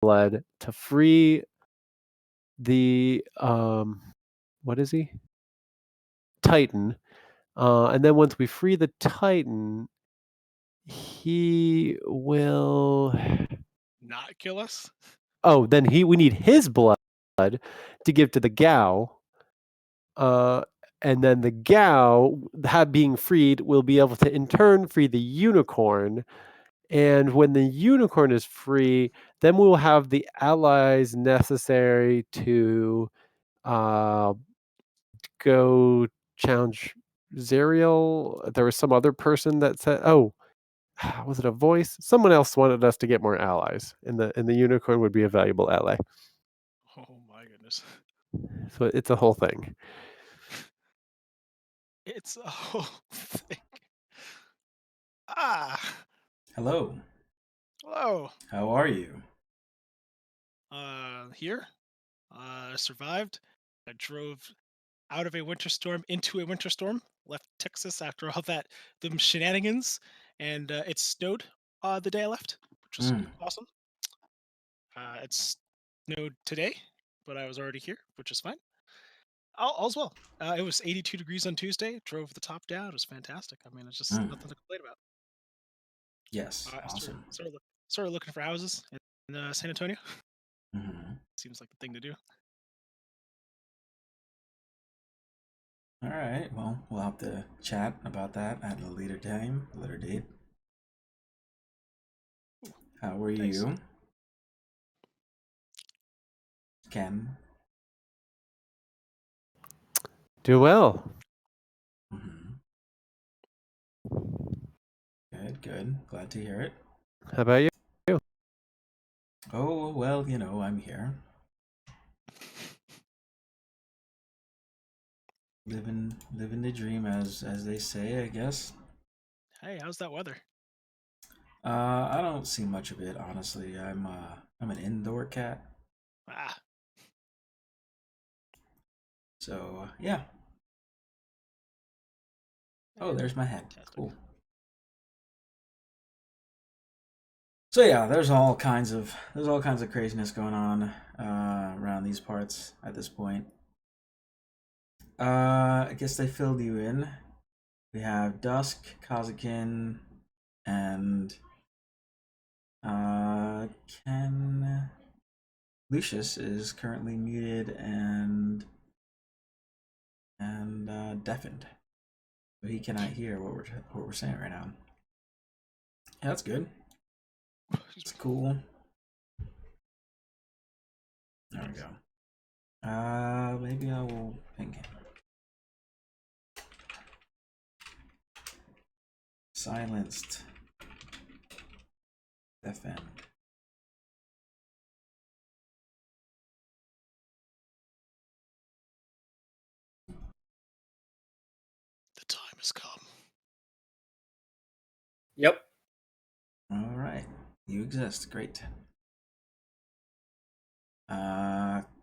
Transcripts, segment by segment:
blood to free the what is he? Titan. And then once we free the Titan, he will. Not kill us? Oh, then we need his blood to give to the Gao. Uh, and then the Gao, being freed, will be able to in turn free the unicorn. And when the unicorn is free, then we will have the allies necessary to go challenge Zerial. There was some other person that said, "Oh, was it a voice?" Someone else wanted us to get more allies, and the unicorn would be a valuable ally. Oh my goodness. So it's a whole thing. It's a whole thing. Ah, Hello. hello. How are you? Here. Survived. I drove out of a winter storm into a winter storm. Left Texas after all them shenanigans, and it snowed the day I left, which was Mm. awesome. It snowed today, but I was already here, which is fine. All's well. It was 82 degrees on Tuesday. Drove the top down. It was fantastic. I mean, it's just Mm. nothing to complain about. Yes, I awesome. started looking for houses in San Antonio. Hmm. Seems like the thing to do. All right, well, we'll have to chat about that at a later time, later date. How are Thanks. you? Ken? Do well. Hmm. Good, good. Glad to hear it. How about you? Oh, well, I'm here. Living the dream, as they say, I guess. Hey, how's that weather? I don't see much of it, honestly. I'm an indoor cat, Ah, so yeah. Oh, there's my head. fantastic. Cool. So yeah, there's all kinds of craziness going on around these parts at this point. I guess they filled you in. We have Dusk, Kazakin, and Ken. Lucius is currently muted and deafened, so he cannot hear what we're saying right now. Yeah, that's good. It's cool. There we go. Maybe I will ping him. Silenced. FM. The time has come. Yep. All right, you exist. Great.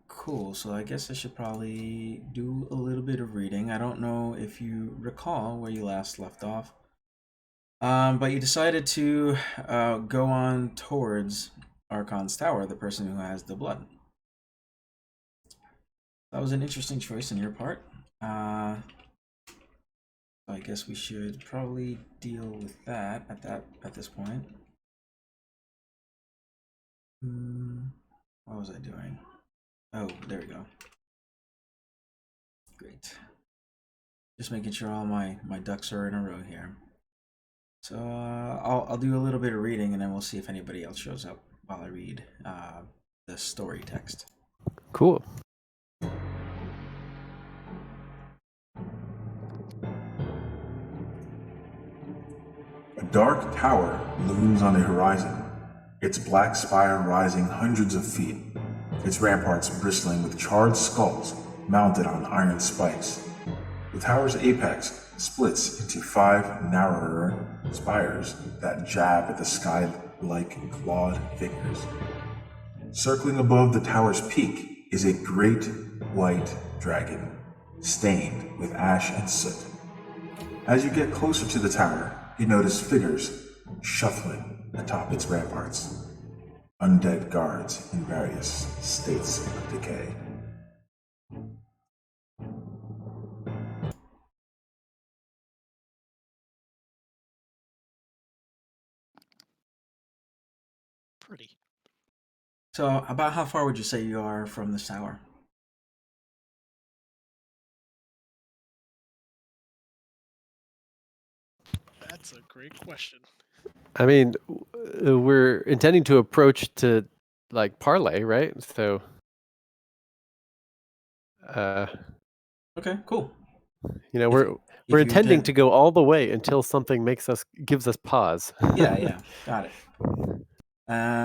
Cool. So I guess I should probably do a little bit of reading. I don't know if you recall where you last left off. But you decided to go on towards Archon's tower, the person who has the blood. That was an interesting choice on your part. I guess we should probably deal with that at this point. What was I doing? Oh, there we go. Great. Just making sure all my ducks are in a row here. So I'll do a little bit of reading, and then we'll see if anybody else shows up while I read the story text. Cool. A dark tower looms on the horizon, its black spire rising hundreds of feet, its ramparts bristling with charred skulls mounted on iron spikes. The tower's apex splits into 5 narrower spires that jab at the sky like clawed fingers. Circling above the tower's peak is a great white dragon, stained with ash and soot. As you get closer to the tower, you notice figures shuffling atop its ramparts. undead guards in various states of decay. Pretty. So, about how far would you say you are from this tower? That's a great question. I mean, we're intending to approach to like parlay, right? So, Okay, cool. you know, If we're you- we're if you intending intend- to go all the way until something gives us pause. Yeah, got it.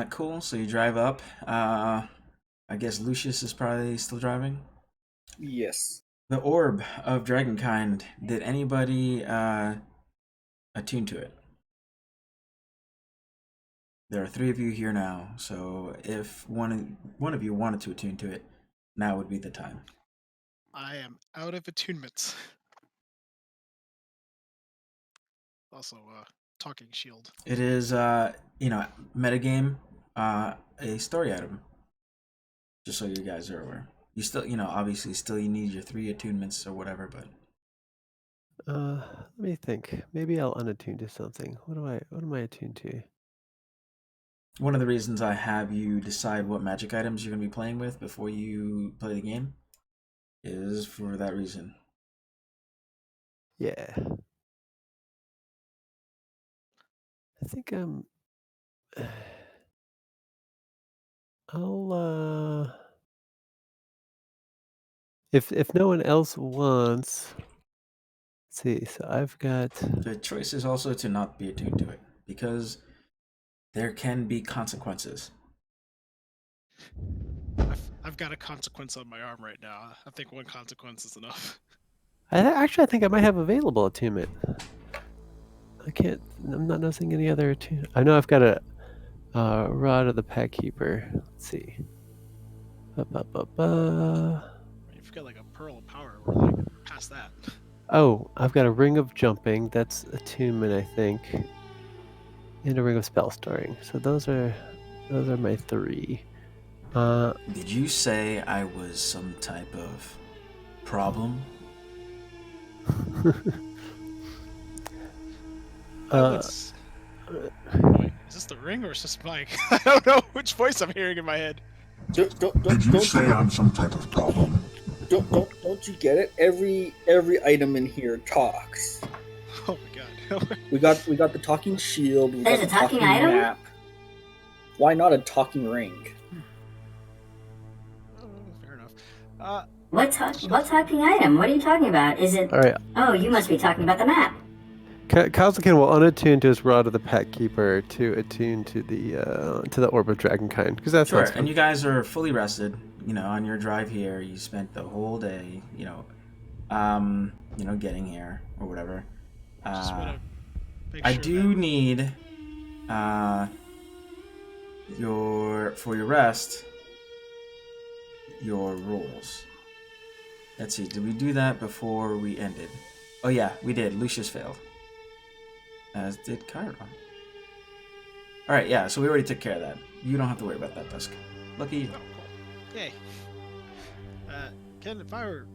Cool. So you drive up. I guess Lucius is probably still driving. Yes. The orb of dragonkind. Did anybody attune to it? There are 3 of you here now, so if one of you wanted to attune to it, now would be the time. I am out of attunements. Also, talking shield. It is, metagame, a story item. Just so you guys are aware. You still, obviously, still you need your 3 attunements or whatever, but Let me think. Maybe I'll unattune to something. What am I attuned to? one of the reasons I have you decide what magic items you're going to be playing with before you play the game is for that reason. Yeah. I think I'll if no one else wants, let's see. So I've got The choice is also to not be attuned to it, because there can be consequences. I've got a consequence on my arm right now. I think one consequence is enough. I think I might have available attunement. I'm not noticing any other attunement. I know I've got a Rod of the Pack Keeper. Let's see. You've got like a pearl of power. We're like past that. Oh, I've got a Ring of Jumping. That's attunement, I think. And a Ring of Spell Storing. So those are my 3. Did you say I was some type of problem? Wait, is this the ring or is this Mike? I don't know which voice I'm hearing in my head. Did you say I'm some type of problem? Don't you get it? Every item in here talks. Oh my god. We got the talking shield. We There's got a the talking item? map. Why not a talking ring? Oh, fair enough. What talking item? What are you talking about? Is it... All right. Oh, you must be talking about the map. Kazukin will unattune to his Rod of the Pack Keeper to attune to the Orb of Dragonkind, because that's Sure, and you guys are fully rested. On your drive here, you spent the whole day, getting here or whatever. Just want to make I sure do that... need for your rest, your rolls. Let's see, did we do that before we ended? Oh yeah, we did. Lucius failed. As did Chiron. Alright, yeah, so we already took care of that. You don't have to worry about that, Dusk. Lucky you. Oh, cool. Yay. Ken, if I were...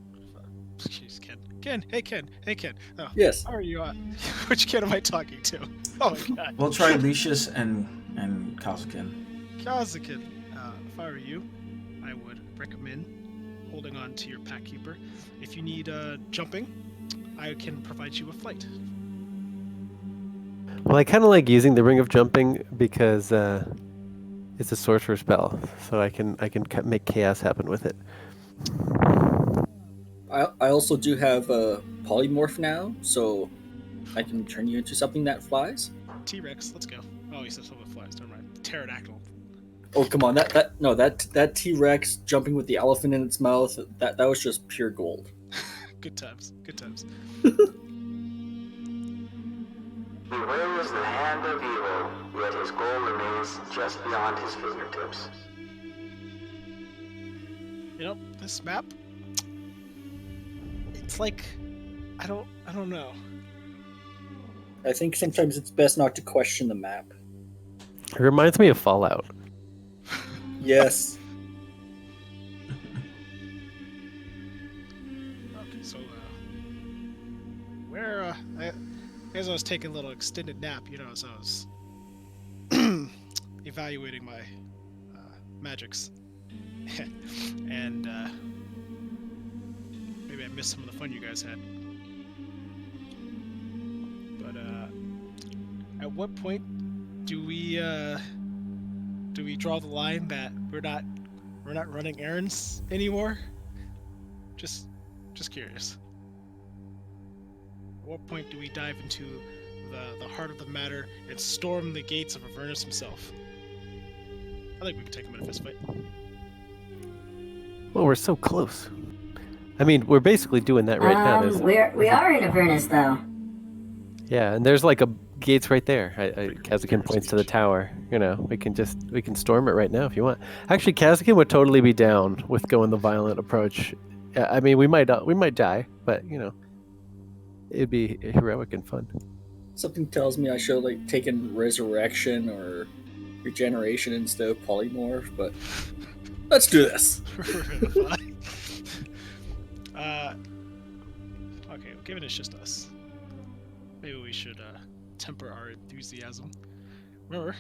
Jeez, Ken. Hey, Ken. Oh, Yes. How are you which Ken am I talking to? Oh my god. We'll try Lucius and Kazukin. Kazukin, if I were you, I would recommend holding on to your pack keeper. If you need jumping, I can provide you a flight. Well, I kind of like using the Ring of Jumping because it's a sorcerer spell, so I can make chaos happen with it. I also do have a polymorph now, so I can turn you into something that flies. T-Rex, let's go. Oh, you said something that flies. Never mind. Pterodactyl. Oh come on, that T-Rex jumping with the elephant in its mouth, that was just pure gold. Good times. He waves the hand of evil, yet his goal remains just beyond his fingertips. This map, it's like, I don't know. I think sometimes it's best not to question the map. It reminds me of Fallout. Yes. Okay, so where as I was taking a little extended nap, as I was evaluating my magics, and maybe I missed some of the fun you guys had. But at what point do we draw the line that we're not running errands anymore? Just curious. At what point do we dive into the heart of the matter and storm the gates of Avernus himself? I think we can take him in a fist fight. Well, we're so close. I mean, we're basically doing that right now. We are in Avernus, though. Yeah, and there's like a gates right there. Kazakin points to the tower. We can storm it right now if you want. Actually, Kazakin would totally be down with going the violent approach. I mean, we might die, but it'd be heroic and fun. Something tells me I should have taken resurrection or regeneration instead of polymorph, but let's do this. Okay, given it's just us, maybe we should temper our enthusiasm. Remember,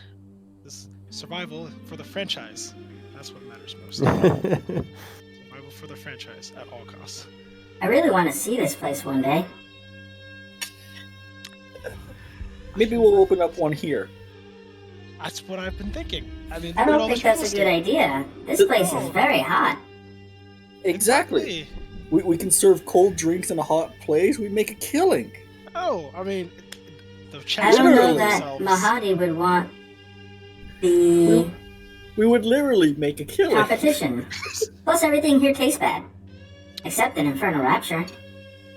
this survival for the franchise. That's what matters most. Survival for the franchise at all costs. I really want to see this place one day. Maybe we'll open up one here. That's what I've been thinking. I mean, I don't think that's a good idea. This place is very hot. Exactly. We can serve cold drinks in a hot place. We make a killing. Oh, I mean, the I don't know that themselves. Mahadi would want the We would literally make a killing. competition. Plus, everything here tastes bad. Except an Infernal Rapture.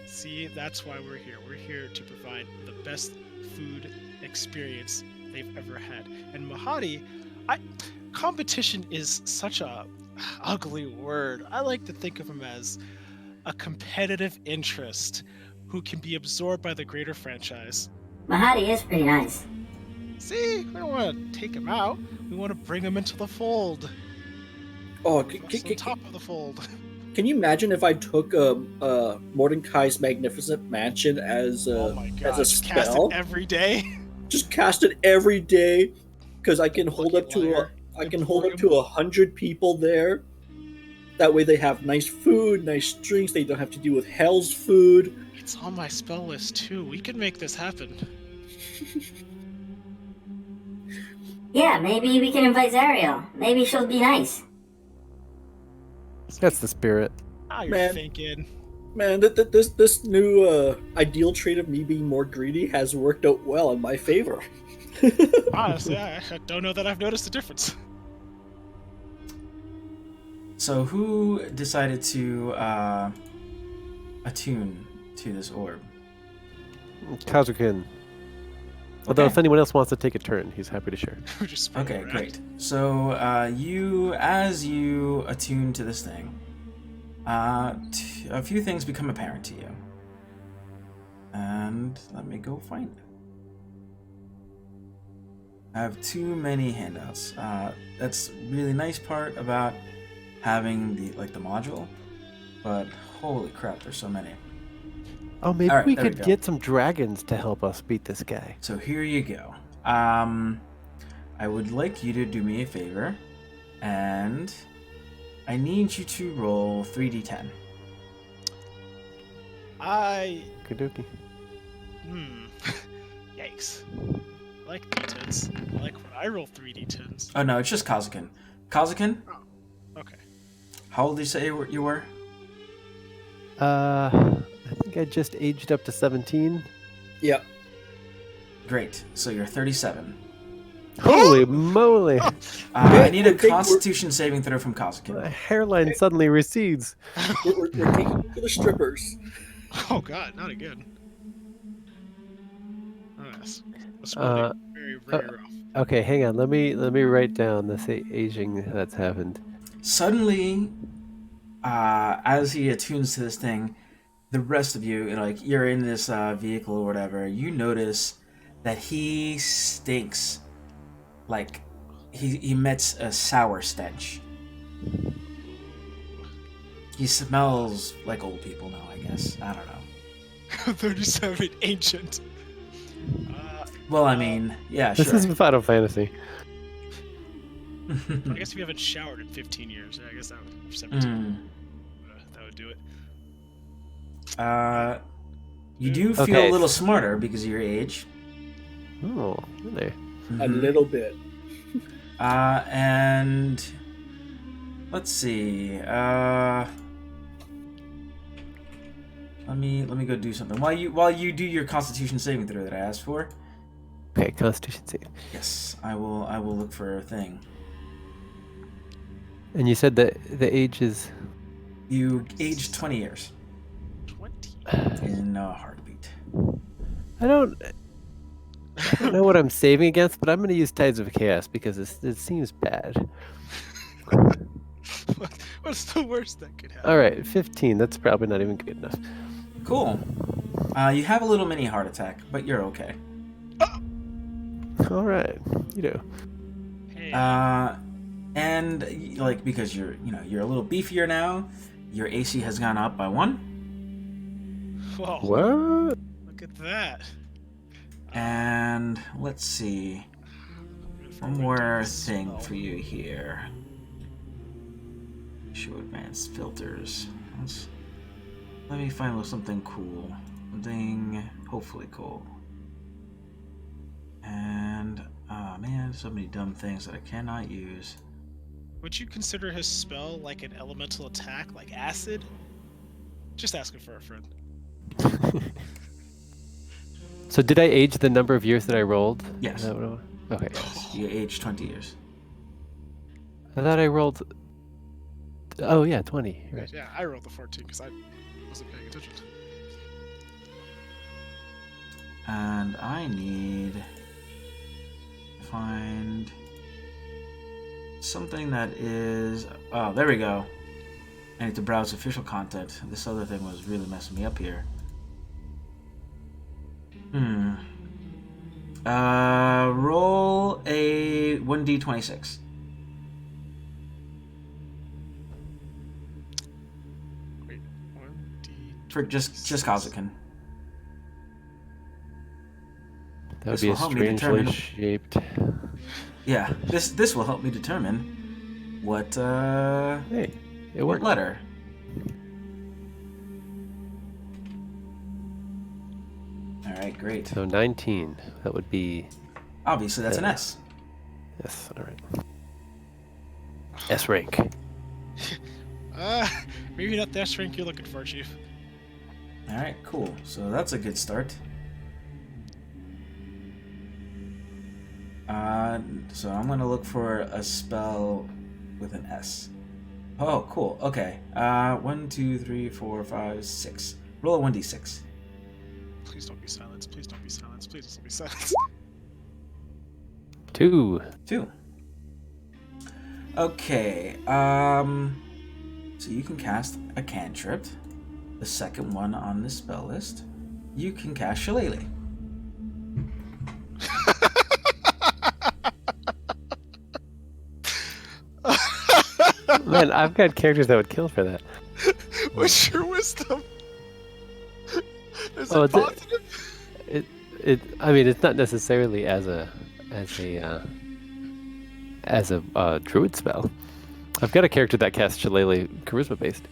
See, that's why we're here. We're here to provide the best food experience they've ever had. And Mahadi, competition is such a ugly word. I like to think of him as a competitive interest who can be absorbed by the greater franchise. Mahadi is pretty nice. See, we don't want to take him out. We want to bring him into the fold. Oh, On top of the fold. can you imagine if I took Mordecai's Magnificent Mansion as Oh my god, as a just cast spell? it every day. Just cast it every day, because I can hold up to Liar. 100 people there. That way they have nice food, nice drinks. They don't have to deal with hell's food. It's on my spell list too. We can make this happen. Yeah, maybe we can invite Zariel. Maybe she'll be nice. That's the spirit. Ah, you're Man. thinking. Man, this new ideal trait of me being more greedy has worked out well in my favor. Honestly, I don't know that I've noticed a difference. So who decided to attune to this orb? Kazakin. Although Okay. if anyone else wants to take a turn, he's happy to share. We're just spinning Okay, around. great. So as you attune to this thing, a few things become apparent to you. And let me go find it. I have too many handouts. That's really nice part about having the module, but holy crap, there's so many. Oh, maybe Alright, we there we could go. get some dragons to help us beat this guy. So here you go. I would like you to do me a favor, and I need you to roll 3d10. Kadoki. Yikes. I like D10s. I like when I roll 3D10s. Oh no, it's just Kazakin. Kazakin, Okay. how old did you say you were? I think I just aged up to 17. Yep. Great. So you're 37. Holy moly! I need a Okay, Constitution saving throw from My Kazakin. hairline suddenly recedes. We're taking it to the strippers. Oh god, not again. Oh, yes. That's Uh, really very rough. Okay, hang on. Let me write down this aging that's happened. Suddenly, as he attunes to this thing, the rest of you, you're in this vehicle or whatever, you notice that he stinks like he emits a sour stench. He smells like old people now, I guess. I don't know. 37 ancient. Well, I mean, yeah, This sure. is Final Fantasy. I guess if you haven't showered in 15 years, I guess that would 17. That would do it. You do feel Okay. a little smarter because of your age. Oh, really? A little bit. And let's see. Let me go do something while you do your Constitution saving throw that I asked for. Okay, Constitution save. Yes, I will look for a thing. And you said that the age is... You aged 20 years 20. in a heartbeat. I don't know what I'm saving against, but I'm going to use Tides of Chaos because it seems bad. What's the worst that could happen? All right, 15. That's probably not even good enough. Cool. You have a little mini heart attack, but you're okay. All right, you know. Hey, And like because you're a little beefier now, your AC has gone up by 1. whoa, What? look at that. And let's see. One more thing for you here. Show advanced filters. Let me find something cool. Something hopefully cool. And, oh man, so many dumb things that I cannot use. Would you consider his spell like an elemental attack, like acid? Just asking for a friend. So did I age the number of years that I rolled? Yes. Is that what it was? Okay. You aged 20 years. I thought I rolled... Oh, yeah, 20. Right. Yeah, I rolled the 14 because I wasn't paying attention. And I need to find something that is... Oh, there we go. I need to browse official content. This other thing was really messing me up here. Roll a 1d26. Wait, 1d. For just Kazakin. That would This be will a help me strangely determine- shaped... Yeah, this will help me determine what Hey, it what worked. letter. All right, great. So 19. That would be... Obviously, that's an S. Yes, all right. S rank. Maybe not the S rank you're looking for, Chief. All right, cool. So that's a good start. So I'm gonna look for a spell with an S. Oh, cool. Okay. 1, 2, 3, 4, 5, 6. Roll a 1d6. Please don't be silenced. Please don't be silenced. Please don't be silenced. 2. 2. Okay. So you can cast a cantrip. The second one on the spell list. You can cast Shillelagh. Man, I've got characters that would kill for that. What's your wisdom? Is Oh, it positive? I mean, it's not necessarily as a druid spell. I've got a character that casts Shillelagh charisma based.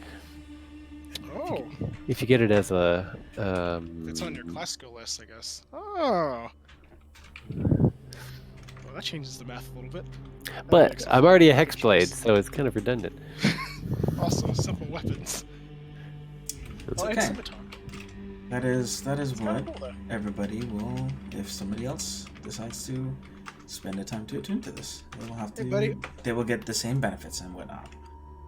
Oh, If you get it as a it's on your classical list, I guess. Oh. Well, that changes the math a little bit. That but makes I'm already a sense. hexblade, so it's kind of redundant. Also, simple weapons. It's Oh, and okay. scimitar. That is Kinda what cool, though. everybody will, if somebody else decides to spend the time to attune to this, they will have to. Hey, buddy. They will get the same benefits and whatnot.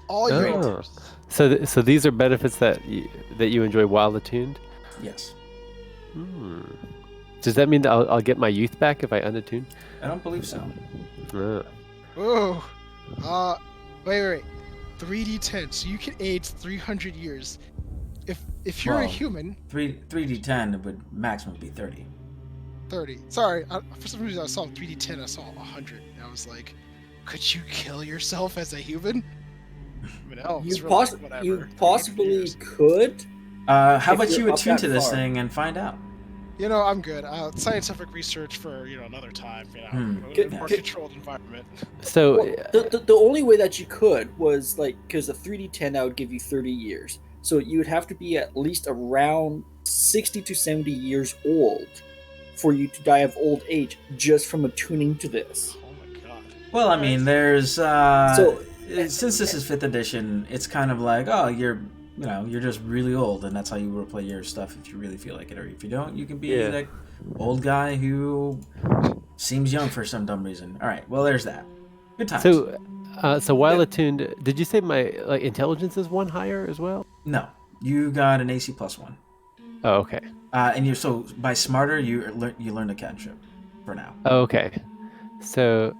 All your Oh. items. So these are benefits that you enjoy while attuned. Yes. Hmm. Does that mean that I'll get my youth back if I unattune? I don't believe so. Ah. Oh. Wait. 3d10. So you can age 300 years. If you're a Well, human, 3d10 would maximum be 30. 30. Sorry, for some reason I saw 3d10. I saw 100. And I was like, Could you kill yourself as a human? I mean, elves You, really, whatever. you 300 possibly years. could. How If about you're you up attune that to this far. thing and find out? I'm good. Scientific research for another time. In a more controlled environment. So Well, the only way that you could was because a 3d10 that would give you 30 years. So you would have to be at least around 60 to 70 years old for you to die of old age just from attuning to this. Oh my god. Well, I Alright. mean, there's So- since this is 5th edition, it's kind of like, oh, you're just really old, and that's how you roleplay your stuff if you really feel like it, or if you don't, you can be Yeah. that old guy who seems young for some dumb reason. All right, well, there's that. Good times. so while attuned, did you say my intelligence is 1 higher as well? No, you got an AC +1. Oh, okay. And you're by smarter, you learned a cantrip for now. Oh, okay. So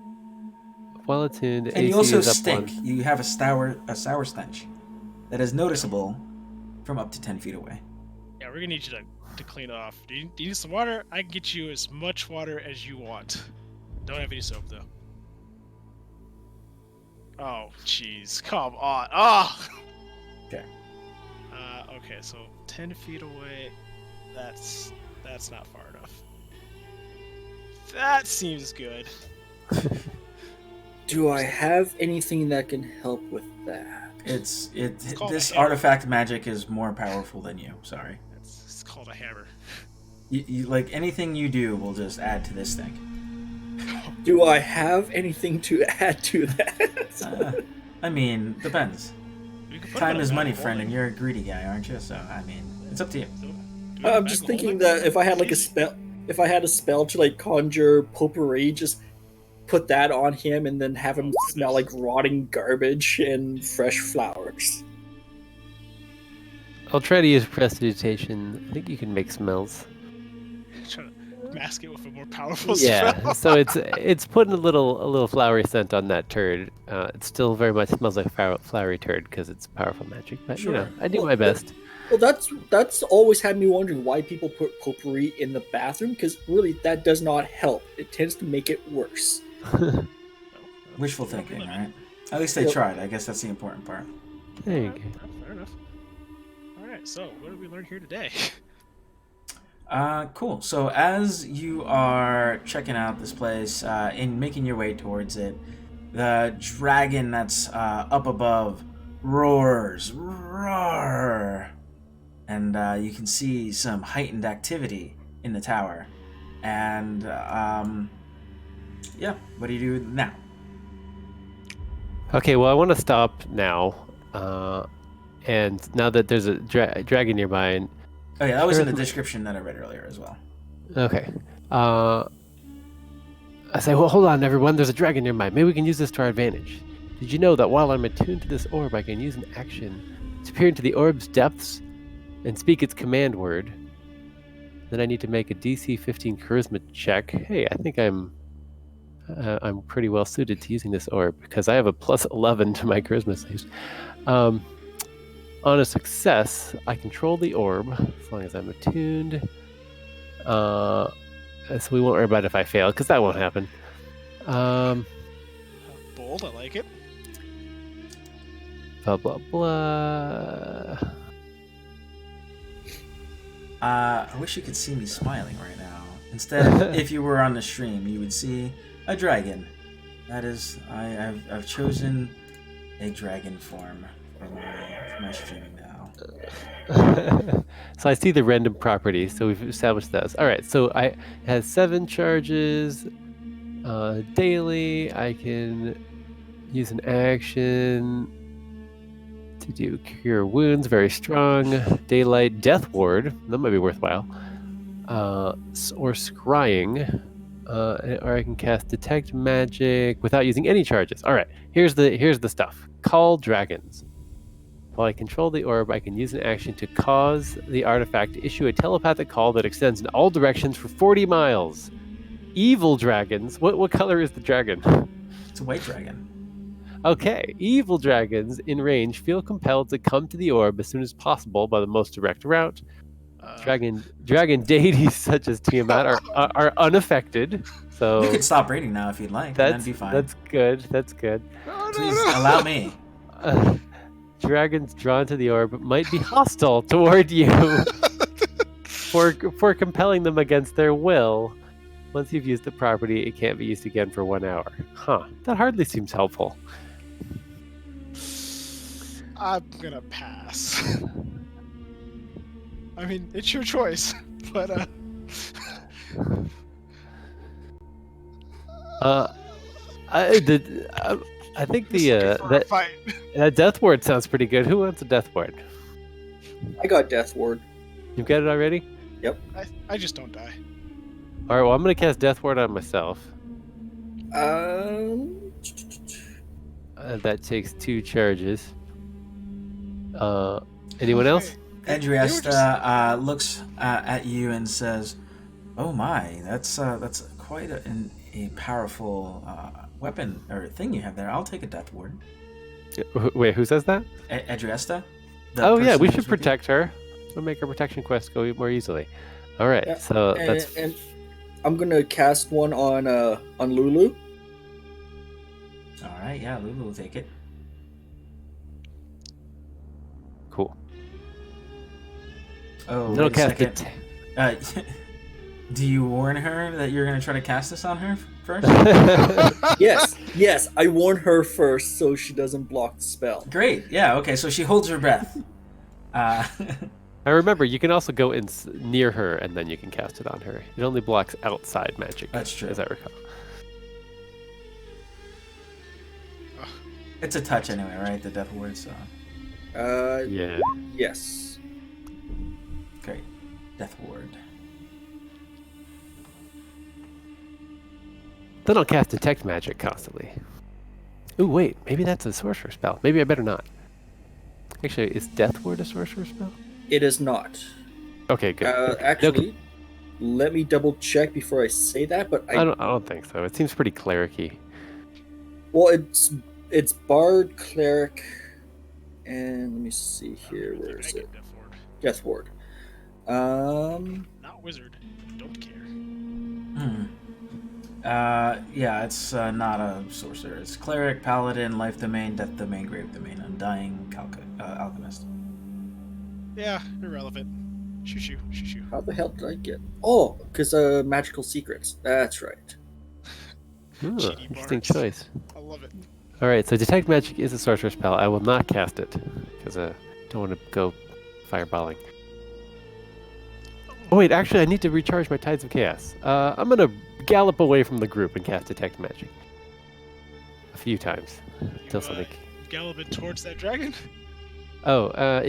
while attuned, And AC you also is up stink. 1. You have a sour stench that is noticeable from up to 10 feet away. Yeah, we're gonna need you to clean it off. Do you need some water? I can get you as much water as you want. Don't have any soap though. Oh, jeez, come on. Oh. Okay. Okay, so 10 feet away. That's not far enough. That seems good. Do I have anything that can help with that? This called a hammer. artifact magic is more powerful than you. Sorry. It's called a hammer. You like anything you do will just add to this thing. Do I have anything to add to that? I mean, depends. We could put Time it in is a money, bag of friend, and holding. you're a greedy guy, aren't you? So I mean, it's up to you. So, do we have a I'm bag just of thinking holding? that if I had a spell, if I had a spell to conjure potpourri, just put that on him and then have him smell like rotting garbage and fresh flowers. I'll try to use prestidigitation. I think you can make smells. Trying to mask it with a more powerful Yeah, spell. so it's putting a little flowery scent on that turd. It still very much smells like flowery turd because it's powerful magic. But Sure. I do my best. Well, that's always had me wondering why people put potpourri in the bathroom, because really that does not help. It tends to make it worse. Wishful thinking, right? At least they Yep. tried. I guess that's the important part. There you go. Fair enough. Alright, so what did we learn here today? Cool. So as you are checking out this place, and making your way towards it, the dragon that's up above roars, roar, and you can see some heightened activity in the tower. And yeah, what do you do now? Okay, well, I want to stop now. And now that there's a dragon nearby, and Oh yeah, that was in the Sure. description that I read earlier as well. okay, I say, well, hold on, everyone. There's a dragon nearby. Maybe we can use this to our advantage. Did you know that while I'm attuned to this orb, I can use an action to peer into the orb's depths and speak its command word? Then I need to make a DC 15 charisma check. Hey, I think I'm pretty well suited to using this orb because I have a plus 11 to my charisma saves. On a success, I control the orb as long as I'm attuned. So we won't worry about it if I fail, because that won't happen. Bold, I like it. Blah, blah, blah. I wish you could see me smiling right now. Instead, if you were on the stream, you would see a dragon. That is, I've chosen a dragon form for my streaming now. So I see the random properties, so we've established those. All right, so it has 7 charges daily. I can use an action to do cure wounds, very strong. Daylight, death ward, that might be worthwhile. Or scrying, or I can cast detect magic without using any charges. All right, here's the stuff. Call dragons. While I control the orb, I can use an action to cause the artifact to issue a telepathic call that extends in all directions for 40 miles. Evil dragons. What color is the dragon? It's a white dragon. Okay, evil dragons in range feel compelled to come to the orb as soon as possible by the most direct route. Dragon deities such as Tiamat are unaffected. So You could stop reading now if you'd like, and that'd be fine. That's good. That's good. Please allow me. Dragons drawn to the orb might be hostile toward you for compelling them against their will. Once you've used the property, it can't be used again for 1 hour. Huh. That hardly seems helpful. I'm gonna pass. I mean, it's your choice, but I think that death ward sounds pretty good. Who wants a death ward? I got Death Ward. You got it already? I just don't die. All right. Well, I'm gonna cast death ward on myself. That takes 2 charges. Anyone else? Adriesta looks at you and says, "Oh my, that's quite a powerful weapon or thing you have there. I'll take a death ward." Wait, who says that? Adriesta? Oh yeah, we should protect her. We'll make our protection quest go more easily. All right, Yeah, so and I'm gonna cast one on Lulu. All right, yeah, Lulu will take it. cool. Oh, It'll wait a cast second. Do you warn her that you're going to try to cast this on her first? Yes, I warn her first so she doesn't block the spell. Great, yeah, okay, so she holds her breath. I remember you can also go in near her and then you can cast it on her. It only blocks outside magic. That's true. As I recall. It's a touch anyway, right? The death ward, so. Yeah. Yes. Great. Death ward. Then I'll cast Detect Magic constantly. Ooh, wait. Maybe that's a sorcerer spell. Maybe I better not. Actually, is Death Ward a sorcerer spell? It is not. Okay, good. Actually, let me double check before I say that. But I don't think so. It seems pretty cleric-y. Well, it's bard, cleric, and let me see here. Where is it? Death Ward. Not wizard. Don't care. Yeah, it's not a sorcerer. It's cleric, paladin, life domain, death domain, grave domain, undying alchemist. Yeah, irrelevant. Shoo. How the hell did I get? Oh, because magical secrets. That's right. Ooh, GD interesting bards. choice. I love it. All right, so Detect Magic is a sorcerer spell. I will not cast it because I don't want to go fireballing. Oh wait, actually, I need to recharge my Tides of Chaos. I'm gonna gallop away from the group and cast Detect Magic a few times until something. Galloping towards that dragon. I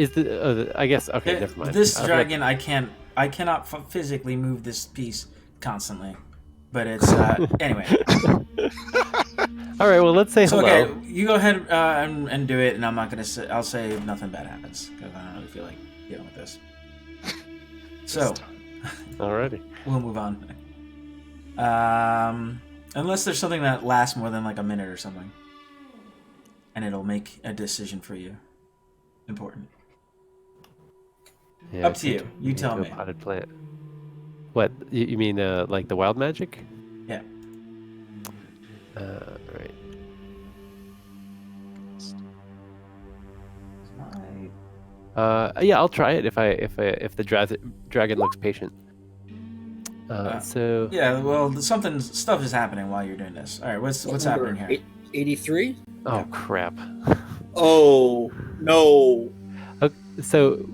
guess okay. Never mind. This dragon, I cannot physically move this piece constantly, but it's anyway. All right, well, let's say hello. Okay, you go ahead and do it, and I'm not gonna say. I'll say nothing bad happens because I don't really feel like dealing with this. So, alrighty, we'll move on. Unless there's something that lasts more than like a minute or something, and it'll make a decision for you. Important. Yeah, Up to you. You tell me. Potted plant. What you mean? Like the wild magic? Yeah. Right. Yeah, I'll try it if the dragon looks patient. So. Yeah. Well, stuff is happening while you're doing this. All right. What's happening here? 83. Oh crap. Oh no. So.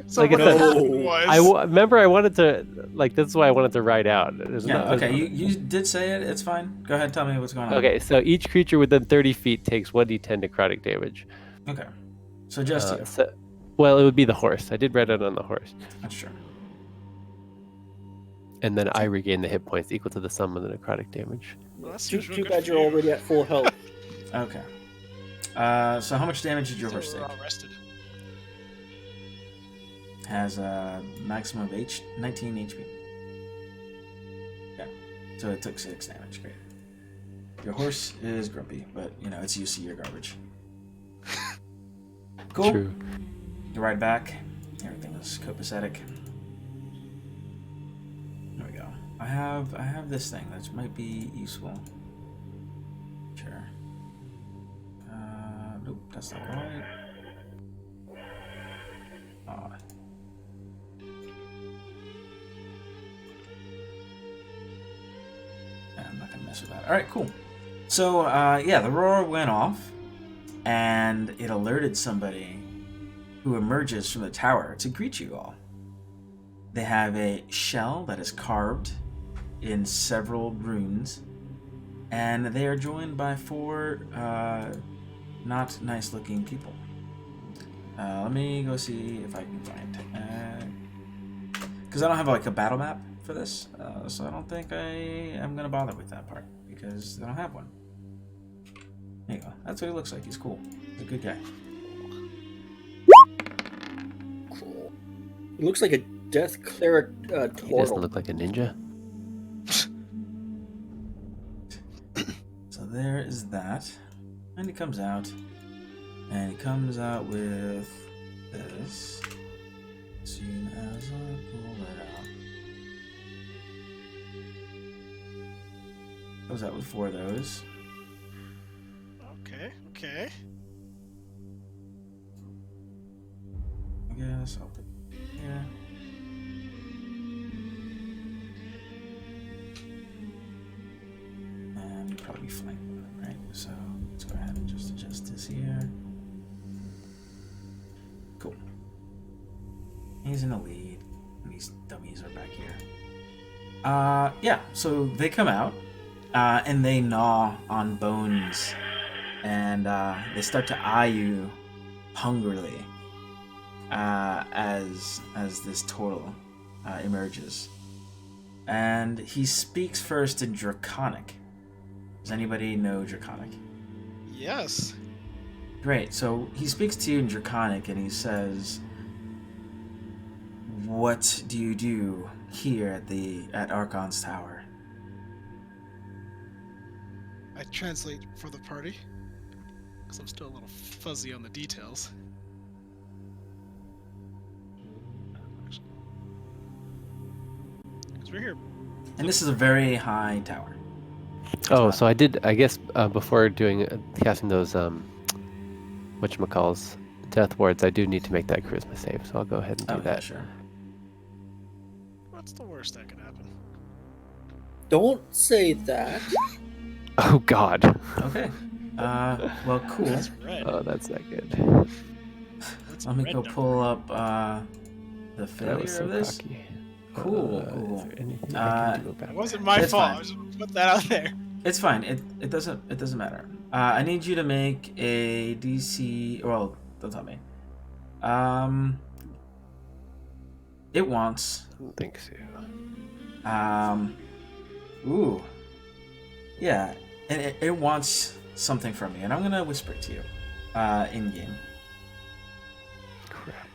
So like I what said, happened was... remember I wanted to this is why I wanted to ride out. Okay, you did say it. It's fine. Go ahead. Tell me what's going on. Okay, so each creature within 30 feet takes 1d10 necrotic damage. Okay. So just you. Well, it would be the horse. I did write it on the horse. That's true. And then I regain the hit points equal to the sum of the necrotic damage. Well, that Too seems real good bad for you're you. already at full health. Okay. So how much damage did your horse Still, take? we're all rested. Has a maximum of 19 HP. Yeah. So it took 6 damage. Great. Your horse is grumpy, but it's used to your garbage. Cool. True. You ride back. Everything is copacetic. have this thing that might be useful. Sure. Nope, that's not right. Oh. I'm not gonna mess with that. All right, cool. So yeah, the roar went off, and it alerted somebody who emerges from the tower to greet you all. They have a shell that is carved in several runes, and they are joined by 4 not nice looking people. Let me go see if I can find, because I don't have like a battle map for this, so I don't think I am gonna bother with that part because I don't have one. There you go. That's what he looks like. He's cool. He's a good guy. Cool. It looks like a death cleric He doesn't turtle. look like a ninja. So there is that, and he comes out, and he comes out with this. As soon as I pull it out, comes out with 4 of those. Okay. I guess I'll put here. And you'll probably be flanked with it, right? So let's go ahead and just adjust this here. Cool. He's in the lead, and these dummies are back here. Yeah, so they come out, and they gnaw on bones, and they start to eye you hungrily as this turtle emerges. And he speaks first in Draconic. Does anybody know Draconic? Yes. Great. So he speaks to you in Draconic, and he says, "What do you do here at Archon's Tower?" I translate for the party because I'm still a little fuzzy on the details. Because we're here. And this is a very high tower. Oh, so I did. I guess before doing casting those whatchamacalls, death wards, I do need to make that charisma save. So I'll go ahead and do Yeah, that. sure. What's the worst that could happen? Don't say that. Oh God. Okay. Well, cool. That's red. Oh, that's not good. That's Let me red go number. pull up the That failure was so of this. cocky. Cool, Is cool. there anything I can do about It wasn't my It's fault. fine. I was just put that out there. It's fine. It doesn't matter. I need you to make a DC. Well, don't tell me. It wants. I don't think so. Ooh. Yeah, and it wants something from you, and I'm gonna whisper it to you, in game. Crap.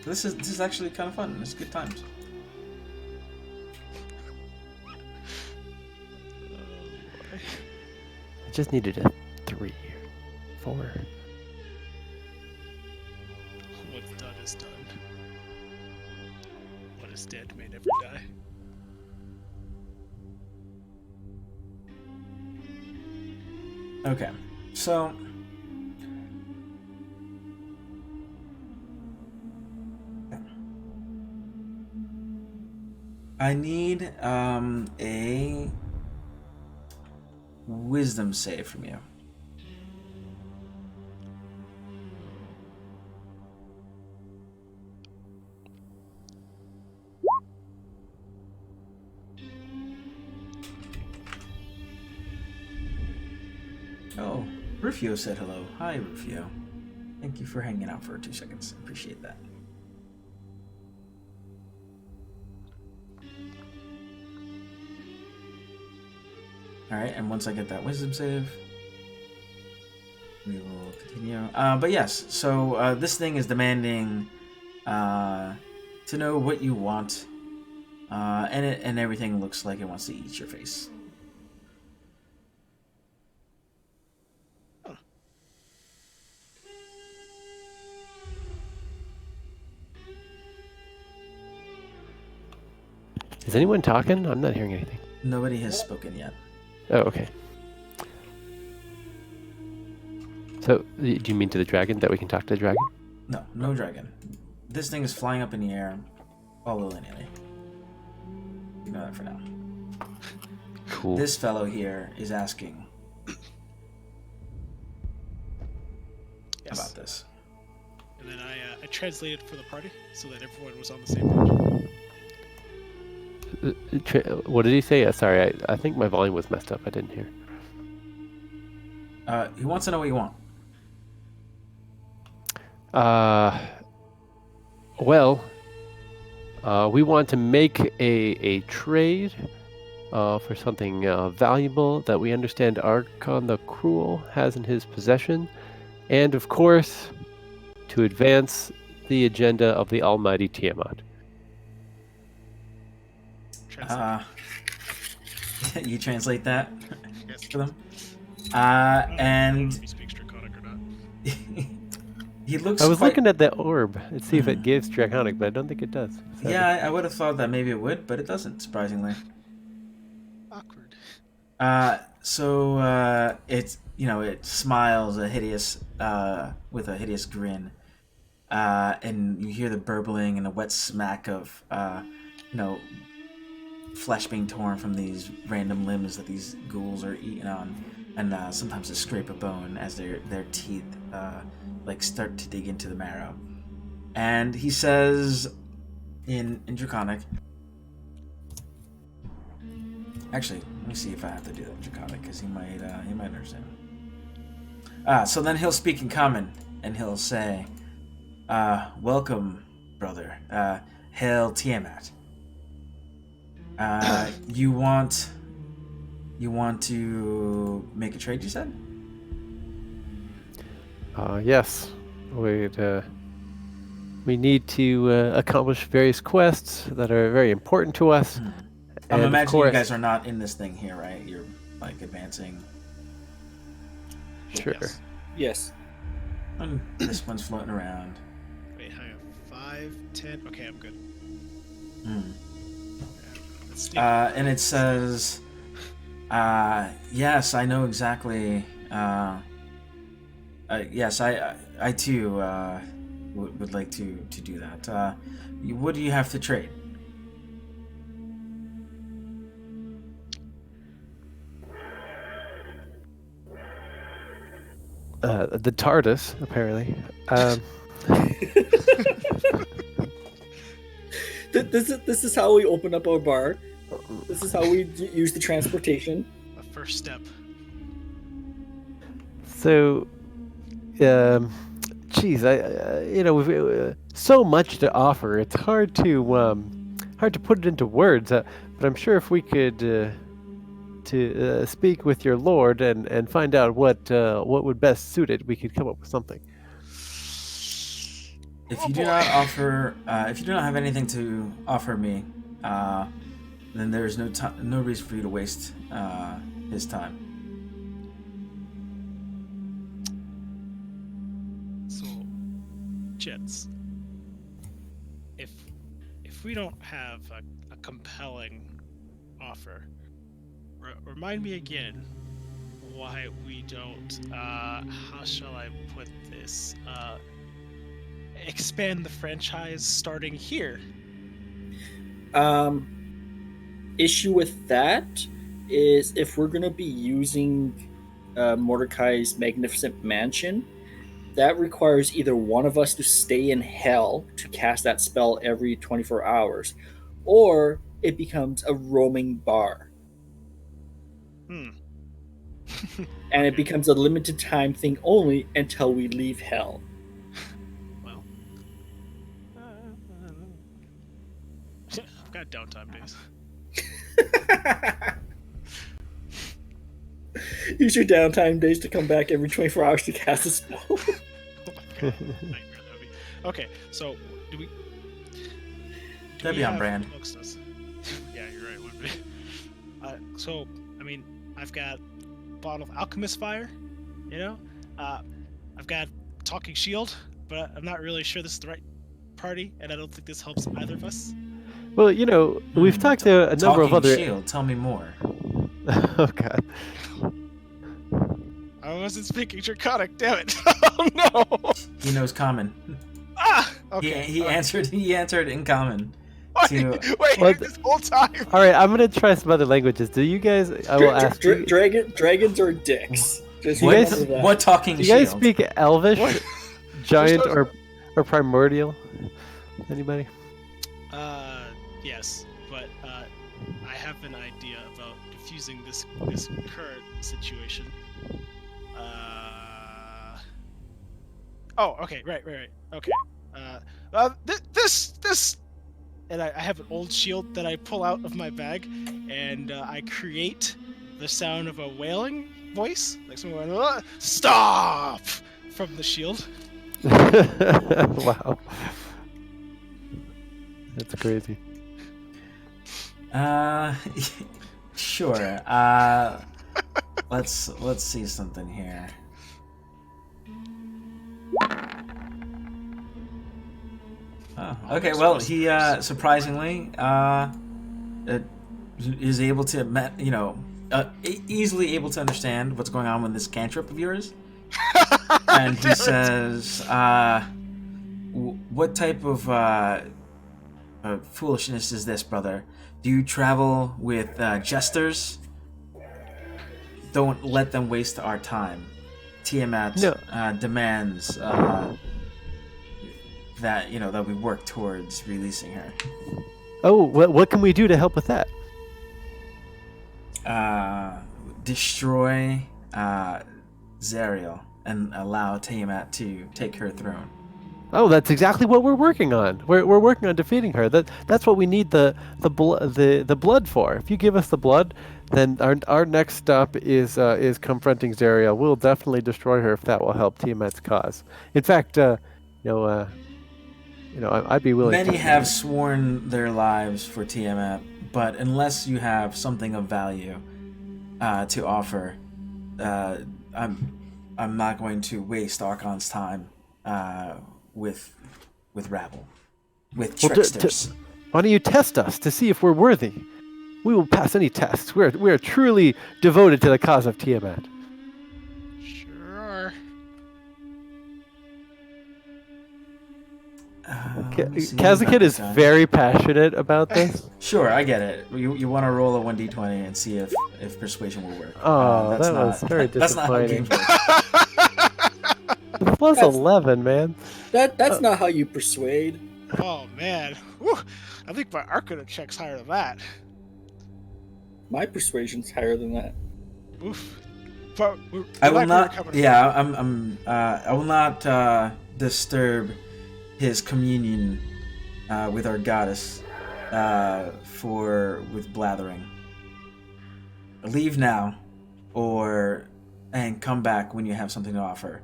This is actually kind of fun. It's good times. I just needed a 3, 4. What's done is done. What is dead may never die. Okay, so I need a wisdom save from you. Oh, Rufio said hello. Hi, Rufio. Thank you for hanging out for 2 seconds. Appreciate that. Alright, and once I get that wisdom save, we will continue. But yes, so this thing is demanding to know what you want, and everything looks like it wants to eat your face. Is anyone talking? I'm not hearing anything. Nobody has spoken yet. Oh, okay. So, do you mean to the dragon that we can talk to the dragon? No, no dragon. This thing is flying up in the air all willy-nilly. You know that for now. Cool. This fellow here is asking Yes. about this. And then I translated for the party so that everyone was on the same page. What did he say? Sorry, I think my volume was messed up. I didn't hear. He wants to know what you want. Well, we want to make a trade for something valuable that we understand Archon the Cruel has in his possession, and of course, to advance the agenda of the Almighty Tiamat. Translate. You translate that Yes. for them? I don't know And if he speaks Draconic or not. he looks I was quite... looking at the orb to see if it gives Draconic, but I don't think it does. sadly. Yeah, I would have thought that maybe it would, but it doesn't, surprisingly. Awkward. So it's, it smiles with a hideous grin, and you hear the burbling and the wet smack of flesh being torn from these random limbs that these ghouls are eating on, and sometimes a scrape of bone as their teeth start to dig into the marrow. And he says in Draconic. Actually, let me see if I have to do that in Draconic, because he might understand. So then he'll speak in Common, and he'll say, "Welcome, brother. Hail Tiamat. You want to make a trade? You said." Yes. We need to accomplish various quests that are very important to us. I'm And of imagining course, you guys are not in this thing here, right? You're advancing. Sure. Yes. Yes. And this one's floating around. Wait, hang on. 5, 10. Okay, I'm good. Hmm. Let's sneak. And it says, yes, I know exactly. Yes, I too would like to do that. What do you have to trade? The TARDIS, apparently. This is how we open up our bar. This is how we use the transportation. The first step. So, geez, we've so much to offer. It's hard to put it into words. But I'm sure if we could speak with your lord and find out what would best suit it, we could come up with something. If you do not have anything to offer me, then there is no reason for you to waste his time. So, Jets, if we don't have a compelling offer, remind me again why we don't. How shall I put this? Expand the franchise starting here. Issue with that is if we're going to be using Mordecai's magnificent mansion, that requires either one of us to stay in hell to cast that spell every 24 hours, or it becomes a roaming bar. And it becomes a limited time thing only until we leave hell. Well, I've got downtime days. Use your downtime days to come back every 24 hours to cast a spell. Oh my god, nightmare that would be. Okay, so do we? That'd be on brand. amongst us? Yeah, you're right. Would be. So I mean, I've got a bottle of alchemist fire. I've got talking shield, but I'm not really sure this is the right party, and I don't think this helps either of us. Well, we've talked to a number of Talking other. shield. Tell me more. Oh God. I wasn't speaking Draconic, damn it. Oh no! He knows common. Ah! Okay. He alright. answered. He answered in common. Wait, What? this whole time. All right, I'm gonna try some other languages. Do you guys? I will ask you. Dragons are dicks. Just You guys- remember that. What talking Do you guys shield? speak Elvish, What? Giant, There's or Primordial? Anybody? Yes, but I have an idea about diffusing this current situation. Oh, okay, right, okay. This, and I have an old shield that I pull out of my bag, and I create the sound of a wailing voice, like someone going, "Ah, stop!" from the shield. Wow. That's crazy. Sure. Let's see something here. Oh, okay. Well, he surprisingly is able to easily able to understand what's going on with this cantrip of yours, and he says, "What type of foolishness is this, brother? Do you travel with jesters? Don't let them waste our time. Tiamat demands that we work towards releasing her. Oh, what can we do to help with that? Destroy Zariel and allow Tiamat to take her throne." Oh, that's exactly what we're working on. We're working on defeating her. That's what we need the blood for. If you give us the blood, then our next stop is confronting Zariel. We'll definitely destroy her if that will help Tiamat's cause. In fact, I'd be willing. Many have sworn their lives for Tiamat, but unless you have something of value to offer, I'm not going to waste Archon's time with rabble, with tricksters. Why don't you test us to see if we're worthy? We will pass any tests. We are truly devoted to the cause of Tiamat. Sure. Kazakit is very passionate about this. Sure, I get it. You want to roll a 1d20 and see if persuasion will work. Oh, that was very disappointing. Plus 11, man. That's not how you persuade. Oh man. Whew. I think my Arcana check's higher than that. My persuasion's higher than that. Oof. But I will not. Yeah, I will not disturb his communion with our goddess with blathering. Leave now, and come back when you have something to offer.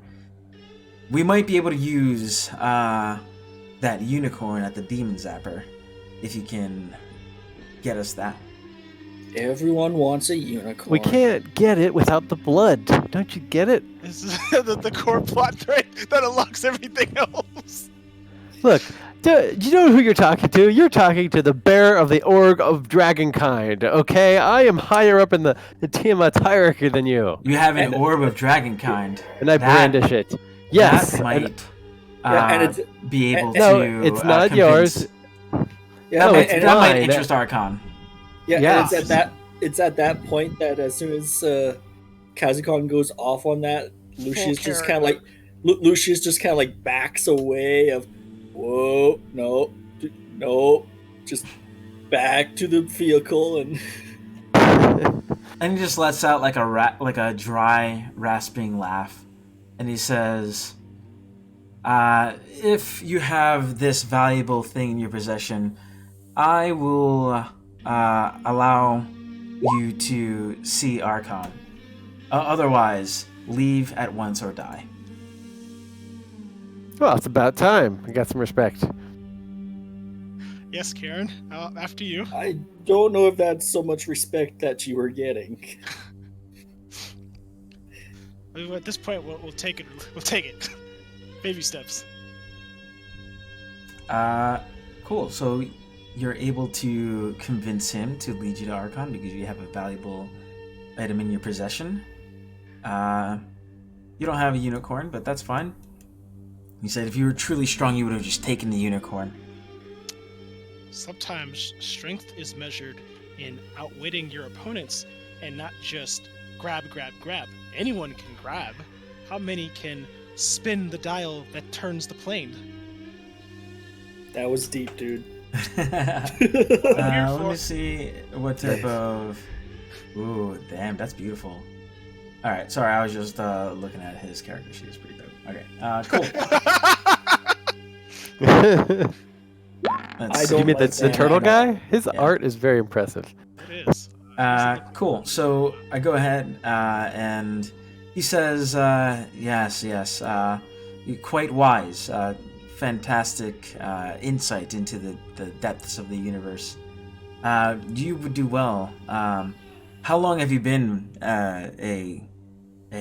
We might be able to use that unicorn at the Demon Zapper, if you can get us that. Everyone wants a unicorn. We can't get it without the blood. Don't you get it? This is the core plot thread that unlocks everything else. Look, do you know who you're talking to? You're talking to the bearer of the Org of Dragonkind, okay? I am higher up in the Tiamat hierarchy than you. You have an orb of dragonkind. And I brandish it. Yes. That might be able to. No, it's not yours. Yeah, No, it's that mine. might interest Archon. Yeah, Yeah. and it's at that point that as soon as Kazakon goes off on that, Lucius just kind of like backs away of, whoa, no, just back to the vehicle and. And he just lets out like a dry, rasping laugh, and he says, "If you have this valuable thing in your possession, I will allow you to see Archon. Otherwise, leave at once or die." Well, it's about time. I got some respect. Yes, Karen. After you. I don't know if that's so much respect that you were getting. At this point, we'll take it. We'll take it. Baby steps. Cool. So you're able to convince him to lead you to Archon because you have a valuable item in your possession. You don't have a unicorn, but that's fine. He said if you were truly strong, you would have just taken the unicorn. Sometimes strength is measured in outwitting your opponents and not just grab. Anyone can grab. How many can spin the dial that turns the plane? That was deep, dude. Let me see what type of... Ooh, damn, that's beautiful. Alright, sorry, I was just looking at his character sheet. It's pretty dope. Okay, cool. I don't You mean like the that turtle at all. guy? His Yeah. art is very impressive. It is. Cool. So I go ahead and he says, yes, you're quite wise. Fantastic insight into the depths of the universe. You would do well. How long have you been a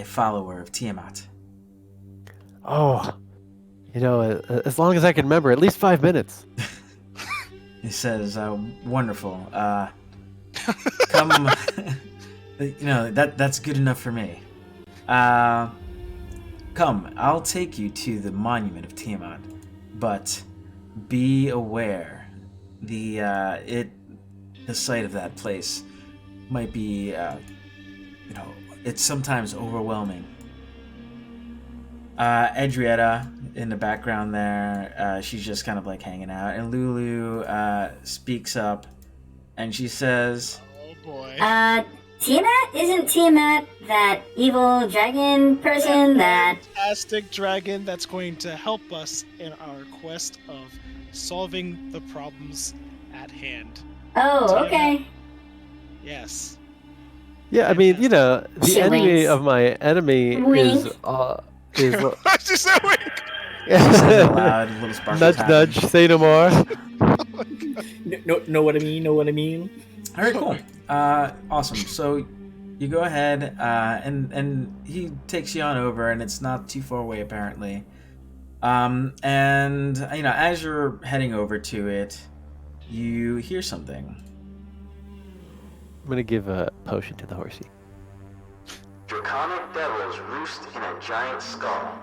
follower of Tiamat? Oh, as long as I can remember, at least 5 minutes. He says, wonderful. Come, that's good enough for me. Come, I'll take you to the monument of Tiamat, but be aware, the sight of that place might be, it's sometimes overwhelming. Adrietta in the background there, she's just kind of like hanging out, and Lulu speaks up, and she says, Oh boy. Tiamat? Isn't Tiamat that evil dragon person that... Fantastic dragon that's going to help us in our quest of solving the problems at hand. Oh, Tiamat. okay. Yes. Yeah, I mean, the She enemy winks. of my enemy Wink. is She said wink. she says it loud, little sparkles nudge, happen. nudge, say no more. Know what I mean? Know what I mean? All right, cool. Awesome. So you go ahead, and he takes you on over, and it's not too far away apparently. And as you're heading over to it, you hear something. I'm gonna give a potion to the horsey. Draconic devils roost in a giant skull,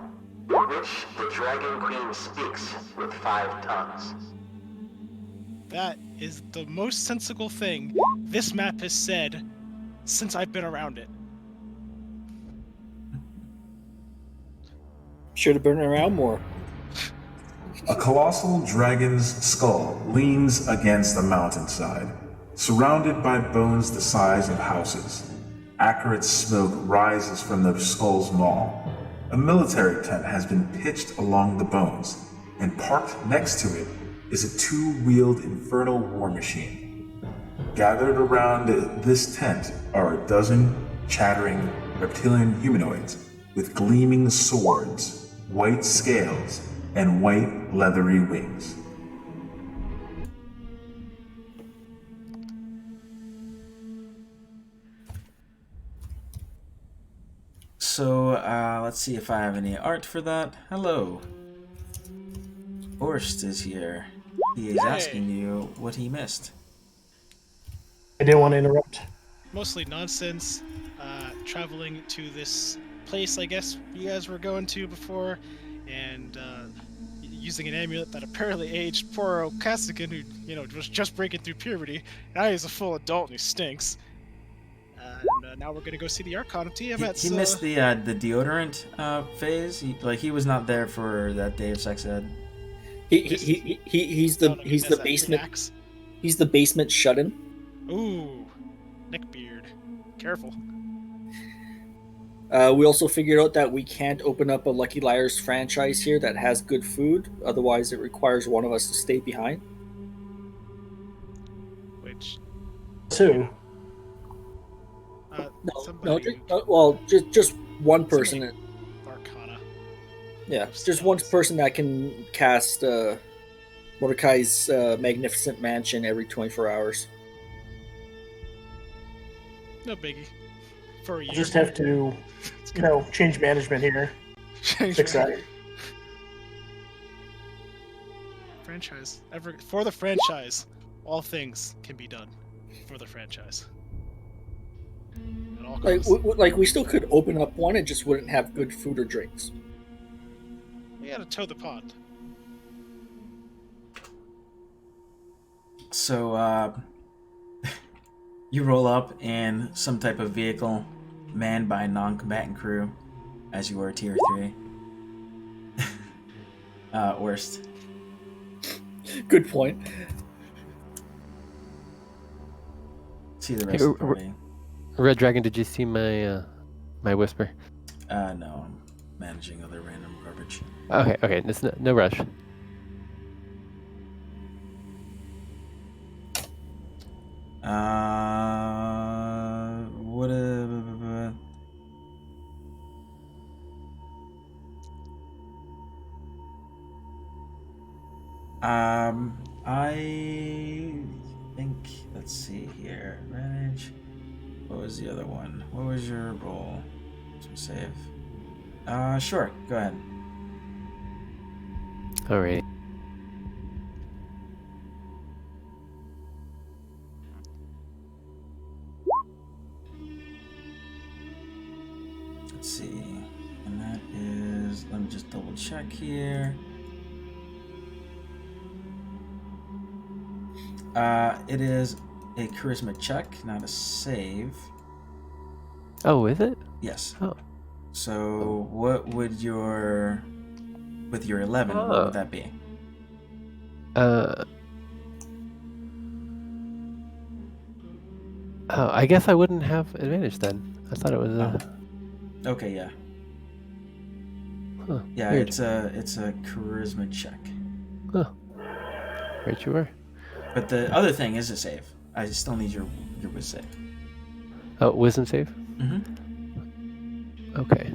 in which the Dragon Queen speaks with 5 tongues. That is the most sensible thing this map has said since I've been around it. Should have been around more. A colossal dragon's skull leans against the mountainside, surrounded by bones the size of houses. Acrid smoke rises from the skull's maw. A military tent has been pitched along the bones, and parked next to it is a 2-wheeled infernal war machine. Gathered around this tent are a dozen chattering reptilian humanoids with gleaming swords, white scales, and white leathery wings. So let's see if I have any art for that. Hello. Orst is here. He is asking you what he missed. I didn't want to interrupt. Mostly nonsense. Traveling to this place, I guess you guys were going to before, and using an amulet that apparently aged poor old Cassigan, who was just breaking through puberty. Now he's a full adult and he stinks. And now we're gonna go see the Archon of Tiamat. He missed the deodorant phase. He was not there for that day of sex ed. He's the basement. He's the basement shut-in. Ooh, neckbeard. Careful. We also figured out that we can't open up a Lucky Liars franchise here that has good food. Otherwise, it requires one of us to stay behind. Which? Two. Just one person. Arcana. Yeah, just one person that can cast Mordecai's Magnificent Mansion every 24 hours. No biggie. For a year. I'll just have to, change management here. Fix that. Franchise. For the franchise. all things can be done for the franchise. At all Like, costs. we still could open up one and just wouldn't have good food or drinks. We gotta toe the pond. So, you roll up in some type of vehicle manned by a non-combatant crew, as you are tier 3. Worst. Good point. See the rest of the party. Red Dragon, did you see my my whisper? No, I'm managing other random garbage. Okay, it's no rush. What I think, let's see here. Advantage. What was the other one? What was your roll? Some save. Sure, go ahead. Alright. Let's see. And that is, let me just double check here. It is a charisma check, not a save. Oh, is it? Yes. Oh. So, what would your, with your 11, what would that be? Oh, I guess I wouldn't have advantage then. I thought it was Okay, yeah. Huh, Yeah, weird. it's a charisma check. Right you were. But the other thing is a save. I still need your whiz save. Oh, wisdom save? Mm-hmm. Okay.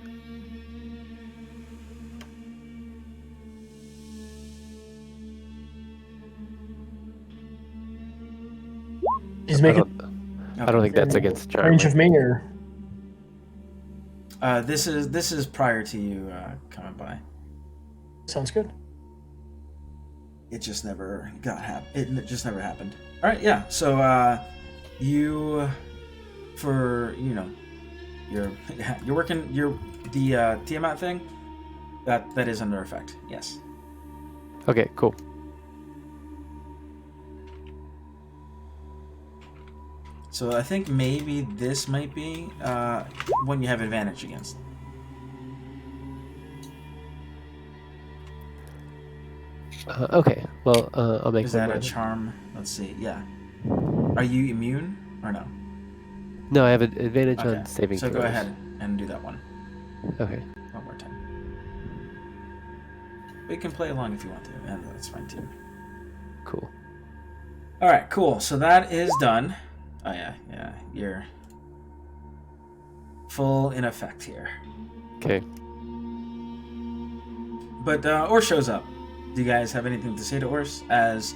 He's I making don't think that's against charm. range of me, or This is prior to you coming by. sounds good. It just never it just never happened. All right, yeah. So you, for you're working the Tiamat thing. That is under effect. Yes. Okay, cool. So I think maybe this might be one you have advantage against. Okay, well, I'll make Is one that a more. charm? Let's see. Yeah. Are you immune or no? No, I have an advantage Okay. on saving So throws. go ahead and do that one. Okay. One more time. We can play along if you want to, and that's fine too. Cool. All right, cool. So that is done. Oh yeah, you're full in effect here. Okay. But Ors shows up. Do you guys have anything to say to Ors? As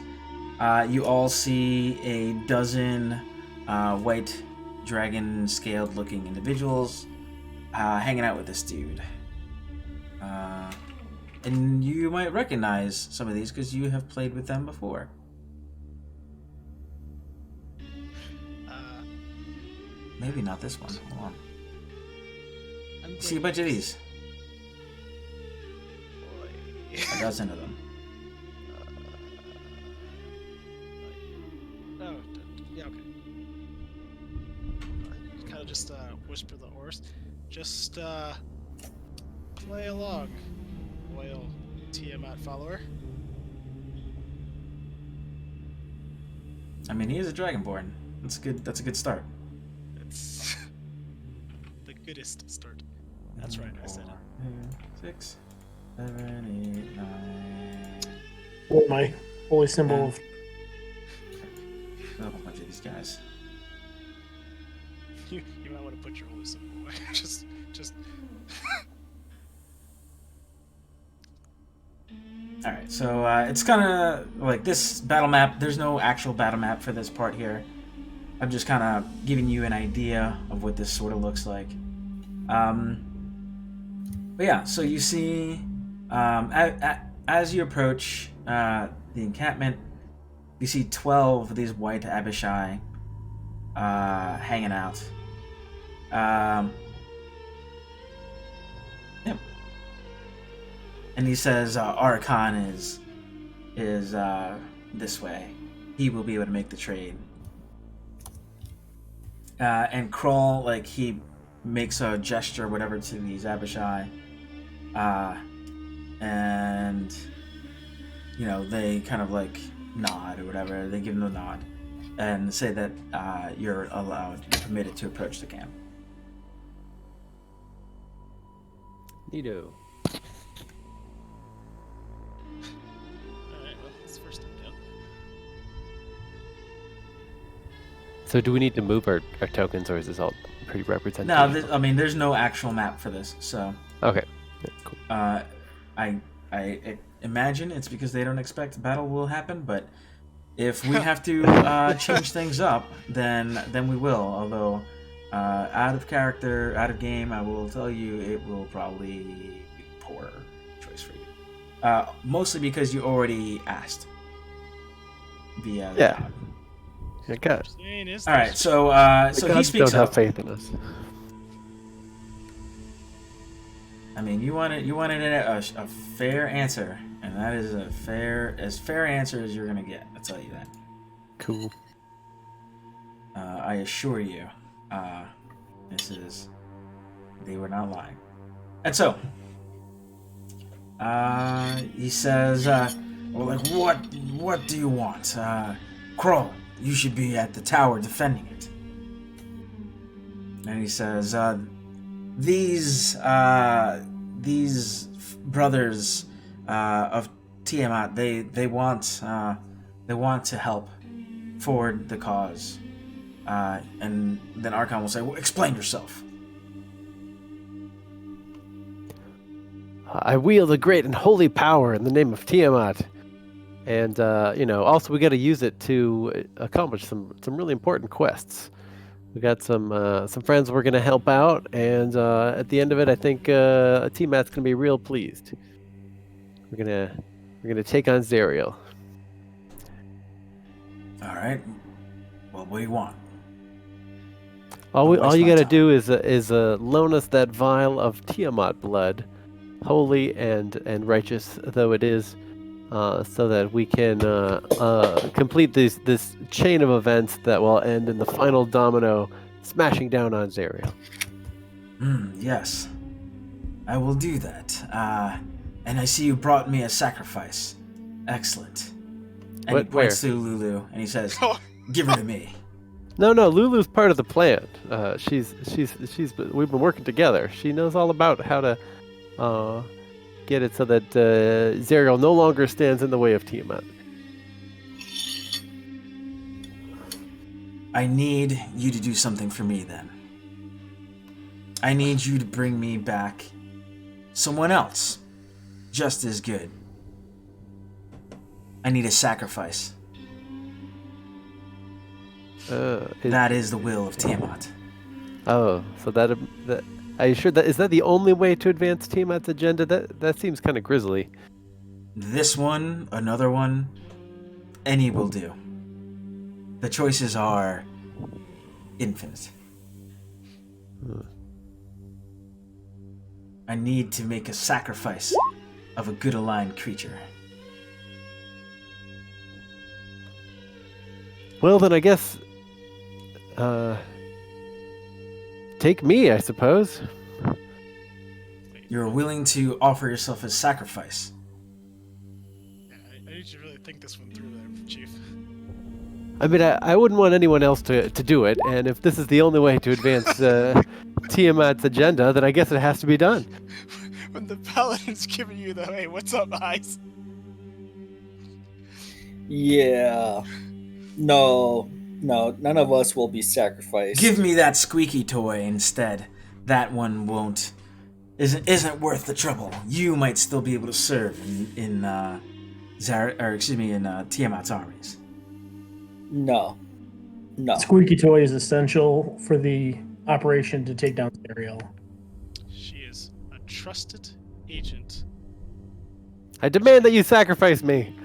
you all see a dozen white dragon scaled looking individuals hanging out with this dude. And you might recognize some of these because you have played with them before. Maybe not this one. Hold on. You see a bunch of these. A dozen of them. Oh, yeah, okay. Kind of just whisper the Ors. Just play along, loyal Tiamat follower. I mean, he is a dragonborn. That's good. That's a good start. It's the goodest start. That's right, I said it. 6, 7, 8, 9. What my holy symbol of A whole bunch of these guys. You might want to put your holy symbol away. just. Alright, so it's kind of like this battle map. There's no actual battle map for this part here. I'm just kind of giving you an idea of what this sort of looks like. But yeah, so you see, as you approach the encampment, you see 12 of these white Abishai hanging out. Yep. And he says Archon is this way. He will be able to make the trade. And Kroll, like, he makes a gesture, whatever, to these Abishai. And, you know, they kind of, like, nod or whatever. They give him the nod and say that you're permitted to approach the camp. Neato. Alright, well, that's the first step down. So do we need to move our tokens, or is this all pretty representative? No, I mean, there's no actual map for this, so... Okay. Yeah, cool. I imagine it's because they don't expect battle will happen, but if we have to change things up, then we will. Although, out of character, out of game, I will tell you it will probably be a poor choice for you. Mostly because you already asked. Via Yeah. God. Okay. All right, so The he gods speaks don't up. have faith in us. I mean, you wanted a fair answer, and that is as fair answer as you're gonna get. I'll tell you that. Cool. I assure you, they were not lying. And so, he says, well, like, what do you want? Kroll, you should be at the tower defending it. And he says, these brothers of Tiamat, they want to help forward the cause. And then Archon will say, well, explain yourself. I wield a great and holy power in the name of Tiamat. And, also we got to use it to accomplish some really important quests. We got some friends we're going to help out, and at the end of it, I think Tiamat's going to be real pleased. We're gonna take on Zerial. All right. Well, what do you want? All you gotta do is loan us that vial of Tiamat blood, holy and righteous though it is, so that we can complete this chain of events that will end in the final domino smashing down on Zerial. Yes. I will do that. And I see you brought me a sacrifice. Excellent. And he points to Lulu and he says, give her to me. No, Lulu's part of the plan. We've been working together. She knows all about how to get it so that Zerial no longer stands in the way of Tiamat. I need you to do something for me then. I need you to bring me back someone else just as good. I need a sacrifice. That is the will of Tiamat. Oh, so that are you sure is that the only way to advance Tiamat's agenda? That seems kind of grisly. This one, another one, any will do. The choices are infinite. I need to make a sacrifice of a good aligned creature. Well, then I guess take me, I suppose. You're willing to offer yourself as sacrifice. Yeah, I need you to really think this one through there, Chief. I mean, I wouldn't want anyone else to do it, and if this is the only way to advance Tiamat's agenda, then I guess it has to be done. When the paladin's giving you the, hey, what's up, eyes? Yeah. No, none of us will be sacrificed. Give me that squeaky toy instead. That one isn't worth the trouble. You might still be able to serve in Tiamat's armies. No. Squeaky toy is essential for the operation to take down Zerial. She is a trusted agent. I demand that you sacrifice me.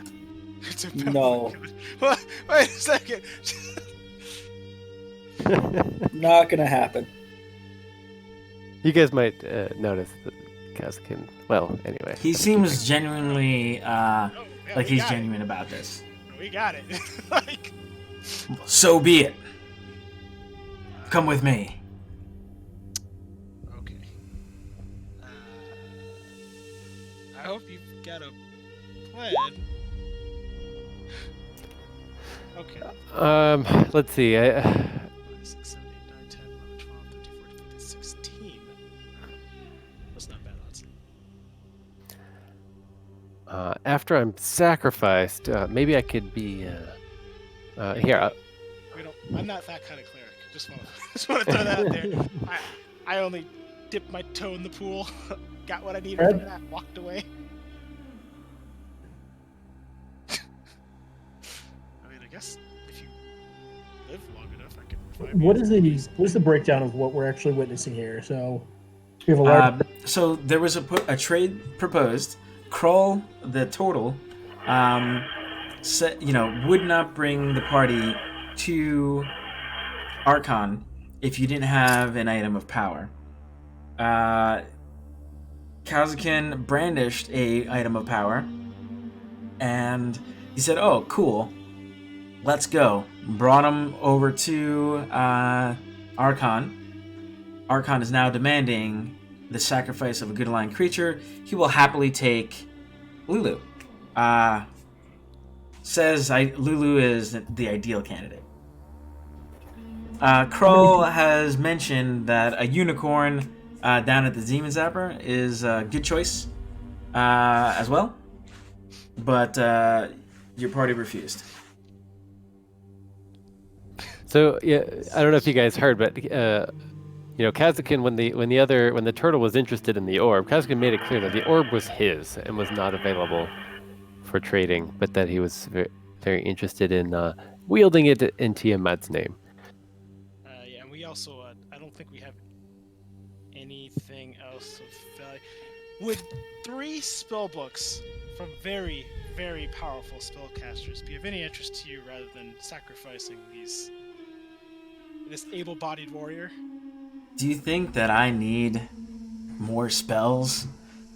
It's a No. What? Wait a second. Not gonna happen. You guys might notice that Kazakin. Well, anyway. He seems genuinely Yeah, like we he's got it. genuine about this. We got it. Like, So be it. Come with me. okay. I hope you've got a plan. Okay. Let's see. 6, 7, 8, 9, 10, 11, 12, 13, 14, 15, 16. That's not bad odds. After I'm sacrificed, maybe I could be. Here. I'm not that kind of cleric. Just want to throw that out there. I only dipped my toe in the pool, got what I needed from that, walked away. I mean, I guess if you live long enough, I can revive you. What is the breakdown of what we're actually witnessing here? So we have a large. So there was a trade proposed. Krull, the turtle, said, would not bring the party to Archon if you didn't have an item of power. Kazakin brandished a item of power, and he said, "Oh, cool, let's go." Brought him over to Archon. Archon is now demanding the sacrifice of a good aligned creature. He will happily take Lulu. Says Lulu is the ideal candidate. Krull has mentioned that a unicorn down at the Demon Zapper is a good choice as well, but your party refused. So yeah, I don't know if you guys heard, but Kazakin, when the turtle was interested in the orb, Kazakin made it clear that the orb was his and was not available for trading, but that he was very, very interested in wielding it in Tiamat's name. Yeah, and we also, I don't think we have anything else of value. Would 3 spell books from very, very powerful spellcasters be of any interest to you rather than sacrificing this able-bodied warrior? Do you think that I need more spells?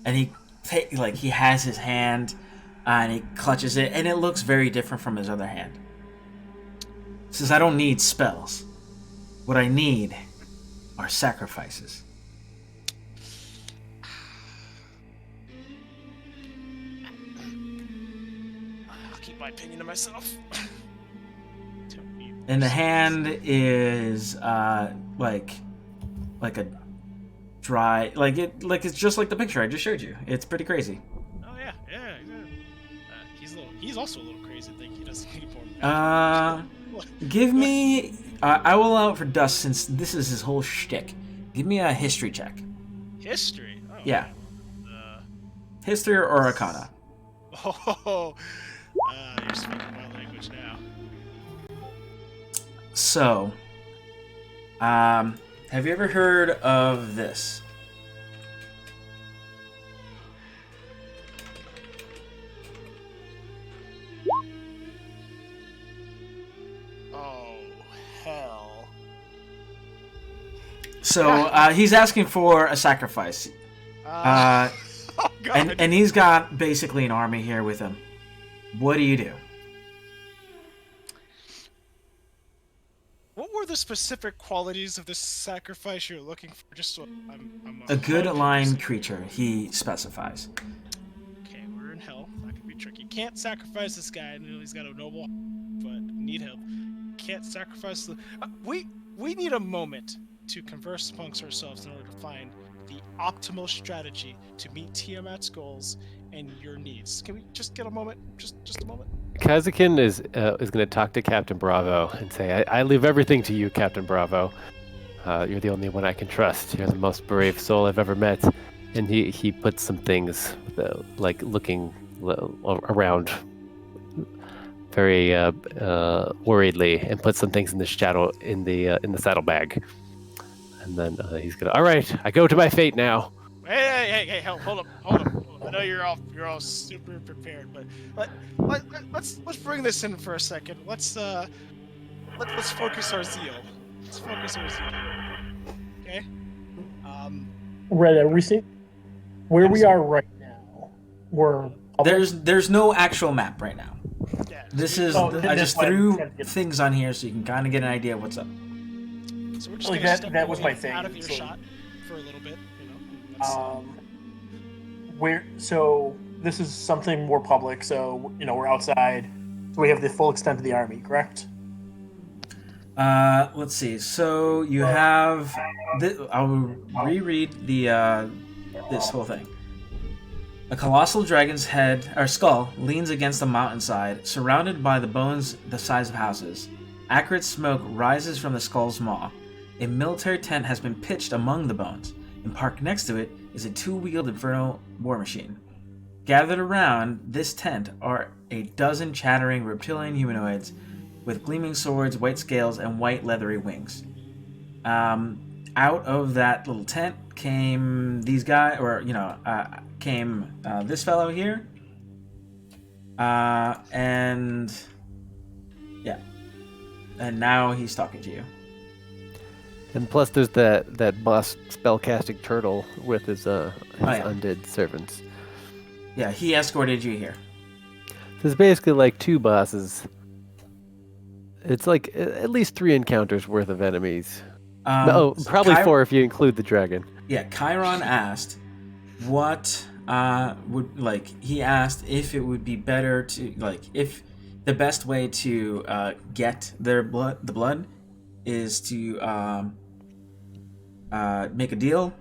And he has his hand and he clutches it, and it looks very different from his other hand. He says, "I don't need spells. What I need are sacrifices." I'll keep my opinion to myself. And the hand is like a dry, it's just like the picture I just showed you. It's pretty crazy. Oh yeah. He's also a little crazy. I think he doesn't need more. Give me. I will allow it for Dust since this is his whole shtick. Give me a history check. History. Oh, Yeah. History or Arcana. Oh, you're speaking my language now. So, have you ever heard of this? Oh, hell. So, he's asking for a sacrifice. Oh, God. And he's got basically an army here with him. What do you do? What were the specific qualities of this sacrifice you're looking for? Just so I'm A good 100% aligned creature, he specifies. Okay, we're in hell. That could be tricky. Can't sacrifice this guy. I know he's got a noble, but need help. Can't sacrifice the. We need a moment to converse amongst ourselves in order to find the optimal strategy to meet Tiamat's goals and your needs. Can we just get a moment? Just a moment. Kazakin is going to talk to Captain Bravo and say, I leave everything to you, Captain Bravo. You're the only one I can trust. You're the most brave soul I've ever met. And he puts some things, like looking around very worriedly, and puts some things in the shadow in the saddlebag. And then he's gonna. All right, I go to my fate now. Hey, hold up. I know you're all super prepared, but let's bring this in for a second. Let's focus our zeal. Let's focus our zeal. Okay. Right. Are we seeing where we are right now? We're There's no actual map right now. Yeah. This so is I just why I'm threw trying to get- things on here so you can kind of get an idea of what's up. So we're just Like gonna that- step that was my away thing, out of your so- shot for a little bit. You know. and let's- where? So this is something more public. So we're outside. So we have the full extent of the army, correct? Let's see. So you have. I'll reread this whole thing. A colossal dragon's head or skull leans against a mountainside, surrounded by the bones the size of houses. Acrid smoke rises from the skull's maw. A military tent has been pitched among the bones, and parked next to it is a two-wheeled infernal war machine. Gathered around this tent are a dozen chattering reptilian humanoids with gleaming swords, white scales, and white leathery wings. Out of that little tent came these guys, came this fellow here, and now he's talking to you. And plus, there's that boss spellcasting turtle with his undead servants. Yeah, he escorted you here. There's basically like two bosses. It's like at least 3 encounters worth of enemies. No, probably 4 if you include the dragon. Yeah, Chiron asked what he asked if it would be better to if the best way to get the blood is to make a deal,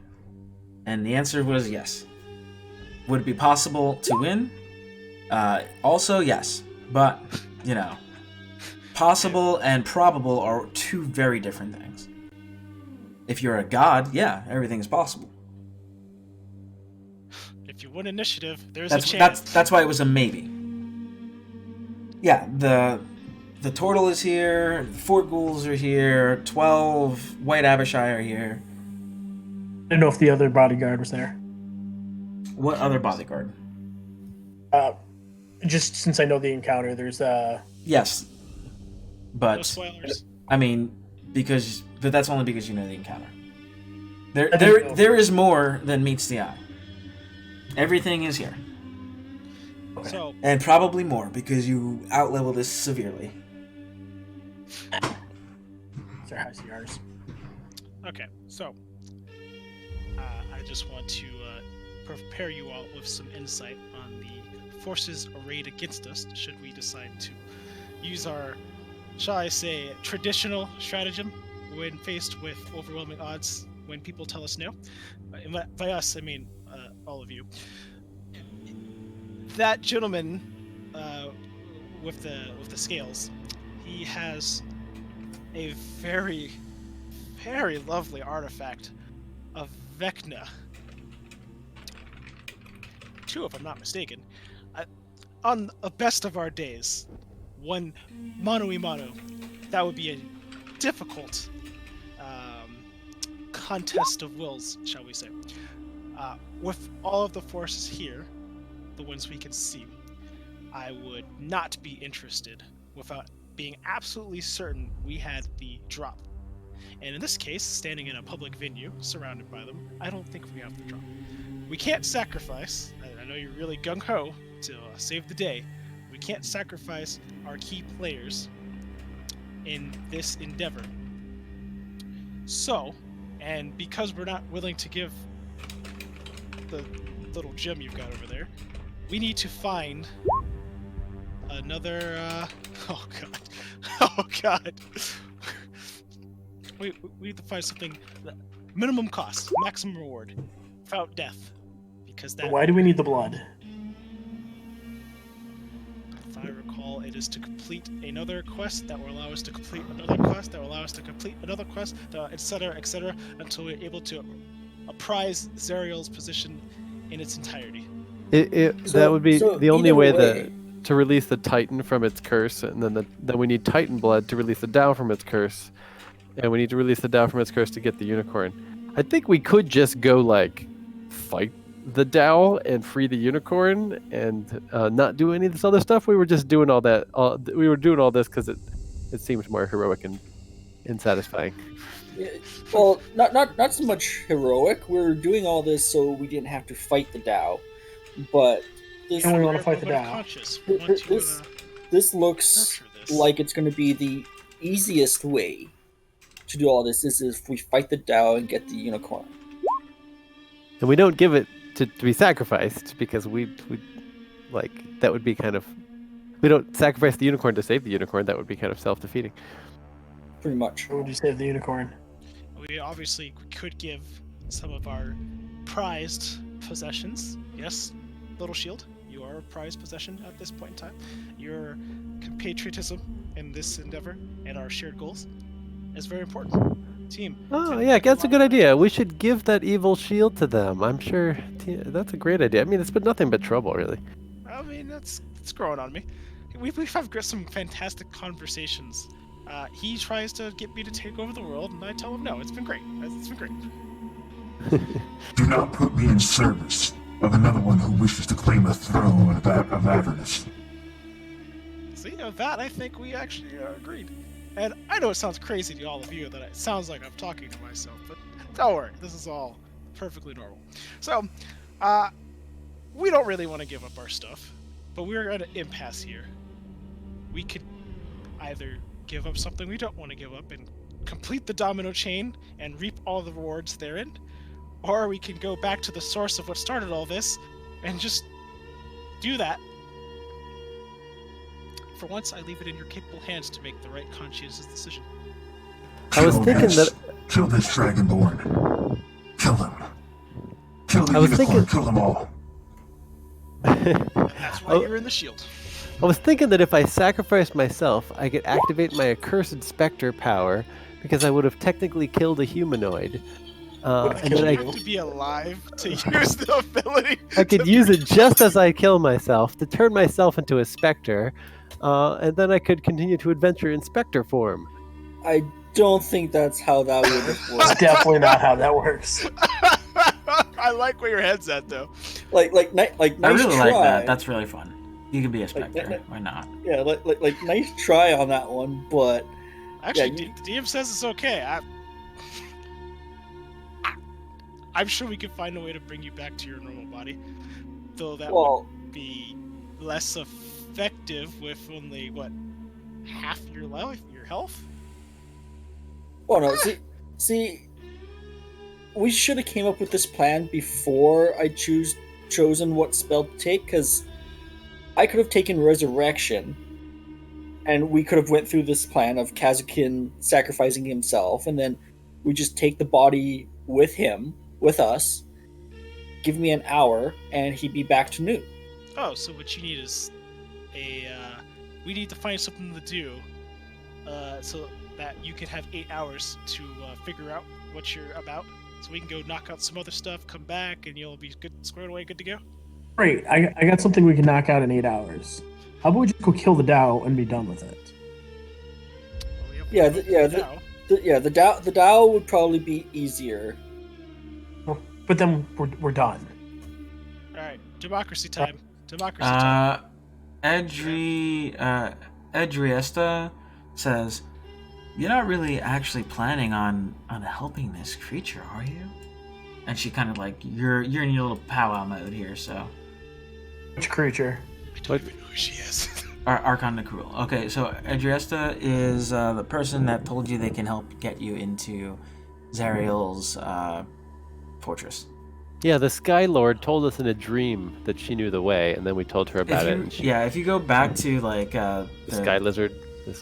and the answer was yes. Would it be possible to win? Also yes, but possible and probable are 2 very different things. If you're a god, yeah, everything is possible. If you win initiative, there's a chance. That's why it was a maybe. Yeah, the turtle is here, 4 ghouls are here, 12 white Abishai are here. I don't know if the other bodyguard was there. What other bodyguard? Just since I know the encounter, there's Yes, but No spoilers. I mean, but that's only because you know the encounter. There is more than meets the eye. Everything is here. So And probably more, because you outlevel this severely. they're high CRs. okay, so I just want to prepare you all with some insight on the forces arrayed against us. Should we decide to use our, shall I say, traditional stratagem when faced with overwhelming odds when people tell us no? And by us, I mean all of you. That gentleman with the scales, he has a very, very lovely artifact of Vecna. 2, if I'm not mistaken. On the best of our days, one mano a mano, that would be a difficult contest of wills, shall we say. With all of the forces here, the ones we can see, I would not be interested without being absolutely certain we had the drop. And in this case, standing in a public venue, surrounded by them, I don't think we have the drop. We can't sacrifice, I know you're really gung-ho to save the day, we can't sacrifice our key players in this endeavor. So, and because we're not willing to give the little gem you've got over there, we need to find another, oh god. We need to find something, minimum cost, maximum reward, without death, because that... Why do we need the blood? If I recall, it is to complete another quest that will allow us to complete another quest that will allow us to complete another quest, etc., until we're able to apprise Zariel's position in its entirety. That would be so the only either way to release the Titan from its curse, and then we need Titan blood to release the Dao from its curse, and we need to release the Dao from its curse to get the unicorn. I think we could just go fight the Tao and free the unicorn and not do any of this other stuff. We were just doing all that. We were doing all this because it seemed more heroic and satisfying. Yeah, well, not so much heroic. We're doing all this so we didn't have to fight the Tao, but this And we We're want to fight the nobody Tao. conscious. We want to this looks nurture this. like it's going to be the easiest way to do all this. This is if we fight the Tao and get the unicorn. And we don't give it to be sacrificed because we like that would be kind of. We don't sacrifice the unicorn to save the unicorn. That would be kind of self-defeating. Pretty much. Or would you save the unicorn? We obviously could give some of our prized possessions. Yes, Little Shield, you are a prized possession at this point in time. Your compatriotism in this endeavor and our shared goals is very important. Team. Oh yeah, that's a good idea. We should give that evil shield to them. I'm sure that's a great idea. I mean, it's been nothing but trouble, really. I mean, it's growing on me. We've had some fantastic conversations. He tries to get me to take over the world, and I tell him no. It's been great. It's been great. Do not put me in service of another one who wishes to claim the throne of Avernus. See, of that I think we actually agreed. And I know it sounds crazy to all of you that it sounds like I'm talking to myself, but don't worry, this is all perfectly normal. So, we don't really want to give up our stuff, but we're at an impasse here. We could either give up something we don't want to give up and complete the domino chain and reap all the rewards therein, or we can go back to the source of what started all this and just do that. For once, I leave it in your capable hands to make the right conscientious decision. I was thinking that. Kill this dragonborn. Kill him. Kill the unicorn. Kill them all. And that's why you're in the shield. I was thinking that if I sacrificed myself, I could activate my accursed specter power because I would have technically killed a humanoid. And then I have to be alive to use the ability. I could use it just as I kill myself to turn myself into a specter, and then I could continue to adventure in specter form. I don't think that's how that would work. Definitely not how that works. I like where your head's at, though. Like nice I really try. like that. That's really fun. You can be a specter. Why not? Yeah, like nice try on that one, but Actually, yeah, the DM says it's okay. I'm sure we could find a way to bring you back to your normal body, though that would be less effective with only half your life, your health. Oh no, see, we should have came up with this plan before I chosen what spell to take, because I could have taken Resurrection, and we could have went through this plan of Kazukin sacrificing himself, and then we just take the body with him, with us, give me an hour, and he'd be back to new. Oh, so what you need is we need to find something to do, so that you can have 8 hours to figure out what you're about. So we can go knock out some other stuff, come back, and you'll be good, squared away, good to go. Great, I got something we can knock out in 8 hours. How about we just go kill the Tao and be done with it? The Tao would probably be easier. But then we're done. All right, democracy time. Democracy time. Edriesta says, "You're not really actually planning on helping this creature, are you?" And she kind of like, you're in your little powwow mode here, so. Which creature? I don't even know who she is. Archon Necruel. Okay, so Edriesta is the person that told you they can help get you into Zariel's fortress. Yeah, the Sky Lord told us in a dream that she knew the way, and then we told her about it. And if you go back to like the Sky Lizard, the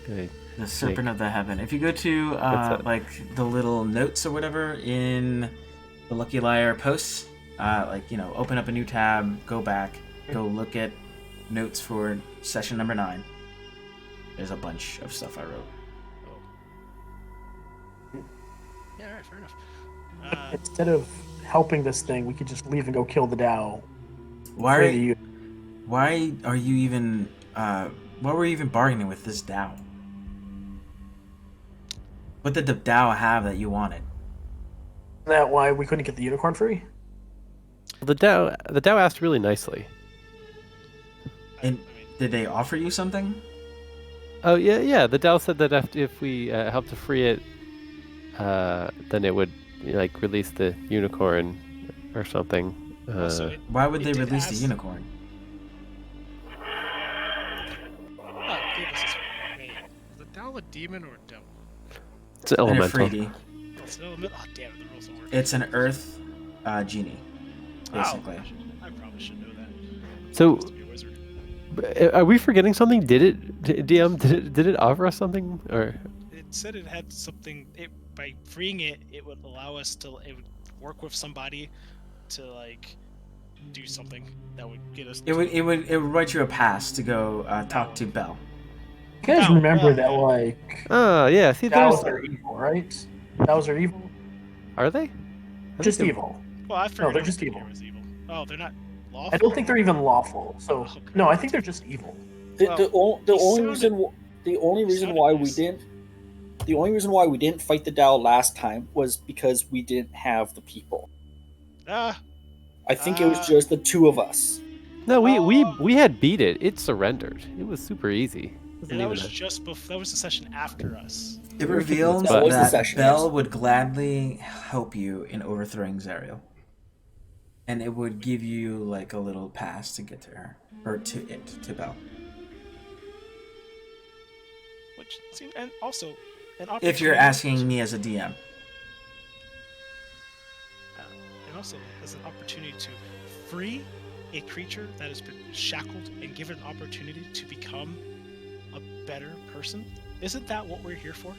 Serpent of the Heaven. If you go to like the little notes or whatever in the Lucky Liar posts, open up a new tab, go back, go look at notes for session number 9. There's a bunch of stuff I wrote. Yeah, all right, fair enough. Instead of helping this thing, we could just leave and go kill the Tao. Why are you even why were you even bargaining with this Tao? What did the Tao have that you wanted? Is that why we couldn't get the unicorn free? The Dao asked really nicely. And did they offer you something? Oh yeah. The Dao said that if we help to free it, then it would like release the unicorn or something. Also, Why would it they did release the ask- unicorn? Give us this. Wait, is the Dao a demon or a devil? It's an And a elemental. 3D. Oh, it's an element. Oh, damn it, the rules don't work. It's an earth genie, basically. Oh, I probably should know that. So, Supposed to be a wizard. are we forgetting something? Did it, DM? Did it offer us something? Or It said it had something. By freeing it, it would allow us to. It would work with somebody to like do something that would get us. It would write you a pass to go talk to Belle. You guys Oh, remember well, that, yeah. like, yeah. See, Dows there's are evil, right? Dows are evil? are they? I Just think evil. Well, I figured they're out just that evil. there was evil. Oh, they're not lawful. I don't think they're even lawful. So, Okay. no, I think they're just evil. The, Well, the, o- the he only sounded- reason the only reason sounded why we nice. didn't the only reason why we didn't fight the Dao last time was because we didn't have the people. Ah, I think it was just the two of us. No, Oh. we had beat it. It surrendered. It was super easy. Wasn't and that even was a- just before. That was the session after us. It We're kicking reveals its butt. That was the that session, Belle yes. would gladly help you in overthrowing Zariel. And it would give you like a little pass to get to her. Or to Belle. Which seemed, and also an opportunity. If you're asking me as a DM. And also as an opportunity to free a creature that has been shackled and given an opportunity to become a better person. Isn't that what we're here for?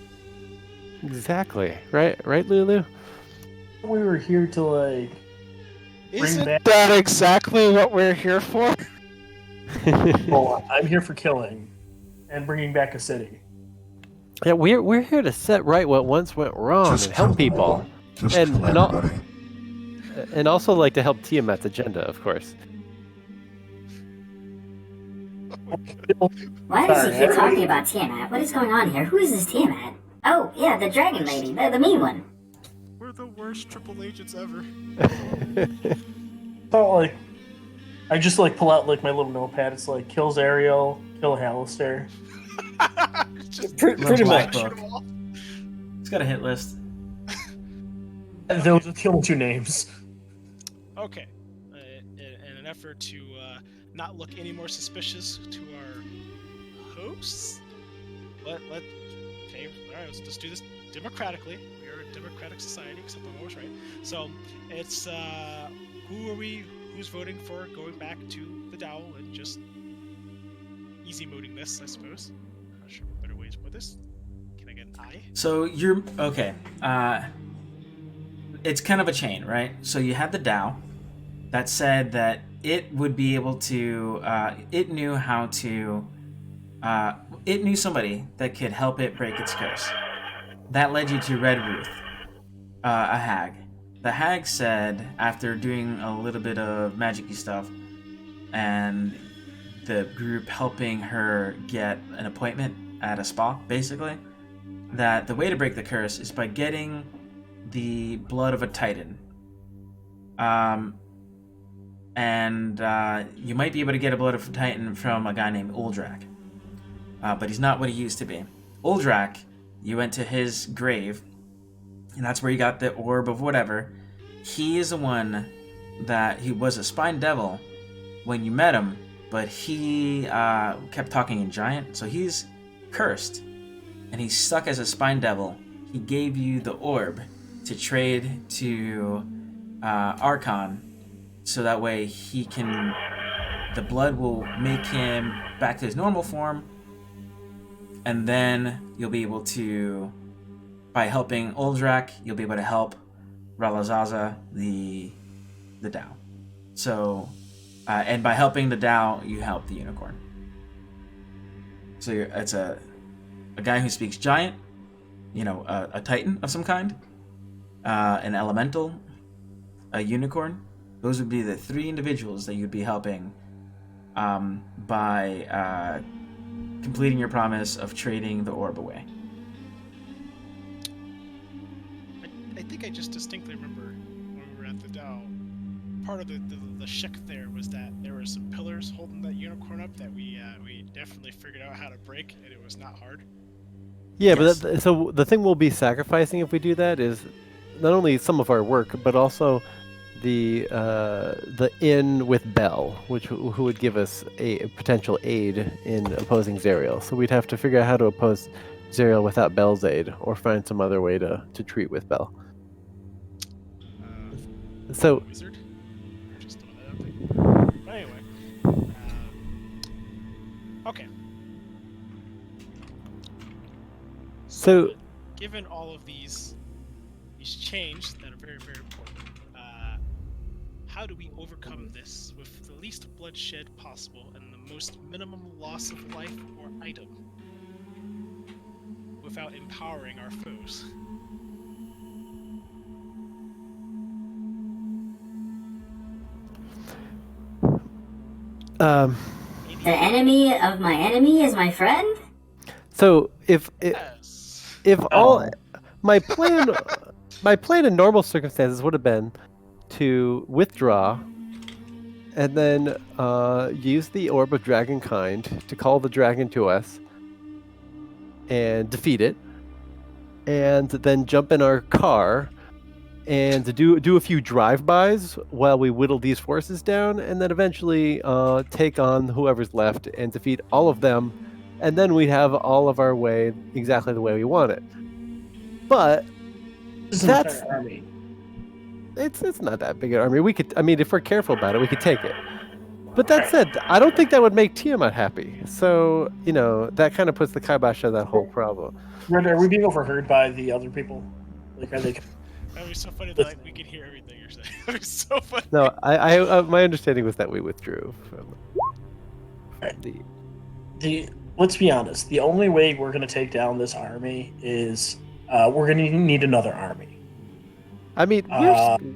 Exactly. Right, Lulu? We were here to, like, bring Isn't back. that exactly what we're here for? Well, I'm here for killing and bringing back a city. Yeah, we're here to set right what once went wrong Just and help kill them people. all. Just And- kill and all- everybody. And also like to help Tiamat's agenda, of course. Why does he Sorry, keep talking about Tiamat? What is going on here? Who is this Tiamat? Oh, yeah, the dragon lady, the mean one. We're the worst triple agents ever. So, like, I just, like, pull out, like, my little notepad. It's like, kills Ariel, kill Hallister. Just Pretty Black much. Book. It's got a hit list. And those are the only two names. Okay. In an effort to not look any more suspicious to our hosts, okay, all right, let's just do this democratically. We are a democratic society, except I'm always right. So it's who's voting for going back to the Dowel and just easy moding this, I suppose. I'm not sure what better ways to put this. Can I get an eye? So you're okay. It's kind of a chain, right? So you had the Tao that said that it would be able to. It knew how to. It knew somebody that could help it break its curse. That led you to Red Ruth, a hag. The hag said, after doing a little bit of magic-y stuff, and the group helping her get an appointment at a spa, basically, that the way to break the curse is by getting the blood of a titan. You might be able to get a blood of a titan from a guy named Uldrak. But he's not what he used to be. Uldrak, you went to his grave, and that's where you got the orb of whatever. He is the one that he was a spine devil when you met him, but he kept talking in giant, so he's cursed, and he's stuck as a spine devil. He gave you the orb to trade to Archon, so that way he can. The blood will make him back to his normal form, and then you'll be able to, by helping Uldrak, you'll be able to help Ralazaza, the Tao. So, and by helping the Tao, you help the unicorn. So it's a guy who speaks giant, a titan of some kind, an elemental, a unicorn. Those would be the three individuals that you'd be helping by completing your promise of trading the orb away. I think I just distinctly remember when we were at the Dow, part of the shtick there was that there were some pillars holding that unicorn up that we definitely figured out how to break, and it was not hard. Yeah, Yes. but so the thing we'll be sacrificing if we do that is not only some of our work, but also the inn with Bell, who would give us a potential aid in opposing Zerial. So we'd have to figure out how to oppose Zerial without Bell's aid, or find some other way to treat with Bell. So Wizard. Just throwing that out there. But anyway. Okay. So given all of these changes that are very, very important, how do we overcome this with the least bloodshed possible and the most minimum loss of life or item without empowering our foes? um, The enemy of my enemy is my friend? so if Yes. all my plan in normal circumstances would have been to withdraw and then use the Orb of Dragonkind to call the dragon to us and defeat it, and then jump in our car and do a few drive-bys while we whittle these forces down, and then eventually take on whoever's left and defeat all of them, and then we'd have all of our way exactly the way we want it. But This is an that's entire army. it's not that big an army. If we're careful about it, we could take it. But that said, I don't think that would make Tiamat happy. So, that kind of puts the kibosh on that whole problem. Red, are we being overheard by the other people? Like, are they? That'd be so funny that we could hear everything you're saying. That'd be so funny. No, I my understanding was that we withdrew from the. Let's be honest. The only way we're going to take down this army is we're going to need another army. I mean,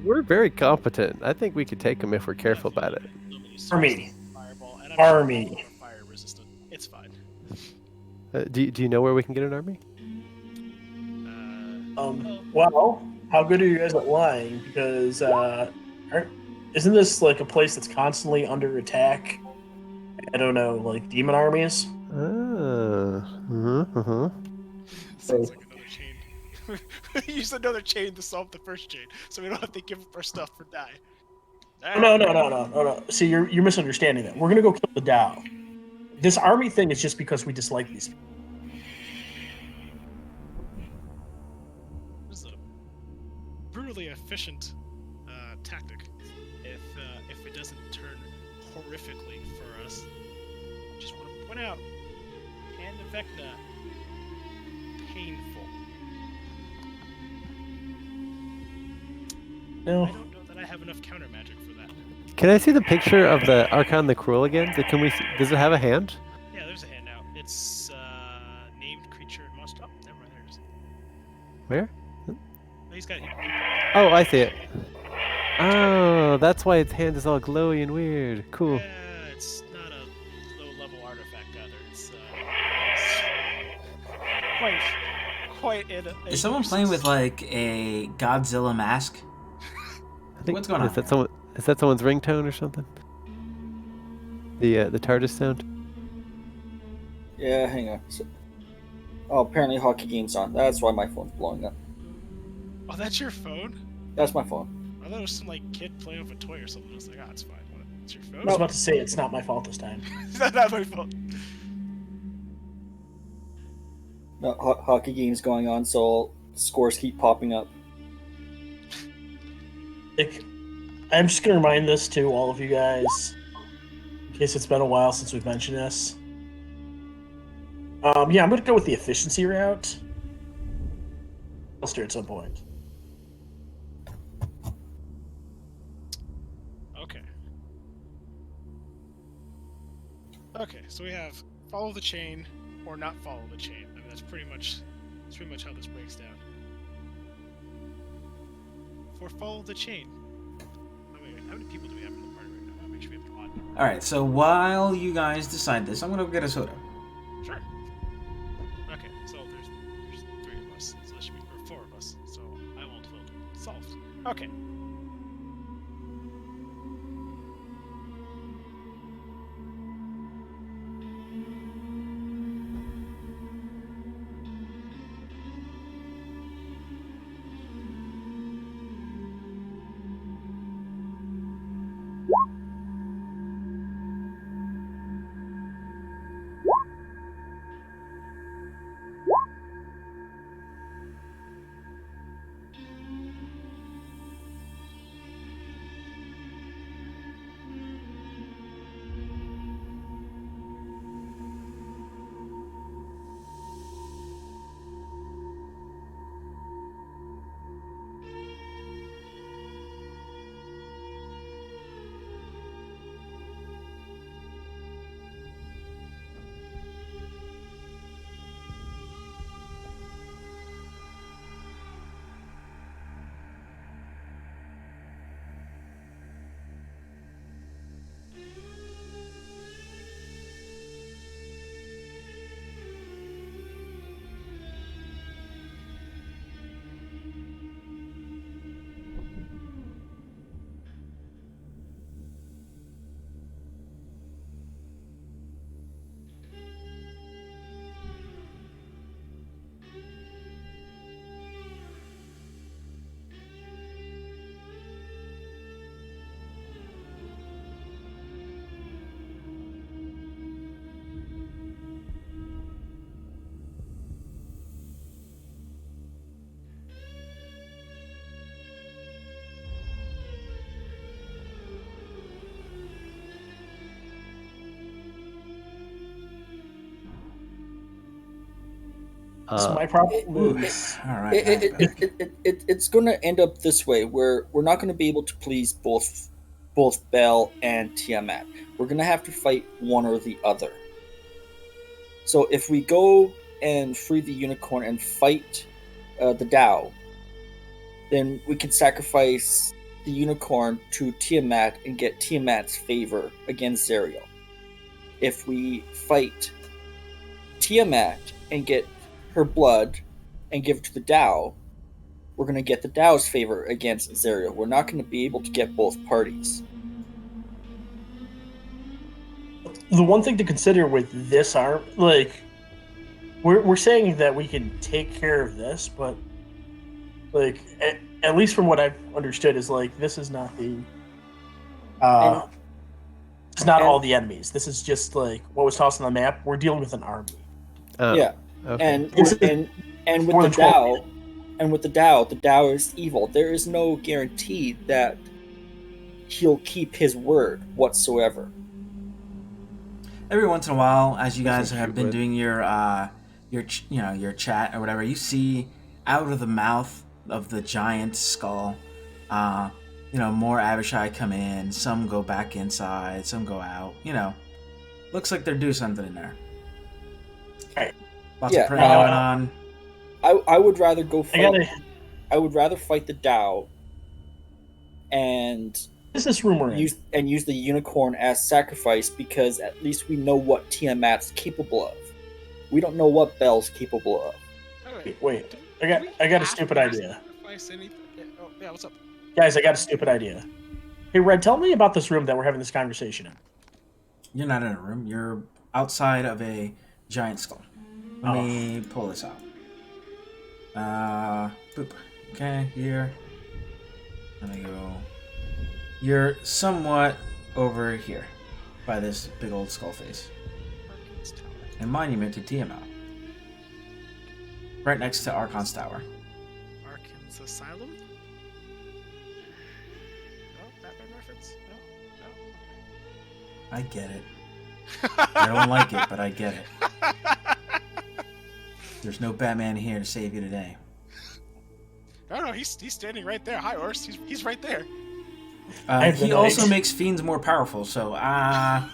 we're very competent. I think we could take them if we're careful about it. Army. Fireball, and Army. Fire resistant. It's fine. Do you know where we can get an army? Well, how good are you guys at lying? Because isn't this like a place that's constantly under attack? I don't know, like demon armies. Sounds like another chain. Use another chain to solve the first chain, so we don't have to give up our stuff or die. No. See, you're misunderstanding that. We're gonna go kill the Dow. This army thing is just because we dislike these people. This is a brutally efficient tactic. If it doesn't turn horrifically for us, I just want to point out, Hand of Vecna, painful. No. I don't know that I have enough counter magic for that. Can I see the picture of the Archon the Cruel again? Can we? Does it have a hand? Yeah, there's a hand now. It's named creature and monster. Oh, never mind. There it is. Where? Oh, he's got it. Oh, I see it. Oh, that's why its hand is all glowy and weird. Cool. Yeah, it's not a low-level artifact either. It's quite Is someone playing with like a Godzilla mask? I think, What's going on Is that here? someone's ringtone or something? The TARDIS sound. Yeah, hang on. Oh, apparently hockey game's on. That's why my phone's blowing up. Oh, that's your phone? That's my phone. I thought it was some kid playing with a toy or something. I was like, it's fine. What? It's your phone? I was about to say it's not my fault this time. It's not my fault. No, hockey game's going on, so scores keep popping up. I'm just gonna remind this to all of you guys, in case it's been a while since we've mentioned this. Yeah, I'm gonna go with the efficiency route. I'll steer at some point. Okay, so we have follow the chain or not follow the chain. I mean, that's pretty much how this breaks down. For follow the chain. Oh, wait, how many people do we have in the party right now? I'll make sure we have an odd number. Alright, so while you guys decide this, I'm gonna go get a soda. Sure. Okay, so there's 3 of us, so that should be, or 4 of us, so I won't vote. Solved. Okay. So my problem is All right. all right. It's going to end up this way, where we're not going to be able to please both Bell and Tiamat. We're going to have to fight one or the other. So if we go and free the unicorn and fight the Tao, then we can sacrifice the unicorn to Tiamat and get Tiamat's favor against Zerial. If we fight Tiamat and get her blood and give it to the Tao, we're going to get the Tao's favor against Zerial. We're not going to be able to get both parties. the one thing to consider with this arm, like we're saying that we can take care of this, but like at least from what I've understood is like this is not the it's not all the enemies. This is just like what was tossed on the map. We're dealing with an army. Yeah, Okay. and with the Tao is evil. There is no guarantee that he'll keep his word whatsoever. Every once in a while, as you guys Doesn't have shoot been with. doing your chat or whatever, you see out of the mouth of the giant skull, more Abishai come in. Some go back inside. Some go out. Looks like they're doing something in there. Right. Lots Yeah, of praying going on. I would rather go fight. I would rather fight the Tao and This is rumor. use the unicorn as sacrifice, because at least we know what Tiamat's capable of. We don't know what Bell's capable of. Wait. I got a stupid idea. Yeah, what's up? Guys, I got a stupid idea. Hey, Red, tell me about this room that we're having this conversation in. You're not in a room. You're outside of a giant skull. Let me pull this out. Boop. Okay, here. Let me go. You're somewhat over here by this big old skull face. A monument to Tiamat. Right next to Archon's Tower. Arkan's Asylum? No? Batman reference? No? I get it. I don't like it, but I get it. There's no Batman here to save you today. No, he's standing right there. Hi, Ors. He's right there. He also makes fiends more powerful, so I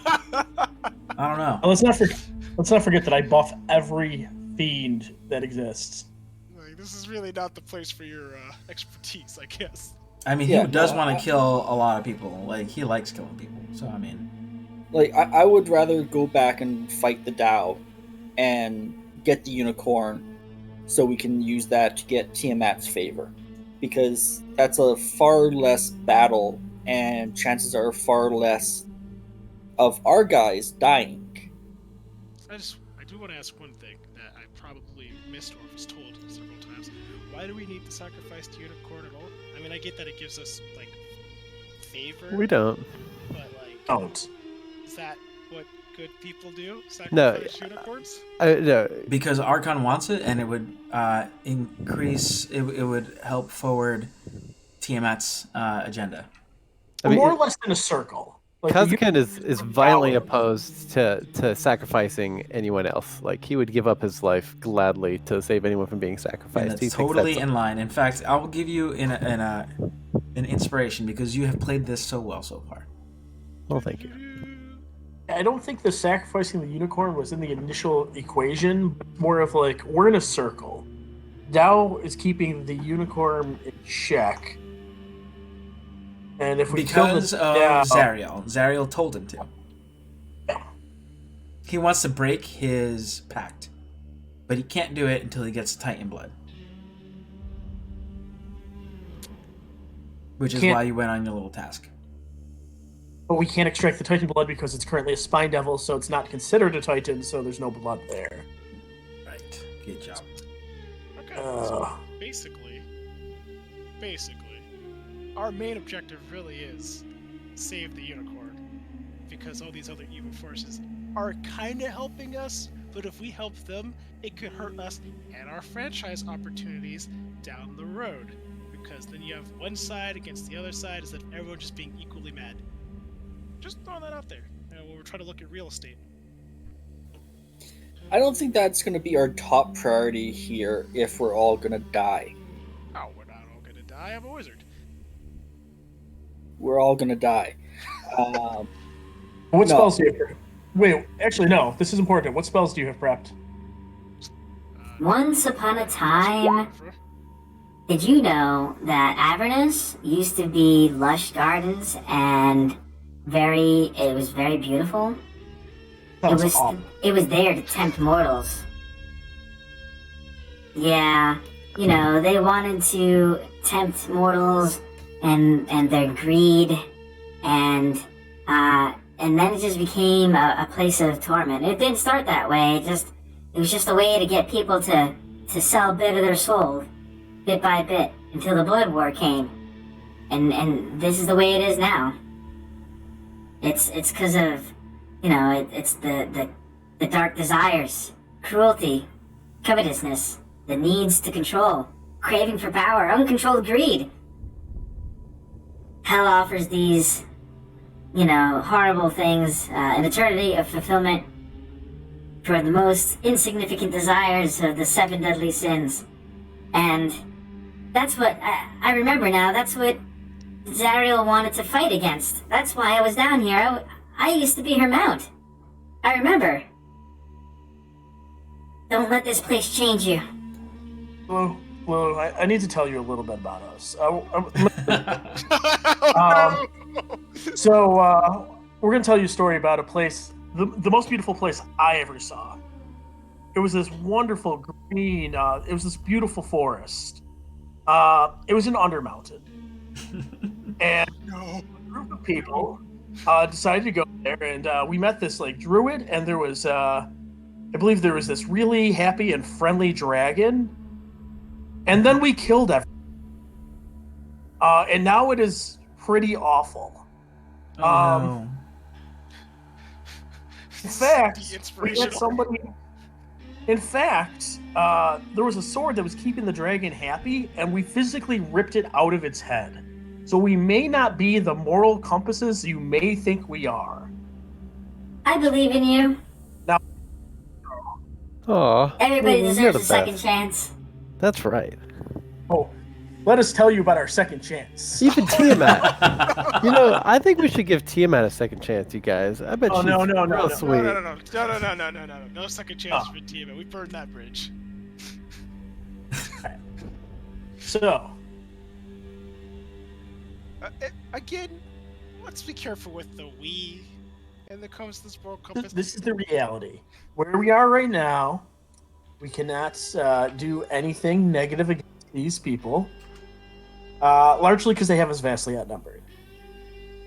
don't know. Let's not forget that I buff every fiend that exists. Like, this is really not the place for your expertise, I guess. I mean, he does want to kill a lot of people. Like, he likes killing people. So, I mean... Like, I would rather go back and fight the Tao and get the unicorn so we can use that to get Tiamat's favor. Because that's a far less battle, and chances are far less of our guys dying. I do want to ask one thing that I probably missed or was told several times. Why do we need to sacrifice the unicorn at all? I mean, I get that it gives us, like, favor. We don't. But, like... Don't. Is that what good people do? Sacrifice unicorns? No. Because Archon wants it, and it would increase... It would help forward Tiamat's agenda. I mean, more or less in a circle. Like, Kazakin is violently opposed to sacrificing anyone else. Like, he would give up his life gladly to save anyone from being sacrificed. And that's totally in line. In fact, I will give you an inspiration because you have played this so well so far. Well, thank you. I don't think the sacrificing the unicorn was in the initial equation. More of like, we're in a circle. Dao is keeping the unicorn in check. And if we because of Zariel. Zariel told him to. He wants to break his pact. But he can't do it until he gets Titan blood. Which is why you went on your little task. But we can't extract the Titan blood because it's currently a Spine Devil, so it's not considered a Titan, so there's no blood there. Right. Good job. Okay, so basically, our main objective really is save the unicorn. Because all these other evil forces are kind of helping us, but if we help them, it could hurt us and our franchise opportunities down the road. Because then you have one side against the other side instead of everyone just being equally mad. Just throwing that out there when we're trying to look at real estate. I don't think that's going to be our top priority here if we're all going to die. Oh, we're not all gonna die. I'm a wizard. We're all going to die. What No. spells do you have? Wait, actually, no. This is important. What spells do you have prepped? Once upon a time, did you know that Avernus used to be lush gardens and it was very beautiful? Sounds it was awful. it was there to tempt mortals. Yeah, they wanted to tempt mortals and their greed, and then it just became a place of torment. It didn't start that way. It was just a way to get people to sell a bit of their soul, bit by bit, until the Blood War came, and this is the way it is now. It's because of, it's the dark desires, cruelty, covetousness, the needs to control, craving for power, uncontrolled greed. Hell offers these, horrible things, an eternity of fulfillment for the most insignificant desires of the 7 deadly sins. And that's what, I remember now, that's what Zariel wanted to fight against. That's why I was down here. I used to be her mount. I remember. Don't let this place change you. Well, I need to tell you a little bit about us. So we're going to tell you a story about a place, the most beautiful place I ever saw. It was this wonderful green, it was this beautiful forest. It was in Undermountain. And a group of people decided to go there, and we met this druid, and there was, I believe there was this really happy and friendly dragon. And then we killed everyone. And now it is pretty awful. No. In fact, The we inspiration. had somebody. In fact, there was a sword that was keeping the dragon happy, and we physically ripped it out of its head. So we may not be the moral compasses you may think we are. I believe in you. Aw. Everybody you're deserves the a second best. chance. That's right. Oh, let us tell you about our second chance. Even Tiamat. I think we should give Tiamat a second chance, you guys. I bet Oh, she's no, real no. sweet. No second chance for Tima. We burned that bridge. So, Again, let's be careful with the we and the comes to this world compass. this is the reality. Where we are right now, we cannot do anything negative against these people, largely because they have us vastly outnumbered.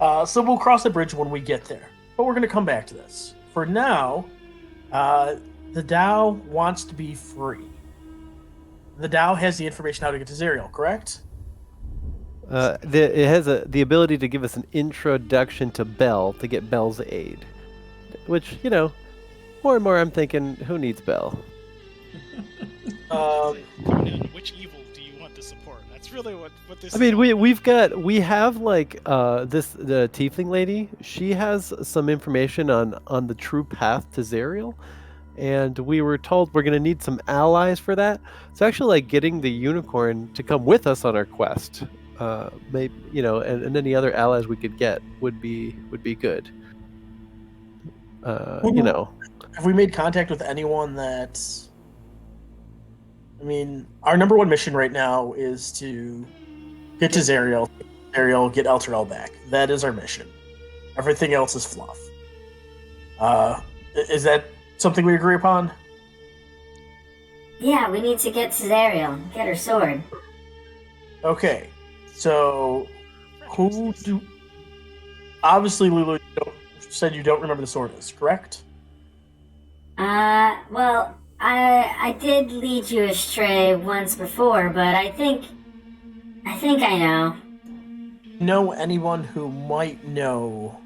So we'll cross the bridge when we get there. But we're going to come back to this. For now, the Tao wants to be free. The Tao has the information how to get to Zariel, correct? It has the ability to give us an introduction to Bell to get Bell's aid. Which, more and more I'm thinking, who needs Bell? Which evil do you want to support? That's really what this. I mean, we have the tiefling lady. She has some information on the true path to Zariel, and we were told we're going to need some allies for that. So actually, getting the unicorn to come with us on our quest, maybe and any other allies we could get would be good. Have we made contact with anyone that's... I mean, our number one mission right now is to get to Zariel, get Elturel back. That is our mission. Everything else is fluff. Is that something we agree upon? Yeah, we need to get to Zariel, get her sword. Okay, so obviously, Lulu, you said you don't remember the sword is, correct? Well, I did lead you astray once before, but I think I know. Know anyone who might know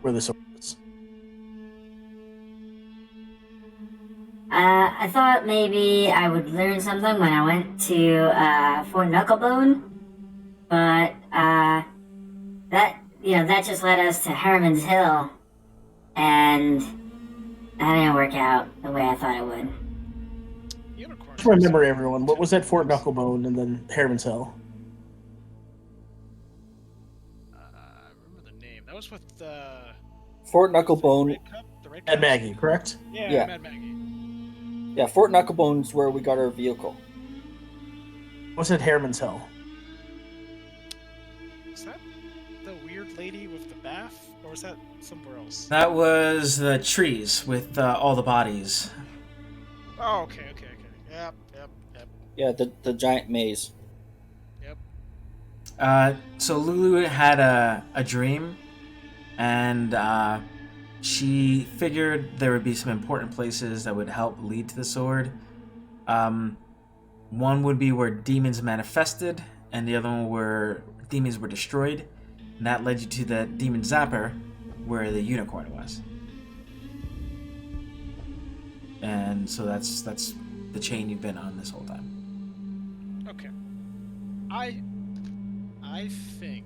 where the sword is? I thought maybe I would learn something when I went to Fort Knucklebone, but that just led us to Herman's Hill, and That didn't work out the way I thought it would. Unicorns. Just remember, everyone, what was that Fort Knucklebone and then Harriman's Hill? I remember the name. That was with Fort Knucklebone. The Red Ed Cup? Maggie, correct? Yeah, Mad Maggie. Yeah, Fort Knucklebone's where we got our vehicle. What's at Harriman's Hill? Was that the weird lady with the bath, or was that somewhere else? That was the trees with all the bodies. Oh, okay. Yep. Yeah, the giant maze. So Lulu had a dream, and she figured there would be some important places that would help lead to the sword. One would be where demons manifested, and the other one where demons were destroyed. And that led you to the demon zapper, where the unicorn was. And so that's the chain you've been on this whole time. Okay. I think,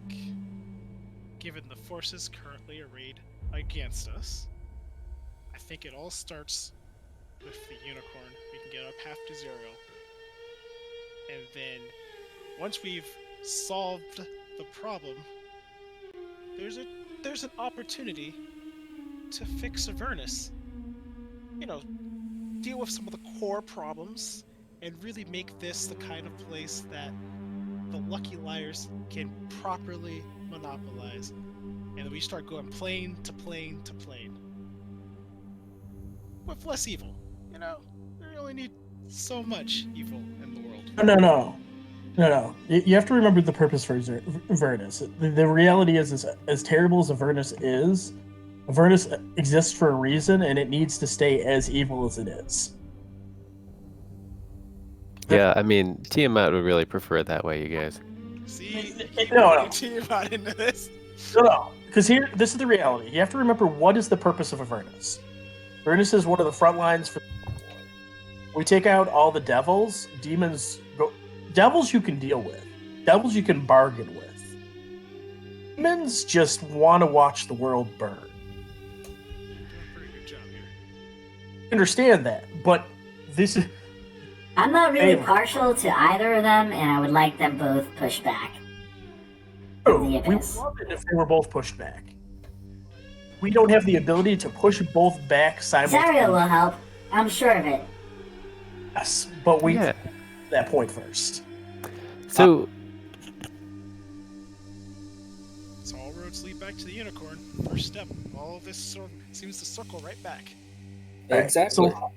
given the forces currently arrayed against us, I think it all starts with the unicorn. We can get our path to zero. And then, once we've solved the problem, there's an opportunity to fix Avernus. Deal with some of the core problems, and really make this the kind of place that the Lucky Liars can properly monopolize. And then we start going plane to plane to plane. With less evil. We only need so much evil in the world. No. You have to remember the purpose for Avernus. The reality is, as terrible as Avernus is, Avernus exists for a reason, and it needs to stay as evil as it is. Yeah, I mean, Tiamat would really prefer it that way, you guys. See? No. Tiamat into this. No. Because this is the reality. You have to remember, what is the purpose of Avernus? Avernus is one of the front lines for... We take out all the devils, demons... Devils you can deal with. Devils you can bargain with. Demons just want to watch the world burn. Doing a pretty good job here. I understand that, but this is... I'm not really Anyway. partial to either of them, and I would like them both pushed back. Oh, The we would abyss. love it if they were both pushed back. We don't have the ability to push both back Zario simultaneously. will help. I'm sure of it. Yes, but we Yeah. get to that point first. So, So all roads lead back to the unicorn. First step. All of this sort of seems to circle right back. All right, Exactly. all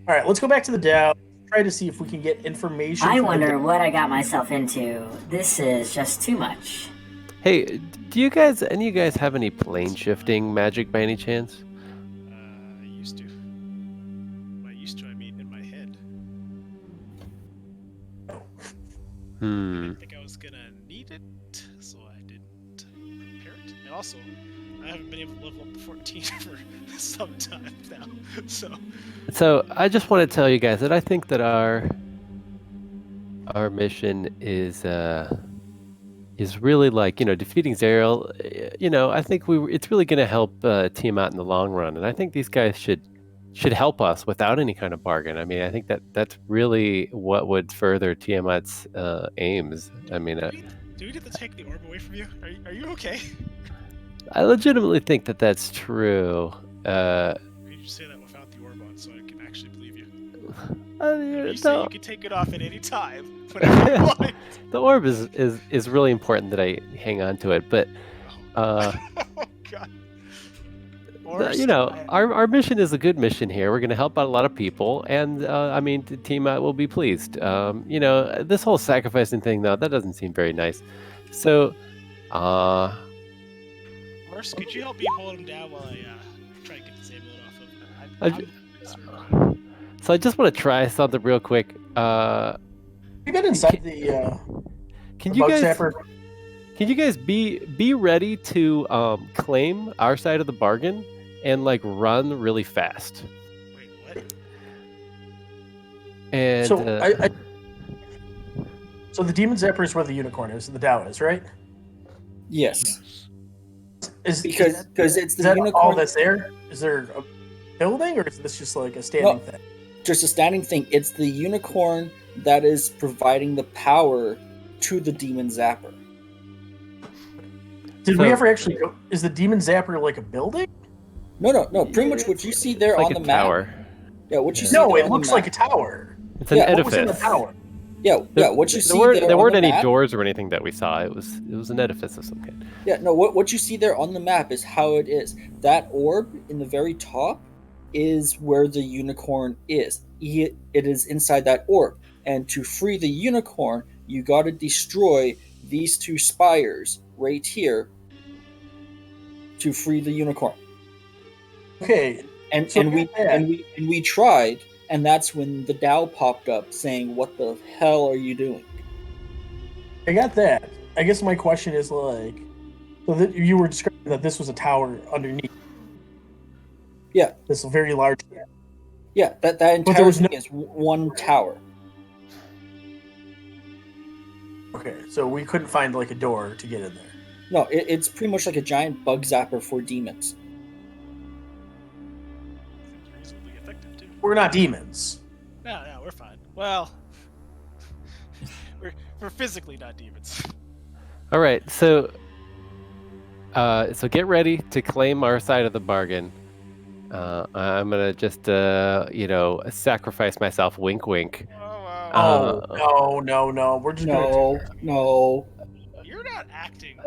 right, let's go back to the Dow. Try to see if we can get information. I from the wonder Dow. what I got myself into. This is just too much. hey, do any of you guys have any plane shifting magic by any chance? I used to. By used to, I mean in my head. I didn't think I was gonna need it, so I didn't prepare it. And also, I haven't been able to level up to 14 for some time now. So I just want to tell you guys that I think that our mission is really like, defeating Zariel. I think it's really going to help Tiamat in the long run, and I think these guys should help us without any kind of bargain. I mean, I think that's really what would further Tiamat's aims. I mean, Do we get to take the orb away from you? Are you okay? I legitimately think that that's true. Or you just say that without the orb on, so I can actually believe you. You say you can take it off at any time, whenever you want. The orb is really important that I hang on to it, but Oh God. Orbs, our mission is a good mission here. We're going to help out a lot of people, and I mean, Tiamat will be pleased. This whole sacrificing thing, though, that doesn't seem very nice. So, Morse, could you help me hold him down while I try to get the same load off of him? I I'm ju- concerned. so I just want to try something real quick. You been inside the Can bug you guys? zapper? Can you guys be ready to claim our side of the bargain and like run really fast? Wait, what? And So so the demon zapper is where the unicorn is, the Dow is, right? Yes, Is because it's is the that unicorn. all that's there? Is there? building, or is this just like a standing thing? Just a standing thing. It's the unicorn that is providing the power to the demon zapper. Did we ever actually go? Is the demon zapper like a building? No. Pretty much what you see there It's on like the a map. tower. Yeah, what you see No, there it on the looks map. like a tower. It's an Yeah, edifice. What was in the tower? Yeah, what you see there weren't on the any map, doors or anything that we saw. It was an edifice of some kind. Yeah, no, what you see there on the map is how it is. That orb in the very top is where the unicorn is. It is inside that orb. And to free the unicorn, you got to destroy these two spires right here to free the unicorn. Okay. And So we tried, and that's when the Tao popped up saying, "What the hell are you doing?" I got that. I guess my question is like, so that you were describing that this was a tower underneath. Yeah. This very large. Yeah, that there entire was thing is one tower. Okay, so we couldn't find like a door to get in there. No, it's pretty much like a giant bug zapper for demons. Reasonably effective too. We're not demons. No, we're fine. Well, we're physically not demons. All right, so get ready to claim our side of the bargain. I'm gonna just sacrifice myself. Wink, wink. Oh, Oh, no. We're just No. You're not acting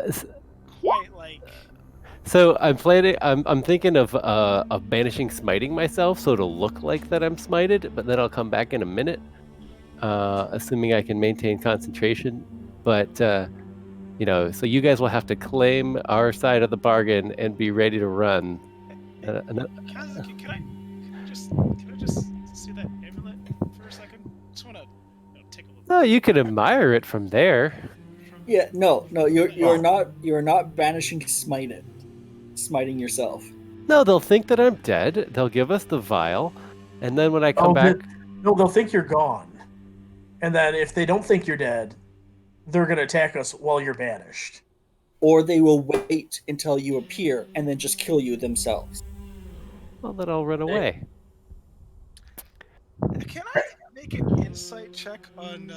quite like. So I'm thinking of banishing smiting myself, so it'll look like that I'm smited, but then I'll come back in a minute, assuming I can maintain concentration. But so you guys will have to claim our side of the bargain and be ready to run. Can I just see that amulet for a second? Just want to take a look. No, you can admire it from there. Yeah, no, you're not banishing smiting yourself. No, they'll think that I'm dead. They'll give us the vial, and then when I come back, they'll think you're gone, and then if they don't think you're dead, they're gonna attack us while you're banished. Or they will wait until you appear and then just kill you themselves. well, then I'll run away. Can I make an insight check on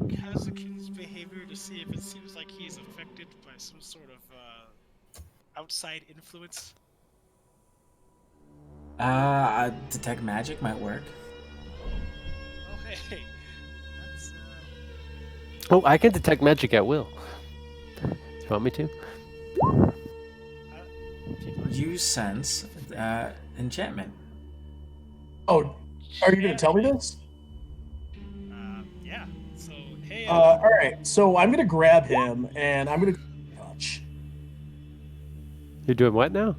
Kazukin's behavior to see if it seems like he's affected by some sort of outside influence? Detect magic might work. Oh, hey. That's, Oh, I can detect magic at will. Do you want me to? You sense enchantment. Oh, are you gonna tell me this? yeah. So, hey. All right. So I'm gonna grab him and I'm gonna touch. You're doing what now?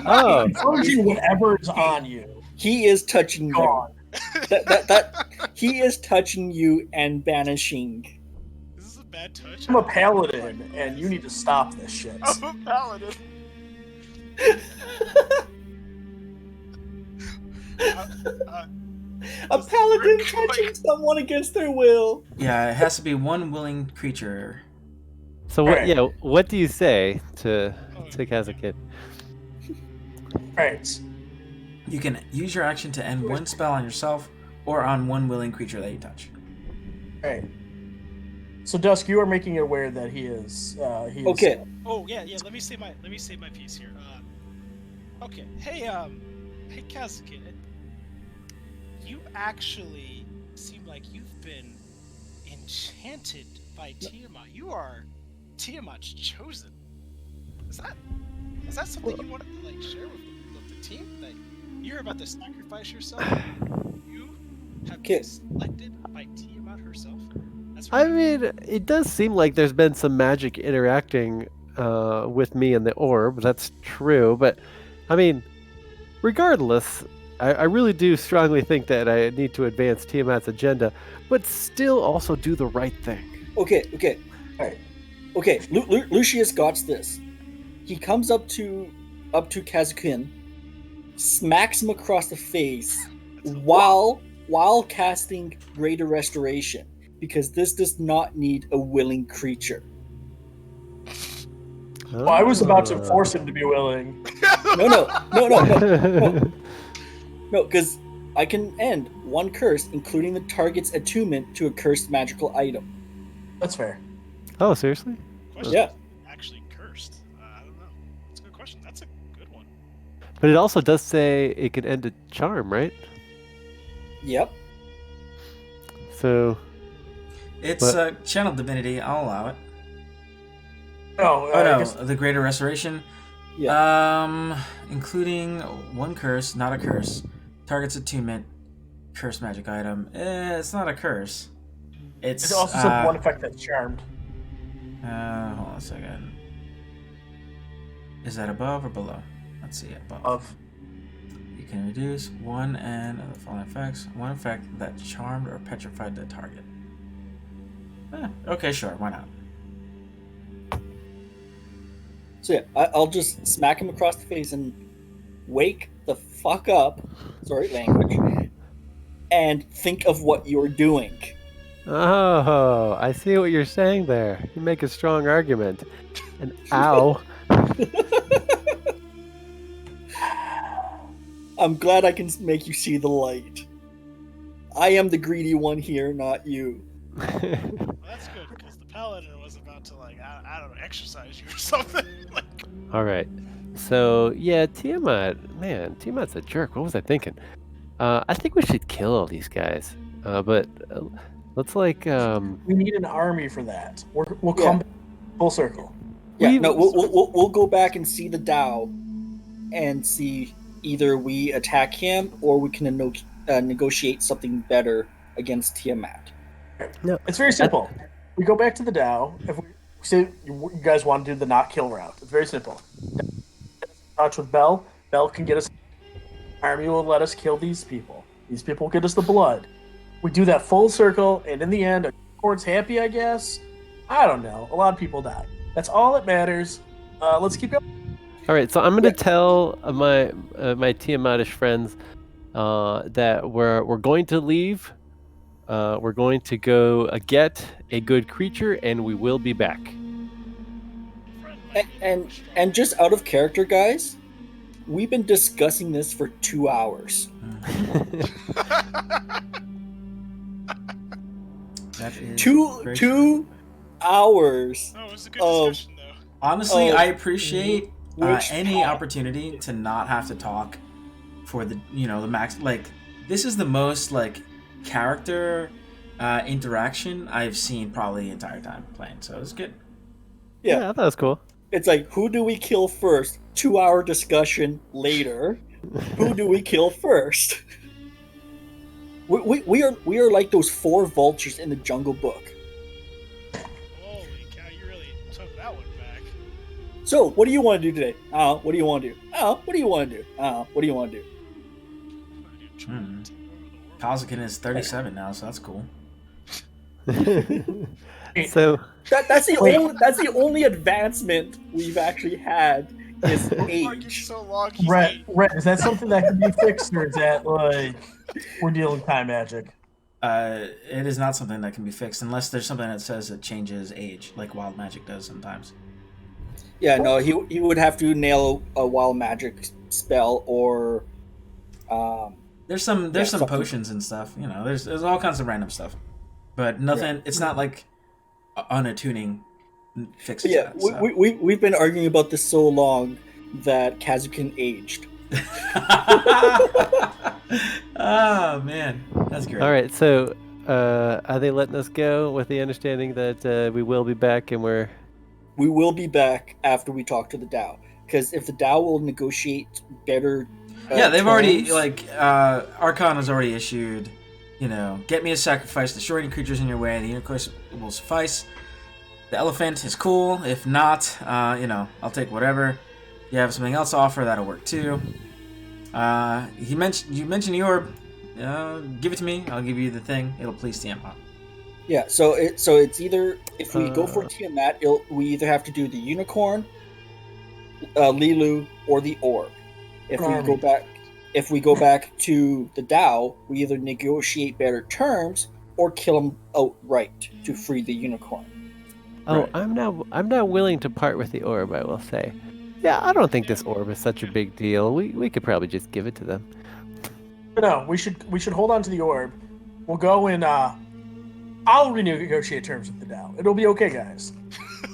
Oh, Charge you whatever is on you. He is touching you. Gone. He is touching you and banishing. Is this a bad touch? I'm a paladin, and you need to stop this shit. I'm a paladin. A paladin touching someone against their will. Yeah, it has to be one willing creature. so what? Right. Yeah, what do you say to Kazukin? Right. You can use your action to end one spell on yourself or on one willing creature that you touch. Right. So Dusk, you are making it aware that he is. Okay. Oh yeah. Let me say my piece here. Okay. Hey Kazukin, you actually seem like you've been enchanted by Tiamat. You are Tiamat's chosen. Is that something you want to share with the team? That you're about to sacrifice yourself? You have been selected by Tiamat herself? That's right. I mean, it does seem like there's been some magic interacting with me and the orb. That's true, but I mean, regardless, I really do strongly think that I need to advance Tiamat's agenda, but still also do the right thing. Okay. Alright. Okay. Lucius got this. He comes up to Kazukin, smacks him across the face while casting Greater Restoration, because this does not need a willing creature. Well, I was about to force him to be willing. No. No, because I can end one curse, including the target's attunement to a cursed magical item. That's fair. Oh, seriously? Question Yeah. is actually cursed. I don't know. That's a good question. That's a good one. But it also does say it can end a charm, right? Yep. So It's But- channel divinity. I'll allow it. Oh, Oh I no, guess the greater restoration. Including one curse, not a curse. Target's attunement, cursed magic item. It's not a curse. It's it also said one effect that's charmed. hold on a second. Is that above or below? Let's see, above. Of You can reduce one and of the following effects. One effect that charmed or petrified the target. Okay, sure, why not? So yeah, I'll just smack him across the face and wake the fuck up. Sorry, language. And think of what you're doing. Oh, I see what you're saying there. You make a strong argument. And ow. I'm glad I can make you see the light. I am the greedy one here, not you. Well, that's good because the paladin was about to I don't know, exercise you or something. All right. So yeah, Tiamat. Man, Tiamat's a jerk. What was I thinking? I think we should kill all these guys. But let's like. we need an army for that. We'll Yeah. come back full circle. Yeah, We've- no, we'll go back and see the Tao, and see either we attack him or we can negotiate something better against Tiamat. It's very simple. We go back to the Tao. If we say you guys want to do the not kill route, it's very simple. Touch with Bell. Bell can get us. Army will let us kill these people. These people will get us the blood. We do that full circle, and in the end, a court's happy. I guess. I don't know. A lot of people die. That's all that matters. Let's keep going. All right. So I'm gonna tell my Tiamatish friends that we're going to leave. We're going to go get a good creature, and we will be back. And just out of character, guys, we've been discussing this for 2 hours. That is Two very 2 hours. Oh, it was a good Oh. discussion though. Honestly, Oh, I appreciate which any part? opportunity to not have to talk for the the max. Like, this is the most character interaction I've seen probably the entire time playing. So it's good. Yeah, Yeah, I thought it was cool. it's like, who do we kill first? 2-hour discussion later. Who do we kill first? We are like those 4 vultures in the Jungle Book. Holy cow, you really took that one back. So, what do you want to do today? What do you want to do? What do you want to do? What do you want to do? Kazakin is 37 now, so that's cool. So That's the only advancement we've actually had is Argued age. so long, he's Red, eight. Red, is that something that can be fixed, or is that we're dealing with time magic? It is not something that can be fixed unless there's something that says it changes age, like wild magic does sometimes. Yeah, no, he would have to nail a wild magic spell or There's some something. potions and stuff. There's all kinds of random stuff, but nothing. It's not like unattuning fixes yeah. that. So. We've been arguing about this so long that Kazukin aged. Oh man, that's great. all right. So are they letting us go with the understanding that we will be back and we're We will be back after we talk to the Tao, because if the Tao will negotiate better. Yeah, they've already terms- Archon has already issued. Get me a sacrifice. Destroy any creatures in your way. The unicorn will suffice. The elephant is cool. If not, I'll take whatever. You have something else to offer, that'll work too. You mentioned the orb. Give it to me. I'll give you the thing. It'll please Tiamat. Yeah, so it's either, if we go for Tiamat, we either have to do the unicorn, Lilu, or the orb. If we go back to the Tao, we either negotiate better terms or kill him outright to free the unicorn. Oh, Right. I'm not willing to part with the orb, I will say. Yeah, I don't think this orb is such a big deal. We could probably just give it to them. No, we should hold on to the orb. We'll go and I'll renegotiate terms with the Dow. It'll be okay, guys.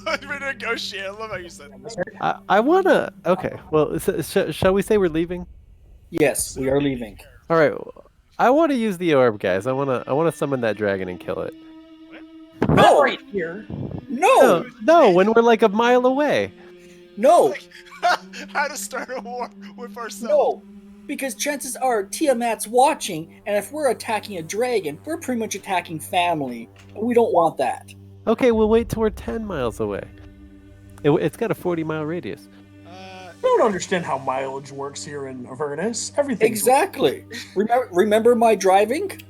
Renegotiate. I love how you said that. I wanna. Okay. Well, shall we say we're leaving? Yes, we are leaving. All right. I want to use the orb, guys. I wanna summon that dragon and kill it. Not No, right here. no, No, when we're like a mile away. no, How to start a war with ourselves. no. Because chances are Tiamat's watching, and if we're attacking a dragon, we're pretty much attacking family. And we don't want that. Okay, we'll wait till we're 10 miles away. It's got a 40-mile radius. I don't understand how mileage works here in Avernus. Everything Exactly. Remember my driving?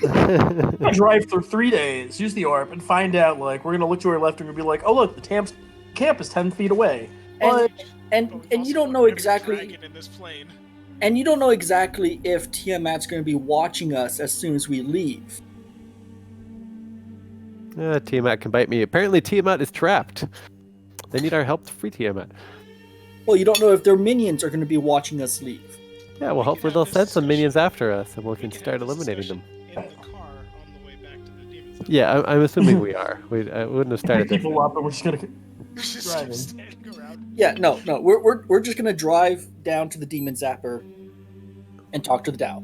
I drive for 3 days, use the orb, and find out, like, we're going to look to our left and we're going to be like, oh, look, the camp is 10 feet away. But And you don't know exactly. In this plane. And you don't know exactly if Tiamat's going to be watching us as soon as we leave. Tiamat can bite me. Apparently, Tiamat is trapped. They need our help to free Tiamat. Well, you don't know if their minions are going to be watching us leave. Yeah, well, hopefully they'll send some minions after us, and we can start eliminating them. In the car on the way back to the demon's Yeah, I'm assuming we are. I wouldn't have started this. people up and we're just going to... Just Driving. standing around. Yeah, no. We're just going to drive down to the Demon Zapper and talk to the Dow.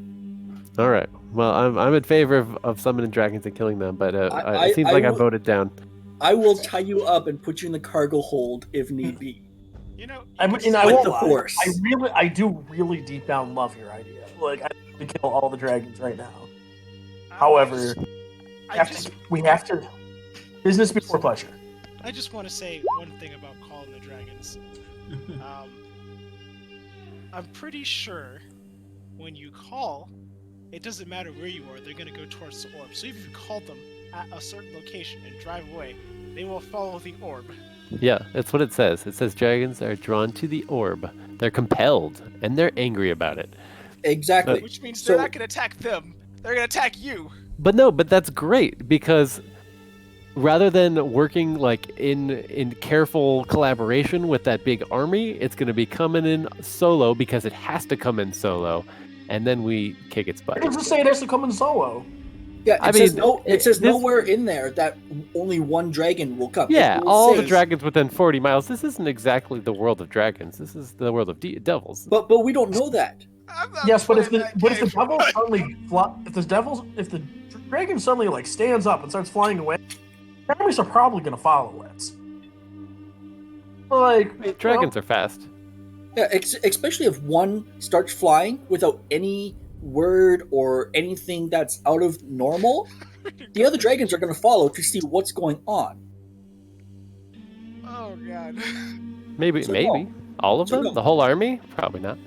All right. Well, I'm in favor of summoning dragons and killing them, but it seems like I'm voted down. I will tie you up and put you in the cargo hold if need be. You know, I With won't the lie. Force. I do really deep down love your idea. Like, I want to kill all the dragons right now. However, we have to business before pleasure. I just want to say one thing about calling the dragons. I'm pretty sure when you call, it doesn't matter where you are, they're going to go towards the orb. So if you call them at a certain location and drive away, they will follow the orb. Yeah, that's what it says. It says dragons are drawn to the orb. They're compelled, and they're angry about it. Exactly. Which means So- they're not going to attack them. They're going to attack you. But that's great because rather than working like in careful collaboration with that big army, it's going to be coming in solo because it has to come in solo, and then we kick its butt. It doesn't say it has to come in solo. Yeah, I it says, mean, it says this- nowhere in there that only one dragon will come. Yeah, It will all the say- dragons within 40 miles. This isn't exactly the world of dragons. This is the world of devils. But we don't know that. I'm not Yes, but if playing the that but if the game. devil suddenly if the dragon suddenly like stands up and starts flying away, the enemies are probably going to follow it. Like Dragons are fast. Yeah, especially if one starts flying without any word or anything that's out of normal, the other dragons are going to follow to see what's going on. Oh god. Maybe So maybe no. all of So them, no. the whole army. Probably not.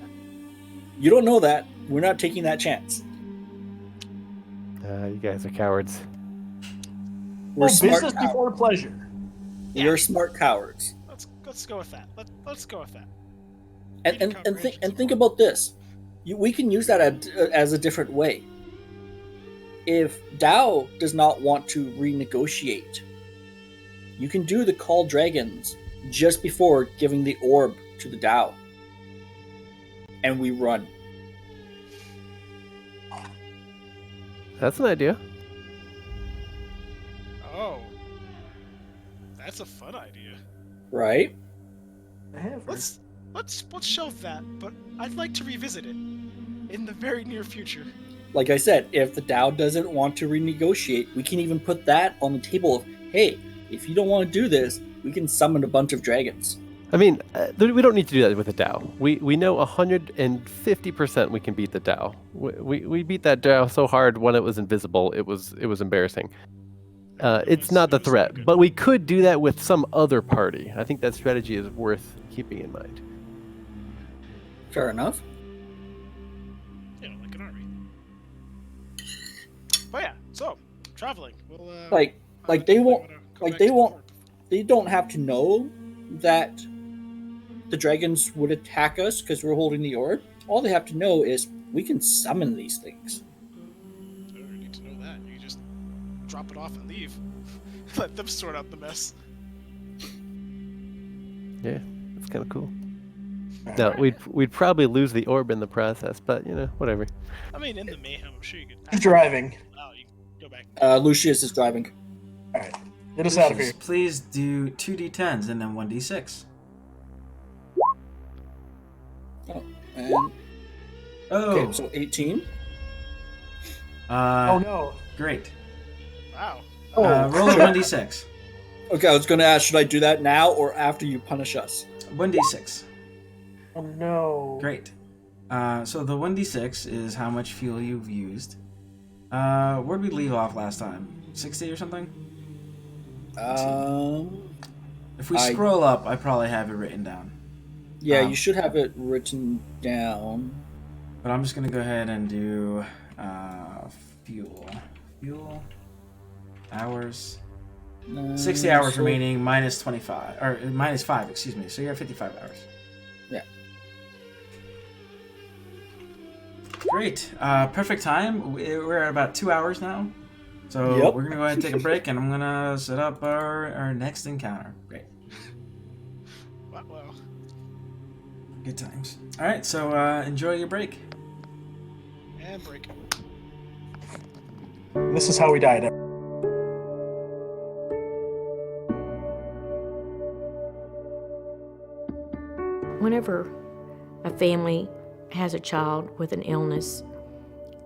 You don't know that. We're not taking that chance. You guys are cowards. We're smart business cowards. before pleasure. We're smart cowards. Let's go with that. Let's go with that. And think about this. We can use that as a different way. If Dao does not want to renegotiate, you can do the call dragons just before giving the orb to the Dao. And we run. That's an idea. Oh. That's a fun idea. Right? Let's shelve that, but I'd like to revisit it in the very near future. Like I said, if the Dao doesn't want to renegotiate, we can even put that on the table of, hey, if you don't want to do this, we can summon a bunch of dragons. I mean, we don't need to do that with the Dao. We know 150% we can beat the Dao. We beat that Dao so hard when it was invisible, it was embarrassing. It's not the threat, but we could do that with some other party. I think that strategy is worth keeping in mind. Fair enough. You know, like an army. But yeah, so traveling. We'll Like they won't they don't have to know that the dragons would attack us because we're holding the orb. All they have to know is we can summon these things. You don't need to know that. You just drop it off and leave. Let them sort out the mess. Yeah, it's kind of cool. No, we'd probably lose the orb in the process, but whatever. I mean, in the mayhem, I'm sure you could. Who's driving? Oh, you can go back. Lucius is driving. All right, get us out of here. Lucius, please do 2d10s and then 1d6. And, Oh, okay, so 18. Oh no. Great. Wow. Roll a 1d6. Okay, I was going to ask, should I do that now or after you punish us? 1d6. Oh no. Great. So the 1d6 is how much fuel you've used. Where'd we leave off last time? 60 or something? If we scroll up, I probably have it written down. Yeah, you should have it written down. But I'm just going to go ahead and do fuel. Fuel. Hours. 60 hours remaining minus 25. Or minus 5, excuse me. So you're at 55 hours. Yeah. Great. Perfect time. We're at about 2 hours now. So Yep. we're going to go ahead and take a break, and I'm going to set up our next encounter. Great. Wow. Good times. All right, so enjoy your break. And break. This is how we died. Whenever a family has a child with an illness,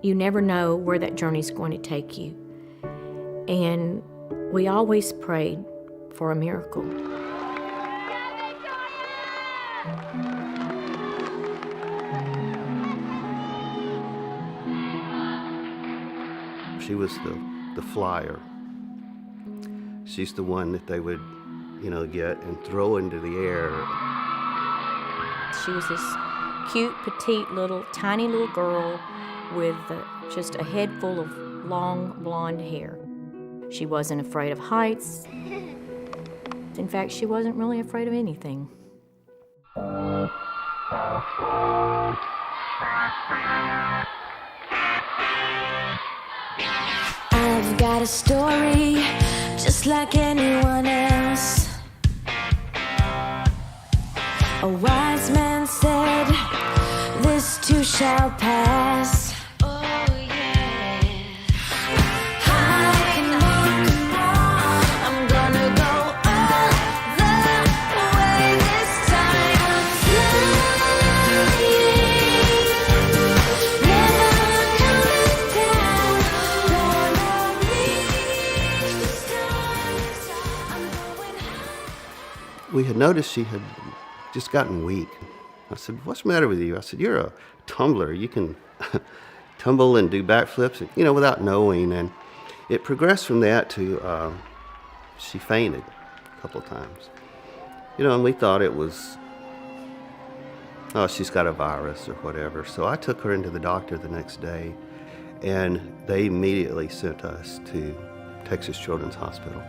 you never know where that journey's going to take you. And we always prayed for a miracle. She was the flyer. She's the one that they would, get and throw into the air. She was this cute, petite, tiny little girl with just a head full of long, blonde hair. She wasn't afraid of heights. In fact, she wasn't really afraid of anything. I've got a story just like anyone else. A wise man said, this too shall pass. Oh yeah. I know I'm gonna go all the way this time. Flying, never coming down. Gonna reach the stars. I'm going high. We had noticed she had just gotten weak. I said, what's the matter with you? I said, you're a tumbler. You can tumble and do backflips, without knowing. And it progressed from that to she fainted a couple of times. And we thought it was, she's got a virus or whatever. So I took her into the doctor the next day, and they immediately sent us to Texas Children's Hospital.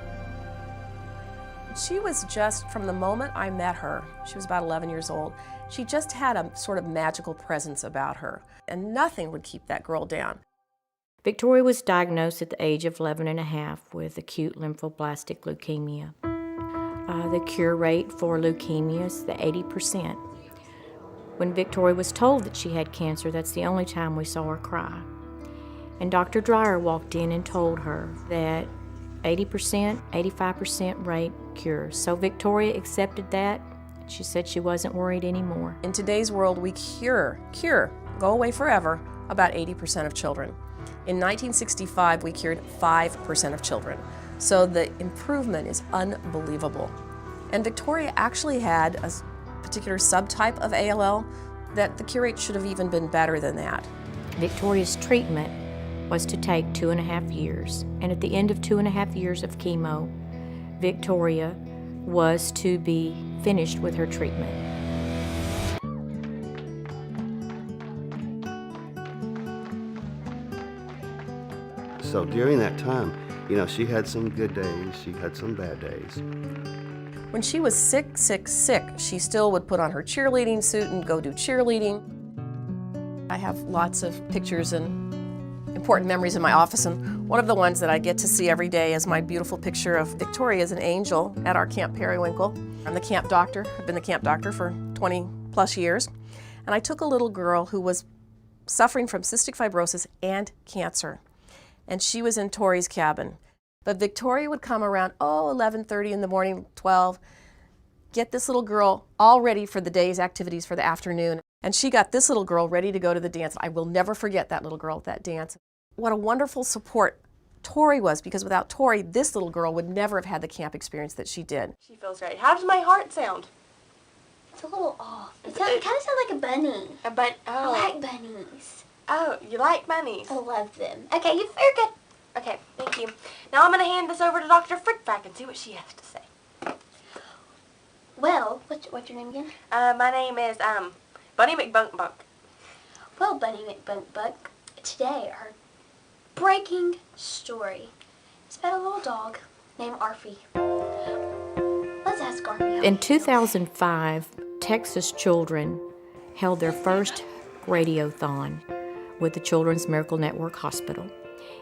She was just, from the moment I met her, she was about 11 years old, she just had a sort of magical presence about her, and nothing would keep that girl down. Victoria was diagnosed at the age of 11 and a half with acute lymphoblastic leukemia. The cure rate for leukemia is the 80%. When Victoria was told that she had cancer, that's the only time we saw her cry. And Dr. Dreyer walked in and told her that 80%, 85% rate cure. So Victoria accepted that. She said she wasn't worried anymore. In today's world, we cure, go away forever, about 80% of children. In 1965, we cured 5% of children. So the improvement is unbelievable. And Victoria actually had a particular subtype of ALL that the cure rate should have even been better than that. Victoria's treatment was to take 2.5 years. And at the end of 2.5 years of chemo, Victoria was to be finished with her treatment. So during that time, she had some good days, she had some bad days. When she was sick, she still would put on her cheerleading suit and go do cheerleading. I have lots of pictures and important memories in my office, and one of the ones that I get to see every day is my beautiful picture of Victoria as an angel at our Camp Periwinkle. I'm the camp doctor. I've been the camp doctor for 20 plus years, and I took a little girl who was suffering from cystic fibrosis and cancer, and she was in Tori's cabin. But Victoria would come around, 11:30 in the morning, 12, get this little girl all ready for the day's activities for the afternoon. And she got this little girl ready to go to the dance. I will never forget that little girl at that dance. What a wonderful support Tori was, because without Tori, this little girl would never have had the camp experience that she did. She feels great. How does my heart sound? It's a little off. It kind of sounds like a bunny. Oh. I like bunnies. Oh, you like bunnies? I love them. Okay, you're good. Okay, thank you. Now I'm going to hand this over to Dr. Frickback and see what she has to say. Well, what's your name again? My name is Bunny McBunkbunk. Well, Bunny McBunkbunk, today our breaking story is about a little dog named Arfie. Let's ask Arfie. In 2005, Texas children held their first radiothon with the Children's Miracle Network Hospital,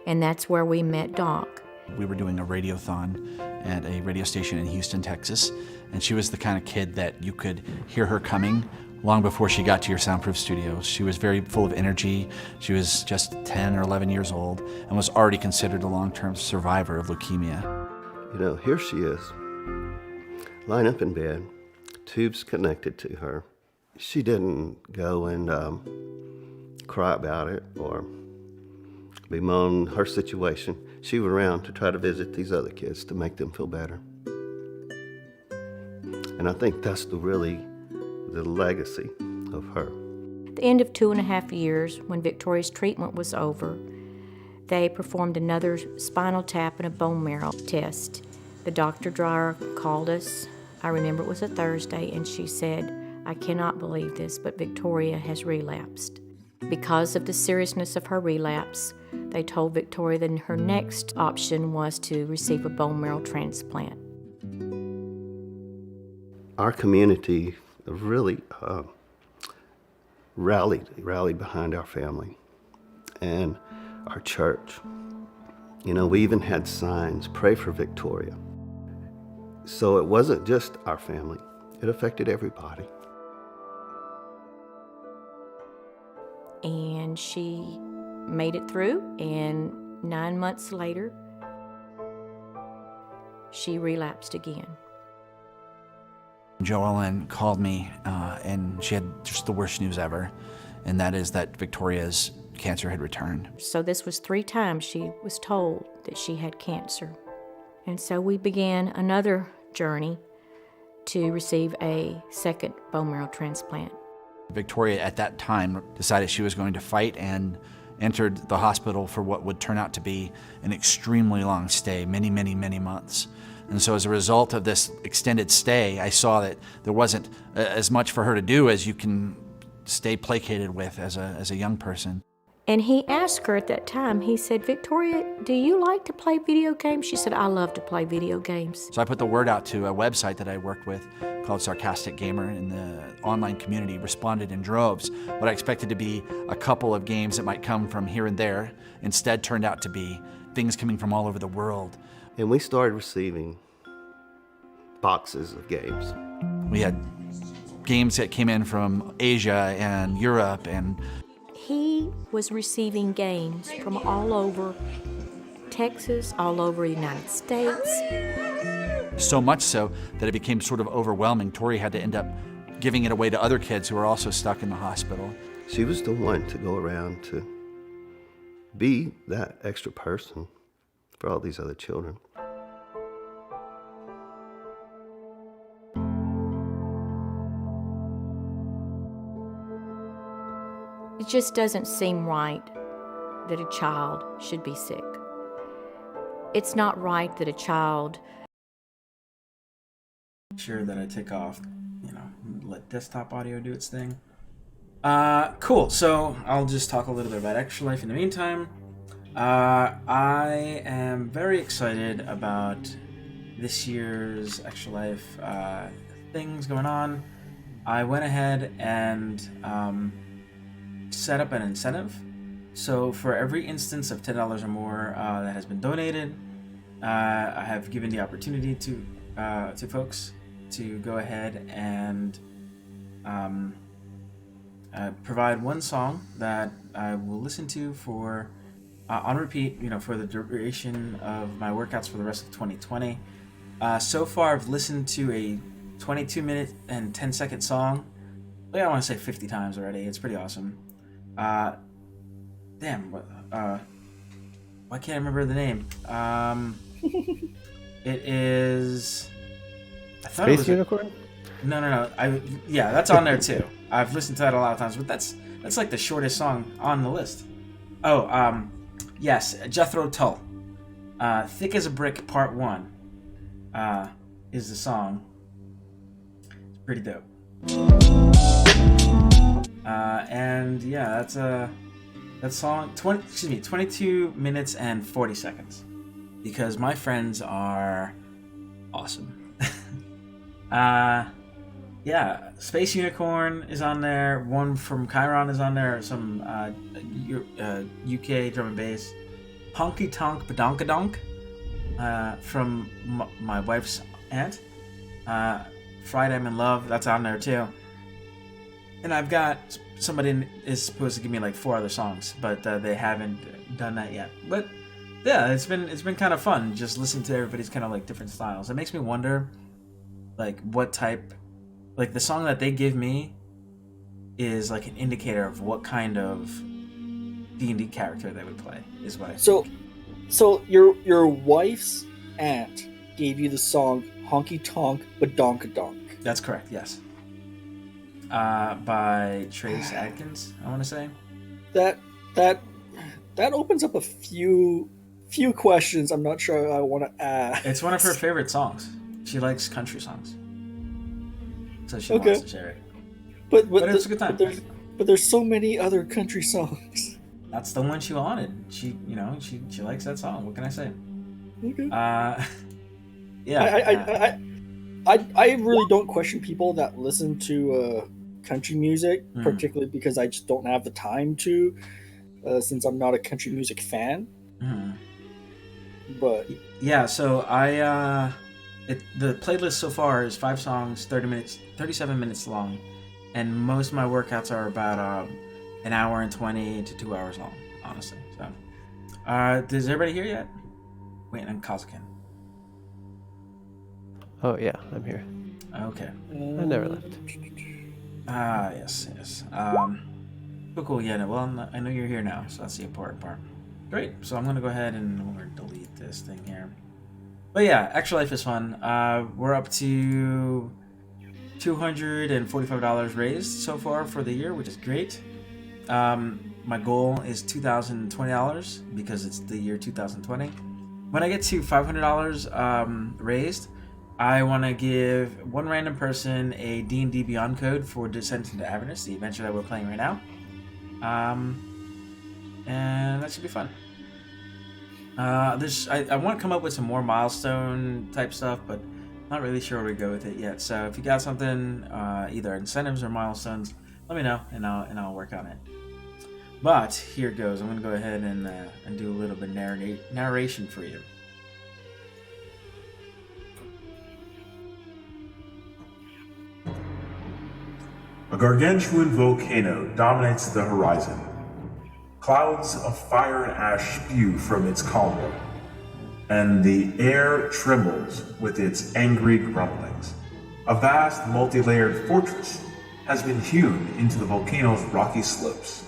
and that's where we met Doc. We were doing a radiothon at a radio station in Houston, Texas, and she was the kind of kid that you could hear her coming long before she got to your soundproof studio. She was very full of energy. She was just 10 or 11 years old and was already considered a long-term survivor of leukemia. You know, here she is, lying up in bed, tubes connected to her. She didn't go and cry about it or bemoan her situation. She was around to try to visit these other kids to make them feel better. And I think that's the legacy of her. At the end of 2.5 years, when Victoria's treatment was over, they performed another spinal tap and a bone marrow test. The Dr. Dreyer called us. I remember it was a Thursday, and she said, "I cannot believe this, but Victoria has relapsed." Because of the seriousness of her relapse, they told Victoria that her next option was to receive a bone marrow transplant. Our community really rallied behind our family and our church. You know, we even had signs, "Pray for Victoria." So it wasn't just our family, it affected everybody. And she made it through, and 9 months later, she relapsed again. Joellen called me, and she had just the worst news ever, and that is that Victoria's cancer had returned. So this was 3 times she was told that she had cancer. And so we began another journey to receive a second bone marrow transplant. Victoria at that time decided she was going to fight and entered the hospital for what would turn out to be an extremely long stay, many, many, many months. And so as a result of this extended stay, I saw that there wasn't as much for her to do as you can stay placated with as a young person. And he asked her at that time, he said, "Victoria, do you like to play video games?" She said, "I love to play video games." So I put the word out to a website that I worked with called Sarcastic Gamer, and the online community responded in droves. What I expected to be a couple of games that might come from here and there instead turned out to be things coming from all over the world. And we started receiving boxes of games. We had games that came in from Asia and Europe, and he was receiving games from all over Texas, all over the United States. So much so that it became sort of overwhelming. Tori had to end up giving it away to other kids who were also stuck in the hospital. She was the one to go around to be that extra person for all these other children. It just doesn't seem right that a child should be sick. It's not right that a child... Sure that I take off, let desktop audio do its thing. Cool, so I'll just talk a little bit about Extra Life in the meantime. I am very excited about this year's Extra Life things going on. I went ahead and set up an incentive. So for every instance of $10 or more that has been donated, I have given the opportunity to folks to go ahead and provide one song that I will listen to for on repeat, for the duration of my workouts for the rest of 2020. So far, I've listened to a 22-minute and 10-second song. I want to say 50 times already. It's pretty awesome. Damn, why can't I remember the name? It is. I thought Space it was Unicorn? No. Yeah, that's on there too. I've listened to that a lot of times, but that's like the shortest song on the list. Oh, yes, Jethro Tull. "Thick as a Brick" Part 1 is the song. It's pretty dope. And yeah, that's that song. 22 minutes and 40 seconds. Because my friends are awesome. Yeah, Space Unicorn is on there. One from Chiron is on there. Some UK drum and bass. Honky Tonk Badonkadonk from my wife's aunt. Friday I'm in Love, that's on there too. And I've got somebody is supposed to give me like 4 other songs, but they haven't done that yet. But yeah, it's been kind of fun just listening to everybody's kind of like different styles. It makes me wonder, like, what type, like the song that they give me is like an indicator of what kind of D&D character they would play. Is what I think. So your wife's aunt gave you the song "Honky Tonk Badonkadonk." That's correct. Yes. By Trace Adkins, I want to say. That opens up a few questions. I'm not sure I want to ask. It's one of her favorite songs. She likes country songs, so she wants to share it. But it's a good time. But there's so many other country songs. That's the one she wanted. She likes that song. What can I say? Okay. Yeah. I really don't question people that listen to country music, particularly because I just don't have the time to, since I'm not a country music fan. But yeah, so the playlist so far is 5 songs, 37 minutes long, and most of my workouts are about an hour and 20 to 2 hours long, honestly. So, is everybody here yet? Waiting on Kazakin. Oh yeah, I'm here. Okay. I never left. Yes. Cool. Yeah. No, well, I know you're here now, so that's the important part. Great. So I'm gonna go ahead and we're gonna delete this thing here. But yeah, Extra Life is fun. We're up to $245 raised so far for the year, which is great. My goal is $2,020 because it's the year 2020. When I get to $500 raised, I want to give one random person a D&D Beyond code for Descent into Avernus, the adventure that we're playing right now. And that should be fun. I want to come up with some more milestone type stuff, but not really sure where to go with it yet. So if you got something, either incentives or milestones, let me know and I'll work on it. But here it goes. I'm going to go ahead and do a little bit of narration for you. A gargantuan volcano dominates the horizon. Clouds of fire and ash spew from its column, and the air trembles with its angry grumblings. A vast, multi-layered fortress has been hewn into the volcano's rocky slopes.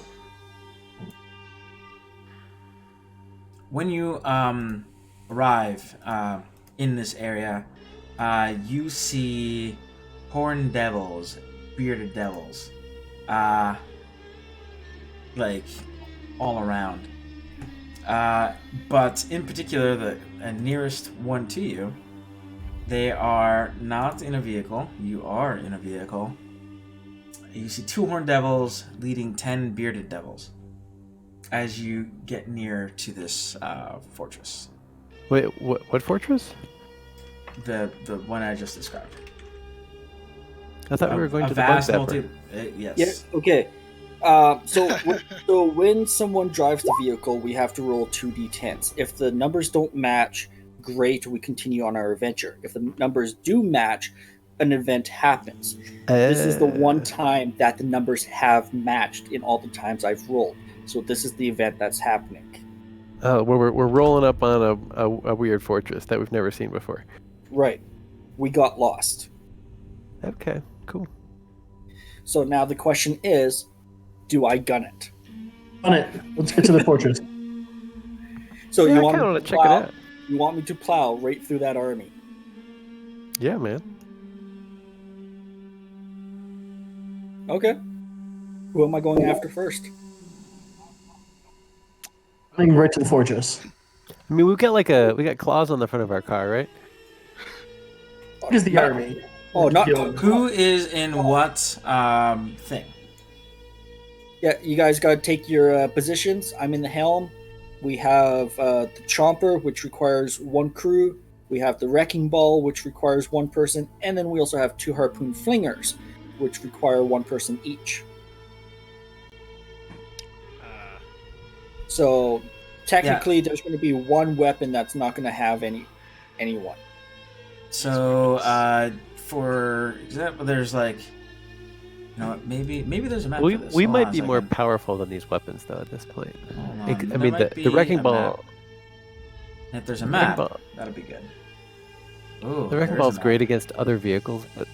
When you arrive in this area, you see horned devils, bearded devils, like all around. But in particular, the nearest one to you, they are not in a vehicle. You are in a vehicle. You see 2 horned devils leading 10 bearded devils as you get near to this fortress. Wait, what fortress? The one I just described. I thought we were going to the vast bug zapper. yes. Yeah. Okay. So when someone drives the vehicle, we have to roll 2d10s. If the numbers don't match, great, we continue on our adventure. If the numbers do match, an event happens. This is the one time that the numbers have matched in all the times I've rolled. So this is the event that's happening. Oh, we're rolling up on a weird fortress that we've never seen before. Right. We got lost. Okay, cool. So now the question is, do I gun it? On it. Let's get to the fortress. So Yeah, you I want kinda me wanna to check it plow? out. You want me to plow right through that army? Yeah, man. Okay. Who am I going after first? Running right to the fortress. I mean, we got claws on the front of our car, right? What is the army? Oh, not Who is in what thing? Yeah, you guys got to take your positions. I'm in the helm. We have the chomper, which requires one crew. We have the wrecking ball, which requires one person, and then we also have 2 harpoon flingers, which require one person each. So technically, there's going to be one weapon that's not going to have anyone. So for example, there's like, you know what, maybe there's a map for this. We Hold might on be a more second. powerful than these weapons, though. At this point, Hold on. I There mean, might the wrecking be a ball. If there's a the map, wrecking ball- that'll be good. Ooh, The wrecking there's ball a is map. great against other vehicles, but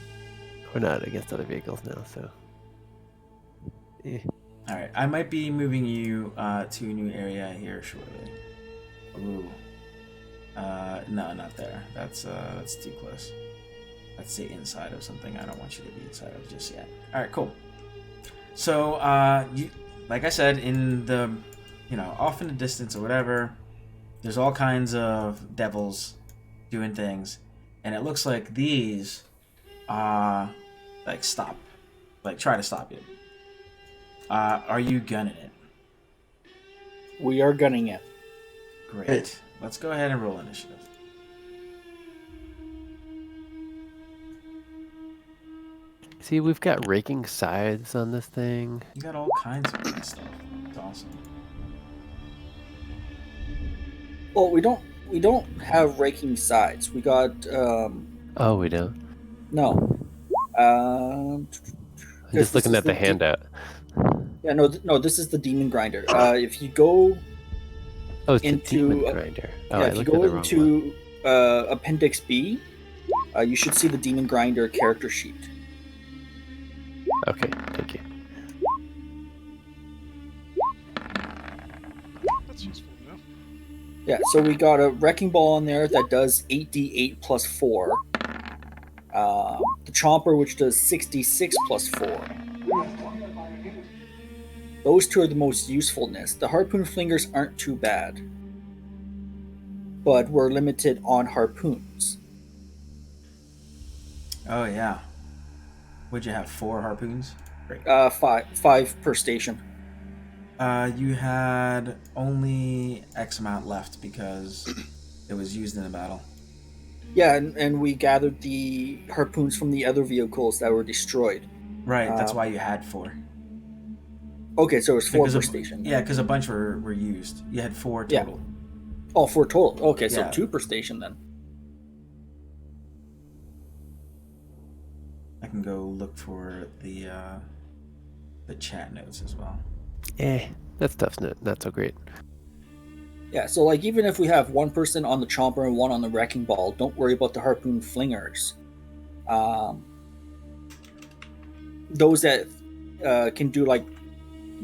we're not against other vehicles now. So, All right, I might be moving you to a new area here shortly. Ooh, no, not there. That's too close. That's the inside of something I don't want you to be inside of just yet. All right, cool. So, you, like I said, in the, off in the distance or whatever, there's all kinds of devils doing things, and it looks like these, try to stop you. Are you gunning it? We are gunning it. Great. Let's go ahead and roll initiative. see, we've got raking scythes on this thing. You got all kinds of good stuff. It's awesome. Well, we don't have raking sides. We got Oh, we don't. no. I'm just looking at the handout. Yeah, no. This is the demon grinder. If you go Oh, it's into the demon grinder. Oh, yeah, I if you looked go at the wrong one. into Appendix B, you should see the demon grinder character sheet. Okay, thank you. That's useful to know. Yeah, so we got a wrecking ball in there that does 8d8 plus 4. The chomper, which does 66 plus 4. Those 2 are the most usefulness. The harpoon flingers aren't too bad, but we're limited on harpoons. Oh yeah. Would you have 4 harpoons? Great. 5 per station. You had only X amount left because it was used in the battle. Yeah, and we gathered the harpoons from the other vehicles that were destroyed. Right, that's why you had 4. Okay, so it was 4 Because per station. Yeah, because a bunch were used. You had 4 total. Yeah. Oh, 4 total. Okay, so Yeah. 2 per station then. I can go look for the chat notes as well. That stuff's not so great. Yeah, so like even if we have one person on the chomper and one on the wrecking ball, don't worry about the harpoon flingers. Those that can do like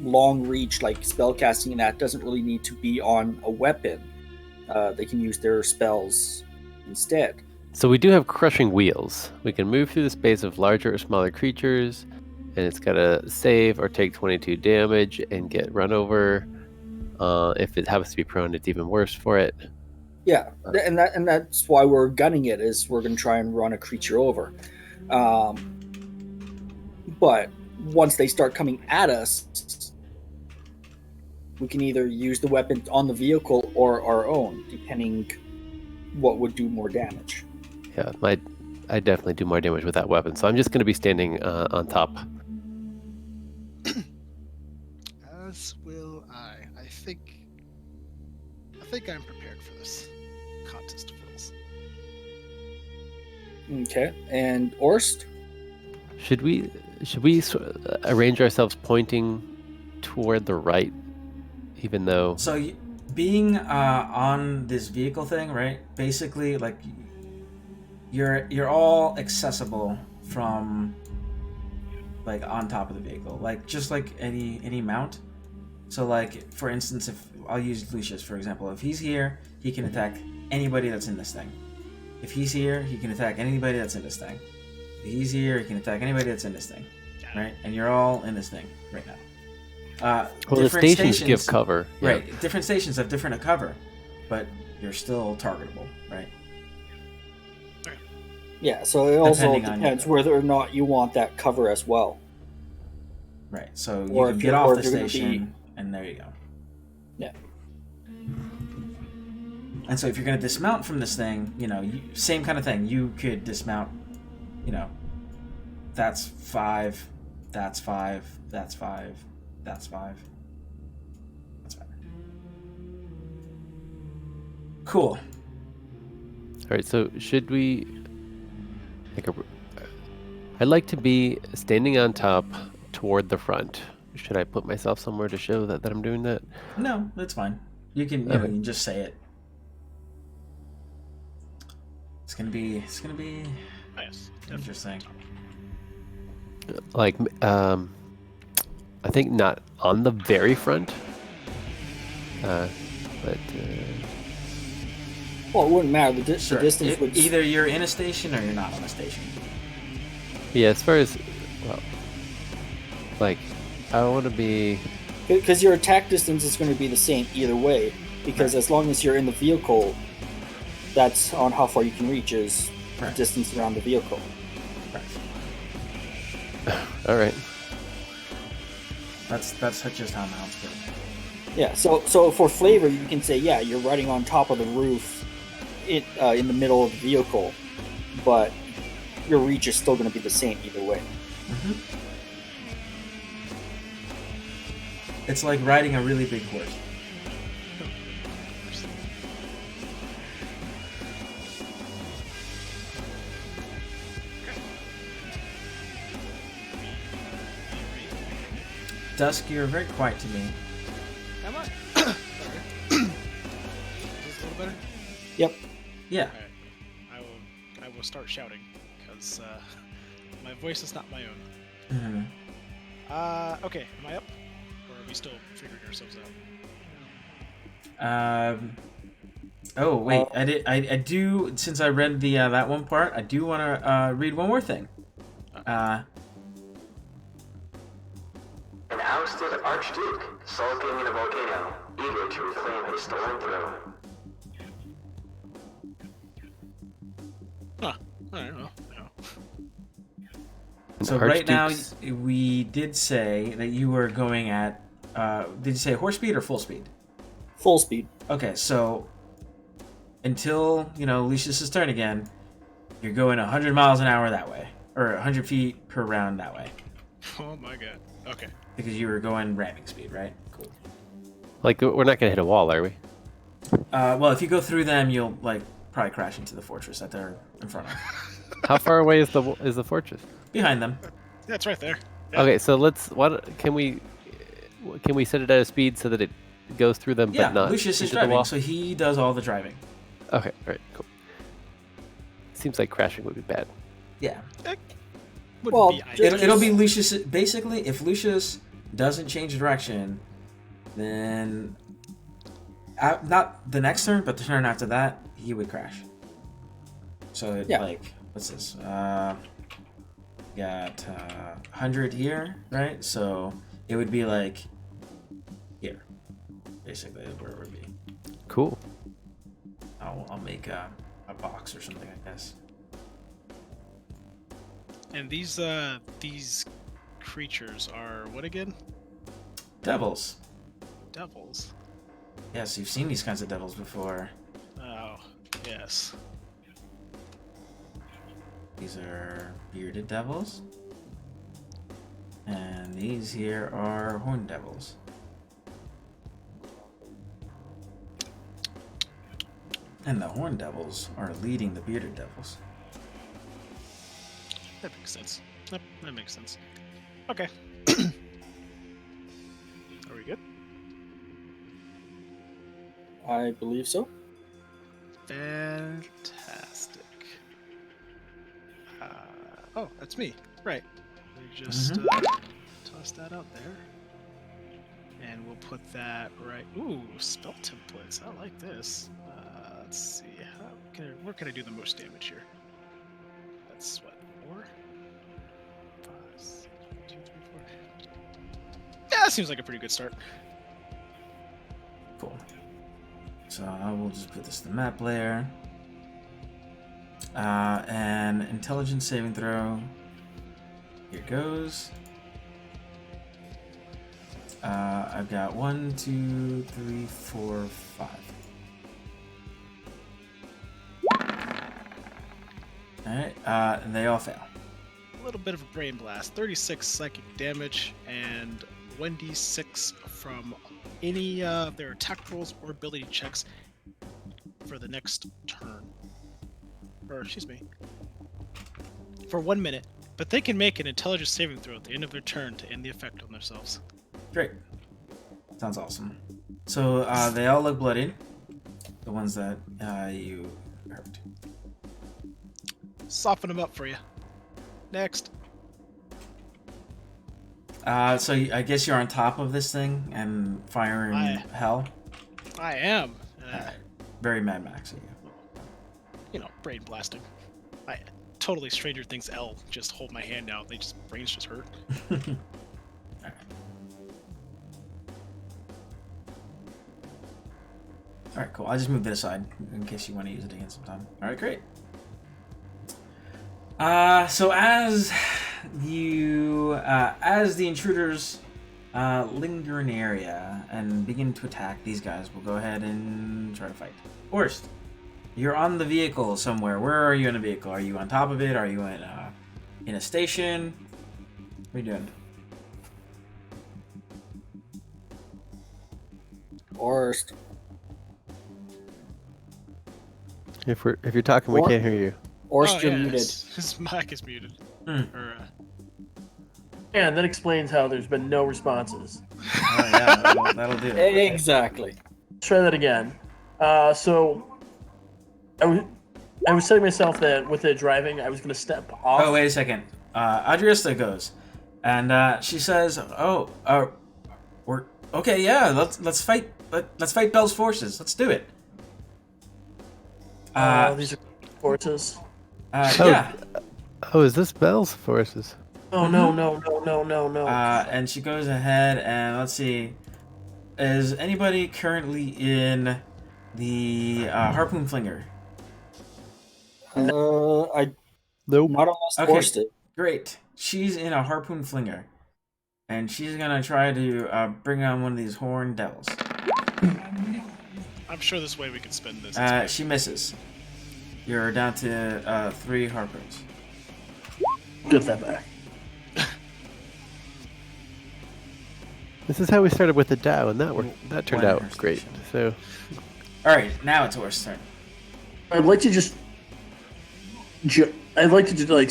long reach, like spell casting, and that doesn't really need to be on a weapon. They can use their spells instead. So we do have crushing wheels. We can move through the space of larger or smaller creatures, and it's got to save or take 22 damage and get run over. If it happens to be prone, it's even worse for it. Yeah, and that's why we're gunning it, is we're going to try and run a creature over. But once they start coming at us, we can either use the weapon on the vehicle or our own, depending what would do more damage. Yeah, I definitely do more damage with that weapon, so I'm just going to be standing on top. As will I. I think I'm prepared for this contest of wills. Okay, and Orst? Should we arrange ourselves pointing toward the right, even though? So being on this vehicle thing, right? Basically, like you're all accessible from like on top of the vehicle, like just like any mount. So like for instance, if I'll use Lucius for example, if he's here, he can attack anybody that's in this thing. If he's here, he can attack anybody that's in this thing. If he's here, he can attack anybody that's in this thing, right? And you're all in this thing right now. Well, the stations give cover. Right. Yeah. Different stations have different cover, but you're still targetable, right? Yeah, so it also Depending on depends whether or not you want that cover as well. Right. So you Or can if get you're- off or the if you're gonna station, and there you go. Yeah. And so if you're going to dismount from this thing, same kind of thing. You could dismount, that's 5, that's 5, that's 5, that's 5. That's 5. Cool. All right. So should we? I'd like to be standing on top toward the front. Should I put myself somewhere to show that I'm doing that? No, that's fine. You can you can just say it. It's gonna be nice. Interesting. Like, I think not on the very front. But Well, it wouldn't matter. The distance would Either you're in a station or you're not on a station. yeah, as far as like, I want to be because your attack distance is going to be the same either way. Because as long as you're in the vehicle, that's on how far you can reach is the distance around the vehicle. all right. That's just how mounts work. Yeah. So for flavor, you can say you're riding on top of the roof, in the middle of the vehicle, but your reach is still going to be the same either way. Mm-hmm. It's like riding a really big horse. Dusk, you're very quiet to me. Am I? Sorry. Is this a little better? Yep. Yeah. Alright. I will start shouting because my voice is not my own. Mm-hmm. Okay. Am I up? Or are we still figuring ourselves out? Oh wait, I do. Since I read the that one part, I do want to read one more thing. An ousted archduke sulking in a volcano, eager to reclaim his stolen throne. Huh. I don't know. So right now, we did say that you were going at. Did you say horse speed or full speed? Full speed. Okay, so until Lucius's turn again, you're going 100 miles an hour that way, or 100 feet per round that way. Oh my god. Okay. Because you were going ramming speed, right? Cool. Like, we're not gonna hit a wall, are we? Well, if you go through them, you'll probably crash into the fortress that they're in front of. How far away is the fortress? Behind them. Yeah, it's right there. Yeah. Okay, so can we set it at a speed so that it goes through them, Yeah, but not Lucius is into the wall? driving, so he does all the driving. Okay, all right, cool. Seems like crashing would be bad. Yeah. Well, it'll be Lucius. Basically, if Lucius doesn't change direction, then not the next turn, but the turn after that, he would crash. So what's this? Got 100 here, right? So it would be like here, basically where it would be. Cool. I'll make a box or something, I guess. And these creatures are what again? Devils. Devils. Yes, you've seen these kinds of devils before. Oh, yes. These are bearded devils. And these here are horned devils. And the horned devils are leading the bearded devils. That makes sense. Yep, that makes sense. Okay. Are we good? I believe so. Fantastic. Oh, that's me. Right. We just toss that out there. And we'll put that right. Ooh, spell templates. I like this. Let's see. Where can I do the most damage here? That's what, 4? 5, 6, 2, 3, 4. Yeah, that seems like a pretty good start. Cool. So I will just put this in the map layer. And intelligence saving throw. Here goes. I've got 1, 2, 3, 4, 5. Alright, they all fail. A little bit of a brain blast. 36 psychic damage and 1d6 from any of their attack rolls or ability checks for the next turn. Or, excuse me, for 1 minute. But they can make an intelligence saving throw at the end of their turn to end the effect on themselves. Great. Sounds awesome. So they all look bloodied. The ones that you hurt. Soften them up for you. Next. So I guess you're on top of this thing and firing hell? I am. Very Mad Max of you. Brain blasting. I totally Stranger Things L. Just hold my hand out. Brains just hurt. Alright, cool. I'll just move that aside in case you want to use it again sometime. Alright, great. So as the intruders linger in the area and begin to attack these guys, we'll go ahead and try to fight. Worst, you're on the vehicle somewhere. Where are you in a vehicle? Are you on top of it? Are you in a station? What are you doing? Worst. If you're talking, we can't hear you. Orst, you're muted. His mic is muted. And that explains how there's been no responses. Oh, yeah, that'll do it. Exactly. Let's try that again. So I was telling myself that with the driving, I was going to step off. Oh, wait a second. Adriasta goes, and she says, we're okay. Yeah, let's fight. Let's fight Bell's forces. Let's do it. These are forces. Yeah. Oh, is this Bell's forces? Oh, no. And she goes ahead and let's see. Is anybody currently in the harpoon flinger? I nope. Not unless forced it. Great. She's in a harpoon flinger, and she's gonna try to bring on one of these horned devils. I'm sure this way we can spin this. She misses. You're down to 3 harpoons. Get that back. This is how we started with the Dow, and that turned out great. So, all right, now it's Orst's turn. I'd like to just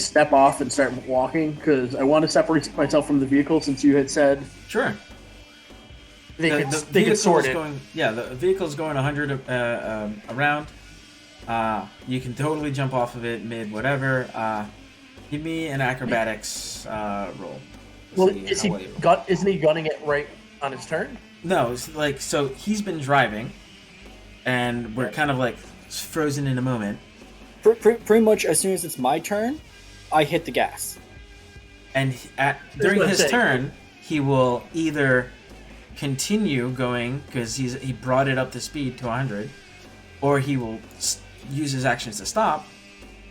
step off and start walking because I want to separate myself from the vehicle. Since you had said sure, they could sort it. The vehicle's going 100 around. You can totally jump off of it mid whatever. Give me an acrobatics roll. Well, isn't he gunning it right on his turn? No, it's like so he's been driving, and we're kind of like frozen in a moment. Pretty much as soon as it's my turn, I hit the gas. And during his turn, he will either continue going because he brought it up to speed to 100, or he will use his actions to stop,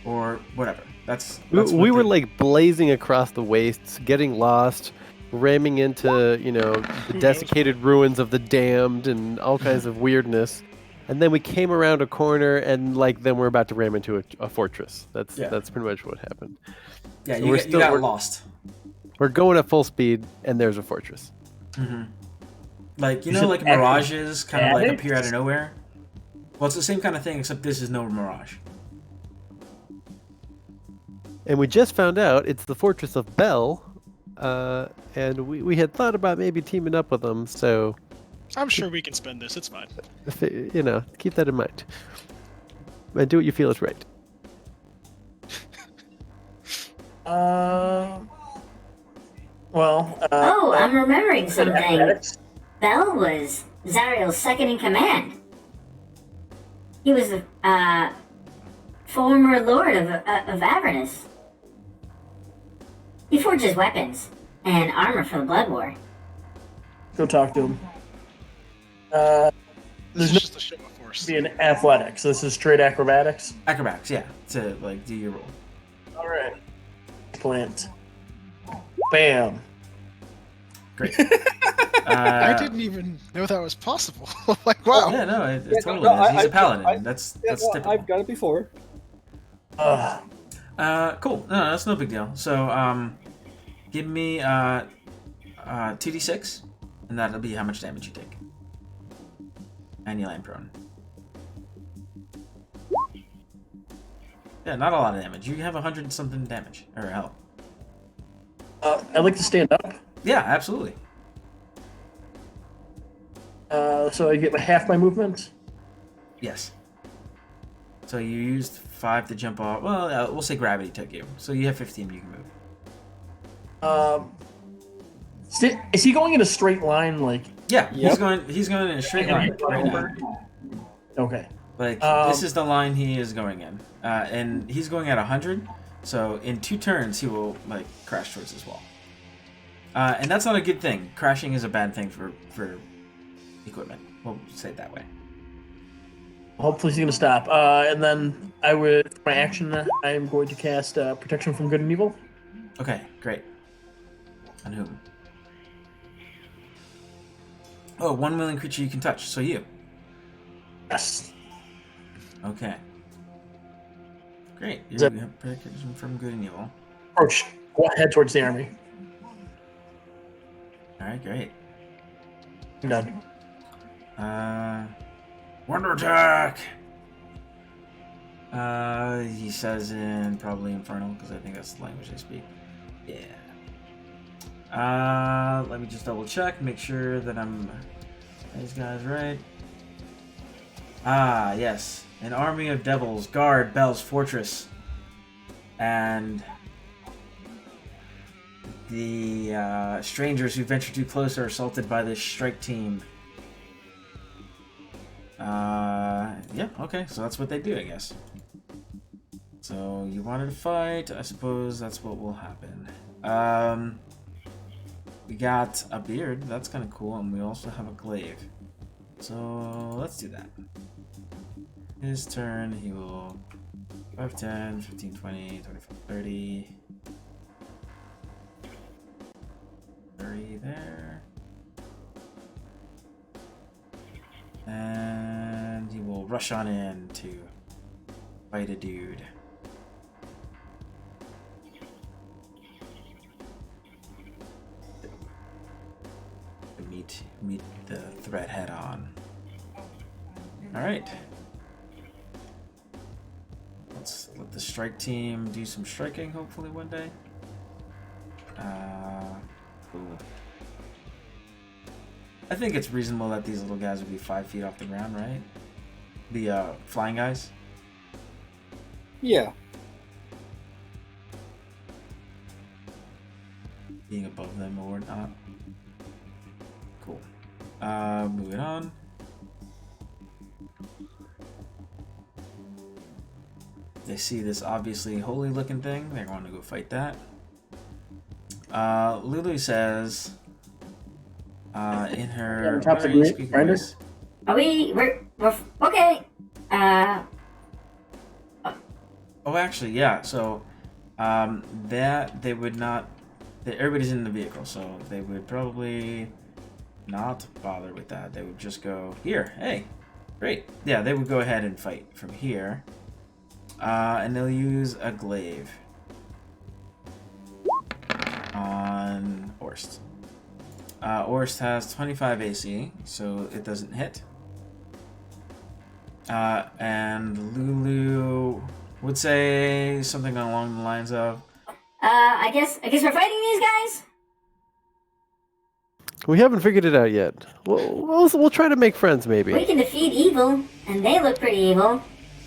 or whatever. That's we were like blazing across the wastes, getting lost, ramming into the desiccated ruins of the damned and all kinds of weirdness, and then we came around a corner and then we're about to ram into a fortress. That's pretty much what happened. Yeah, so you got lost. We're going at full speed, and there's a fortress. Mm-hmm. Like mirages kind of like appear out of nowhere. Well, it's the same kind of thing, except this is no mirage. And we just found out it's the Fortress of Bell, and we had thought about maybe teaming up with them. So, I'm sure we can spend this. It's fine. Keep that in mind. And do what you feel is right. Oh, I'm remembering something. Bell was Zariel's second in command. He was the former lord of Avernus. He forges weapons and armor for the Blood War. Go talk to him. This There's is no just a show of force. being athletics. This is straight acrobatics. Acrobatics, yeah. To like do your roll. All right. Plant. Bam. Great. I didn't even know that was possible. Like, wow. Yeah, no, it Yeah, totally no, is. He's I- a paladin. I- that's Yeah, no, typical. I've done it before. Cool. No, that's no big deal. So, give me 2d6, and that'll be how much damage you take. And you land prone. Yeah, not a lot of damage. You have 100 something damage or health. I'd like to stand up. Yeah, absolutely. So I get half my movement. Yes. So you used 5 to jump off. Well, we'll say gravity took you. So you have 15. You can move. Is he going in a straight line? Like, Yeah, Yep. he's going in a straight line right now. okay. Like this is the line he is going in, and he's going at 100. So in 2 turns he will like crash towards this wall, and that's not a good thing. Crashing is a bad thing for equipment. We'll say it that way. Hopefully he's going to stop. And then I would, for my action, I am going to cast Protection from Good and Evil. Okay, great. On whom? Oh, 1 willing creature you can touch. So you. Yes. Okay. Great. You Is that- have protection from good and evil. Approach. Go ahead towards the army. All right, great. I'm done. Wonder attack. He says in probably Infernal because I think that's the language they speak. Yeah. Let me just double check, make sure that I'm these guys right. Ah, yes. An army of devils guard Bell's fortress, and the strangers who venture too close are assaulted by this strike team. Yeah, okay, so that's what they do, I guess. So you wanted to fight, I suppose that's what will happen. We got a beard, that's kind of cool, and we also have a glaive. So let's do that. His turn, he will 5, 10, 15, 20, 25, 30. 30 there. And he will rush on in to fight a dude. Meet the threat head on. Alright. Let's let the strike team do some striking hopefully one day. Cool. I think it's reasonable that these little guys would be 5 feet off the ground, right? The flying guys? Yeah. Being above them or not. Cool. Moving on. They see this obviously holy looking thing. They're going to go fight that. Lulu says in her Top very degree, squeaky grinder? voice, We're okay. oh, actually, yeah. So, that they would not. Everybody's in the vehicle, so they would probably not bother with that. They would just go here. Hey, great. Yeah, they would go ahead and fight from here, and they'll use a glaive on Orst. Orst has 25 AC, so it doesn't hit. And Lulu would say something along the lines of, I guess we're fighting these guys? We haven't figured it out yet. We'll try to make friends, maybe. We can defeat evil, and they look pretty evil.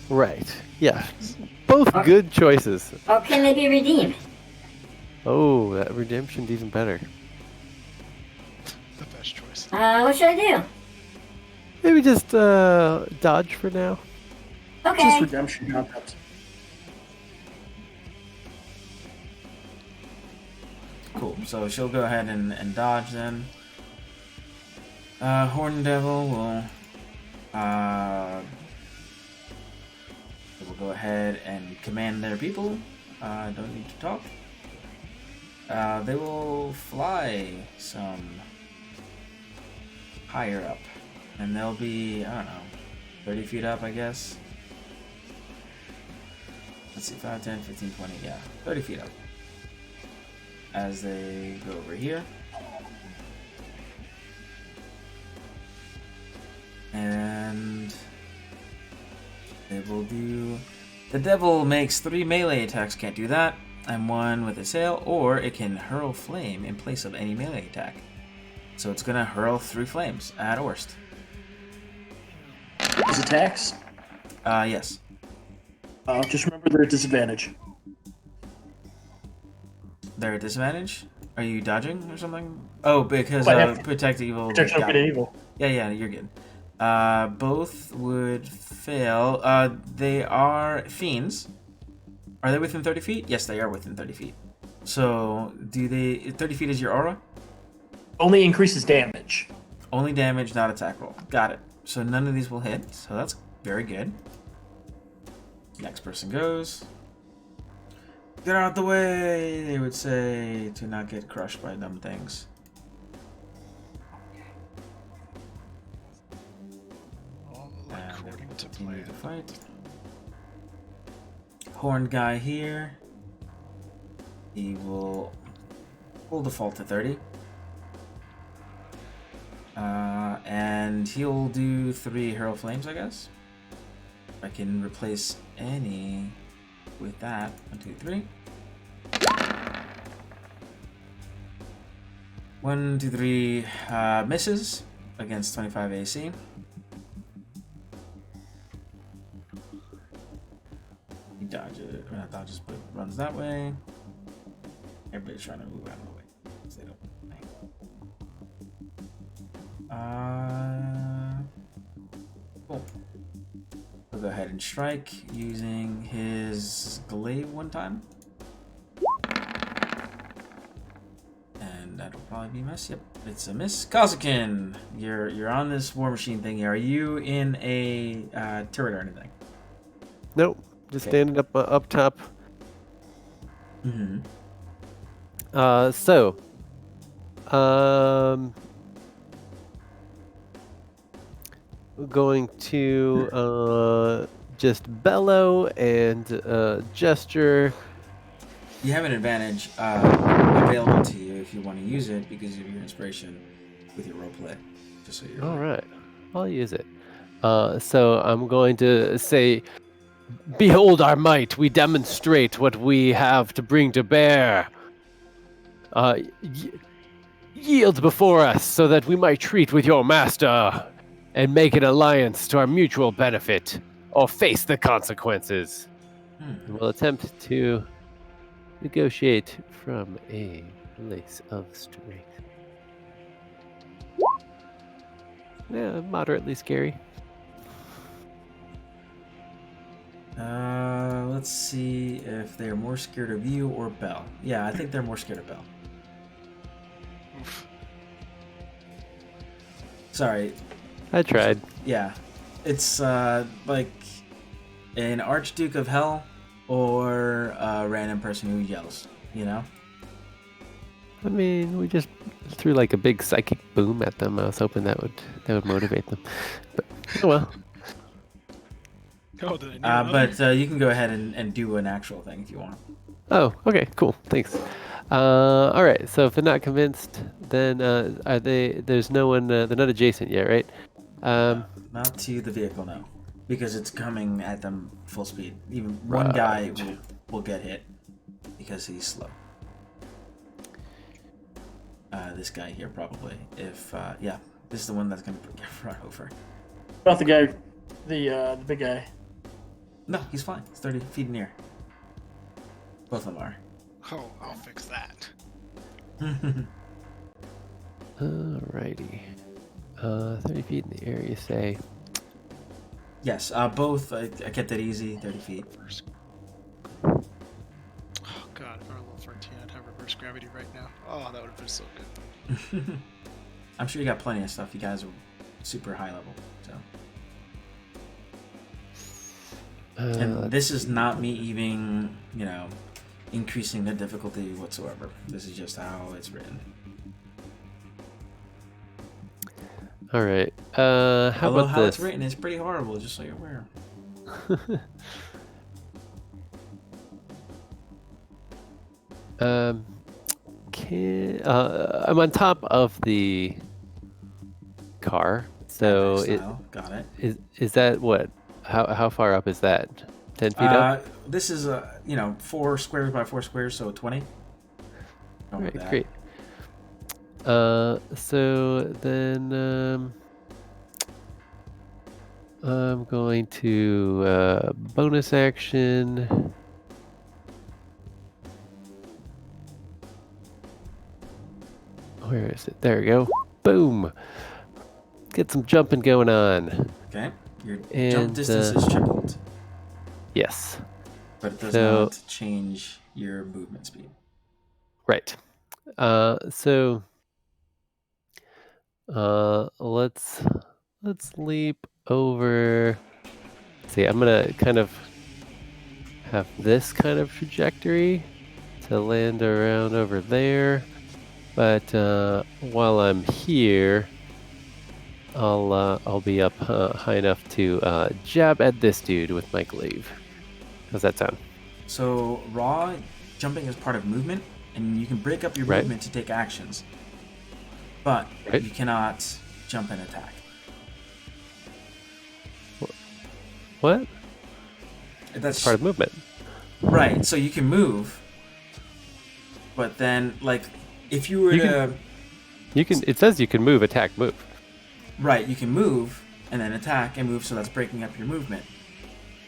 Right. Yeah. Both good choices. Or can they be redeemed? Oh, that redemption's even better. The best choice. What should I do? Maybe just dodge for now. Okay. Just redemption concepts. cool. So she'll go ahead and dodge then. Horn Devil will go ahead and command their people. Don't need to talk. They will fly some higher up, and they'll be, I don't know, 30 feet up, I guess. Let's see, 5, 10, 15, 20, yeah, 30 feet up. As they go over here. And they will do... The Devil makes 3 melee attacks, can't do that, and 1 with its sail, or it can hurl flame in place of any melee attack. So it's gonna hurl 3 flames at worst. His attacks? Yes. Just remember they're at disadvantage. They're at disadvantage? Are you dodging or something? Oh, because protect evil. Protect good and evil. Yeah, you're good. Both would fail. They are fiends. Are they within 30 feet? Yes, they are within 30 feet. So, do they... 30 feet is your aura? Only increases damage. Only damage, not attack roll. Got it. So none of these will hit, so that's very good. Next person goes. Get out the way, they would say, to not get crushed by dumb things. According to Continue plan. to fight. Horned guy here. He will default to 30. And he'll do 3 hurl flames, I guess. I can replace any with that. 1, 2, 3. 1, 2, 3 misses against 25 AC. He dodges, or not dodges, but runs that way. Everybody's trying to move out of the way. So they don't. Cool. We'll go ahead and strike using his glaive one time. And that'll probably be a miss. Yep, it's a miss. Kazakin, you're on this war machine thing here. Are you in a turret or anything? Nope. Just standing up top. Mm-hmm. Going to just bellow and gesture. You have an advantage available to you if you want to use it because of your inspiration with your roleplay. Just so you're all right. I'll use it. So I'm going to say, "Behold our might! We demonstrate what we have to bring to bear. Yield before us, so that we might treat with your master, and make an alliance to our mutual benefit, or face the consequences." We'll attempt to negotiate from a place of strength. Yeah, moderately scary. Let's see if they're more scared of you or Belle. Yeah, I think they're more scared of Belle. Sorry. I tried. Yeah. It's like an Archduke of Hell or a random person who yells, you know? I mean, we just threw like a big psychic boom at them. I was hoping that would motivate them. But oh well. Oh, did I But you can go ahead and do an actual thing if you want. Oh, okay, cool. Thanks. All right. So if they're not convinced, then are they? There's no one. They're not adjacent yet, right? Not to the vehicle, no. because it's coming at them full speed. Even one guy will get hit because he's slow. This guy here probably. If yeah, this is the one that's gonna get run over. About the guy, the big guy. No, he's fine. He's 30 feet in the air. Both of them are. Oh, I'll fix that. Alrighty. 30 feet in the air, you say? Yes, both. I kept it easy, 30 feet. Oh god, if I were level 13, I'd have reverse gravity right now. Oh, that would have been so good. I'm sure you got plenty of stuff. You guys are super high level, so. And this is not me even, increasing the difficulty whatsoever. This is just how it's written. All right. How Although about how this? it's written is pretty horrible, just so you're aware. I'm on top of the car, so got it. Is that what? How far up is that? 10 feet up? This is 4 squares by 4 squares, so 20. All right, great. So then I'm going to bonus action. Where is it? There we go. Boom. Get some jumping going on. Okay. Your jump distance is tripled. Yes. But it does not change your movement speed. Right. So let's leap over. Let's see, I'm gonna kind of have this kind of trajectory to land around over there. But while I'm here, I'll be up high enough to jab at this dude with my glaive. How's that sound? So raw jumping is part of movement, and you can break up your movement to take actions. But you cannot jump and attack. What? That's part of movement. Right. So you can move, but then if you were you can. It says you can move, attack, move. Right. You can move and then attack and move, so that's breaking up your movement.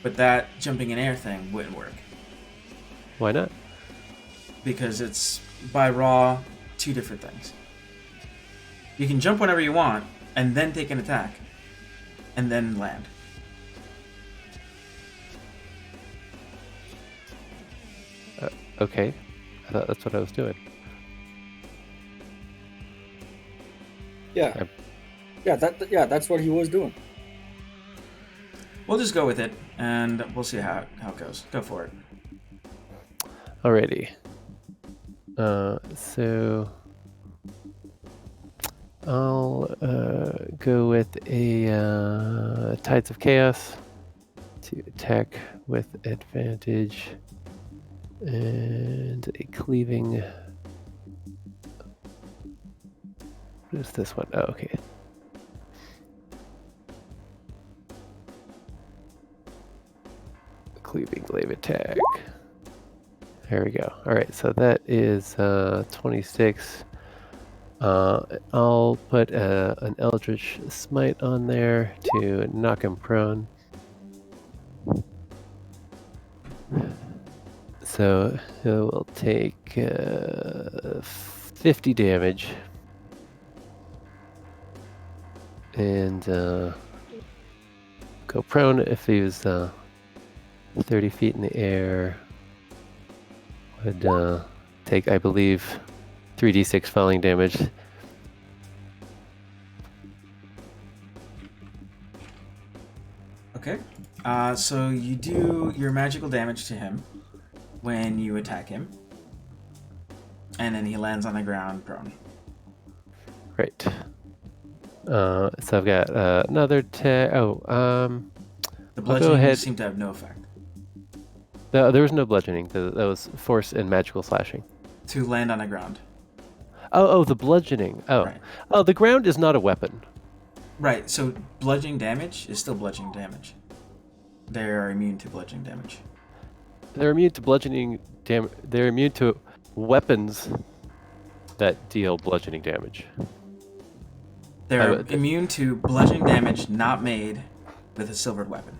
But that jumping in air thing wouldn't work. Why not? Because it's by raw 2 different things. You can jump whenever you want and then take an attack and then land. Okay. I thought that's what I was doing. Yeah. That's what he was doing. We'll just go with it, and we'll see how it goes. Go for it. Alrighty. So I'll go with a Tides of Chaos to attack with advantage and a cleaving. What is this one? Oh, okay. Cleaving glaive attack. There we go. All right, so that is 26. I'll put an Eldritch Smite on there to knock him prone. So it will take 50 damage. And go prone if he was 30 feet in the air. Would take, I believe, 3d6 falling damage. Okay. So you do your magical damage to him when you attack him. And then he lands on the ground prone. Right. So I've got another The bludgeoning seemed to have no effect. There was no bludgeoning. That was force and magical slashing. To land on the ground. Oh, the bludgeoning. Oh. Right. Oh, the ground is not a weapon. Right, so bludgeoning damage is still bludgeoning damage. They're immune to bludgeoning damage. They're immune to bludgeoning damage. They're immune to weapons that deal bludgeoning damage. They're immune to bludgeoning damage not made with a silvered weapon.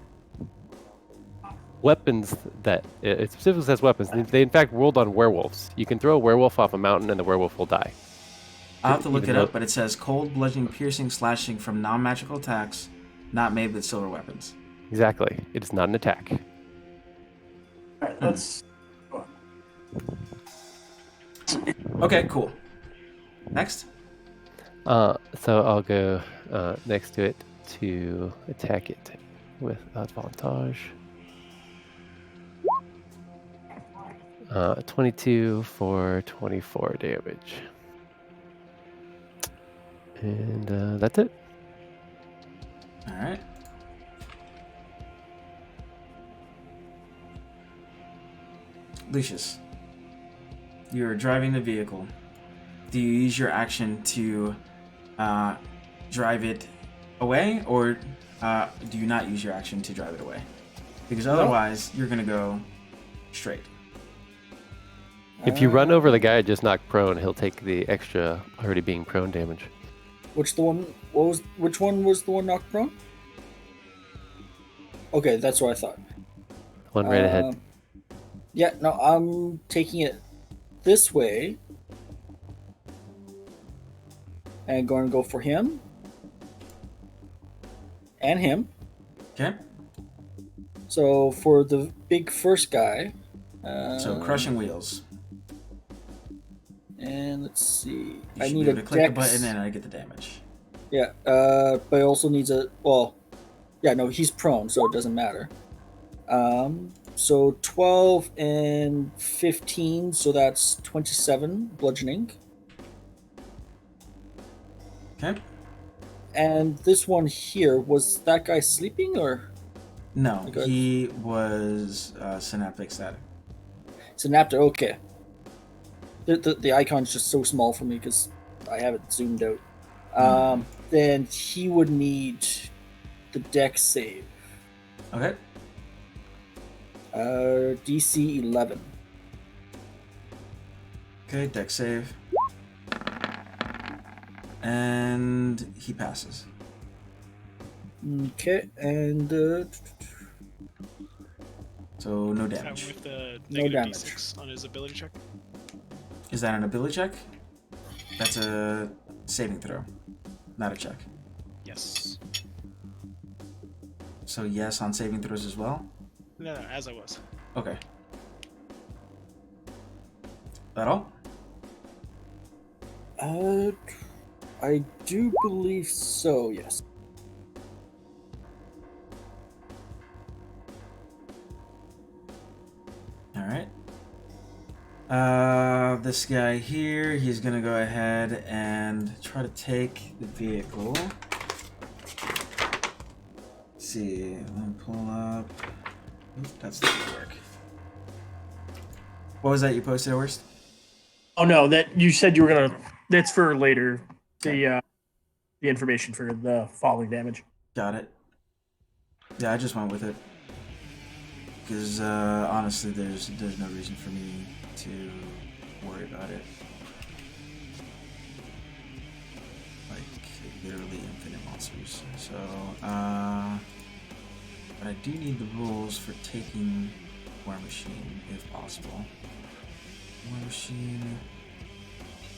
Weapons that it specifically says weapons. They in fact rolled on werewolves. You can throw a werewolf off a mountain and the werewolf will die. I'll have to look it up, but it says cold, bludgeoning, piercing, slashing from non-magical attacks not made with silver weapons. Exactly. It is not an attack. All right, let's. Okay, cool. Next. So I'll go next to it to attack it with advantage. 22 for 24 damage. And that's it. All right. Lucius, you're driving the vehicle. Do you use your action to drive it away, or do you not use your action to drive it away? Because otherwise, you're going to go straight. If you run over the guy just knocked prone, he'll take the extra already being prone damage. Which one was the one knocked prone? Okay, that's what I thought. One right ahead. Yeah, no, I'm taking it this way. And going to go for him. And him. Okay. So for the big first guy. So crushing wheels. And let's see. You I should need be a able to click the dex. button and I get the damage. Yeah, but it also needs a yeah, no, he's prone, so it doesn't matter. So 12 and 15, so that's 27 bludgeoning. Okay. And this one here, was that guy sleeping or? No, he was synaptic static. Synaptic, okay. The icon's just so small for me because I have it zoomed out. Then he would need the dex save. Okay. DC 11. Okay, dex save. And he passes. Okay, and so no damage. With the No damage. D6 on his ability check. Is that an ability check? That's a saving throw, not a check. Yes. So yes on saving throws as well? No, as I was. Okay. That all? I do believe so, yes. Alright. This guy here, he's gonna go ahead and try to take the vehicle. Let's see, let me pull up. Oop, that's not gonna work. What was that you posted at worst? Oh no, that you said you were gonna. That's for later. The information for the falling damage. Got it. Yeah, I just went with it because honestly, there's no reason for me to worry about it. Like literally infinite monsters. So, but I do need the rules for taking War Machine if possible. War Machine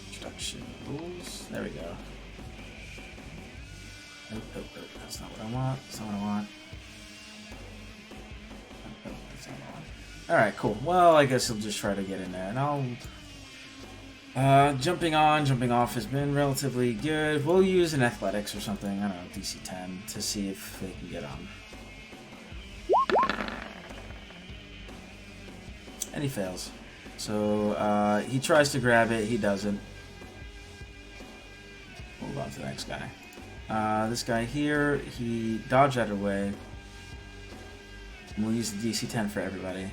introduction rules. There we go. Nope, that's not what I want. That's not what I want. Nope, that's not what I want. Alright, cool. Well, I guess I'll just try to get in there. And I'll... jumping on, jumping off has been relatively good. We'll use an athletics or something. I don't know, DC 10 to see if they can get on. And he fails. So, he tries to grab it. He doesn't. Move on to the next guy. This guy here, he dodged out of the way. And we'll use the DC 10 for everybody.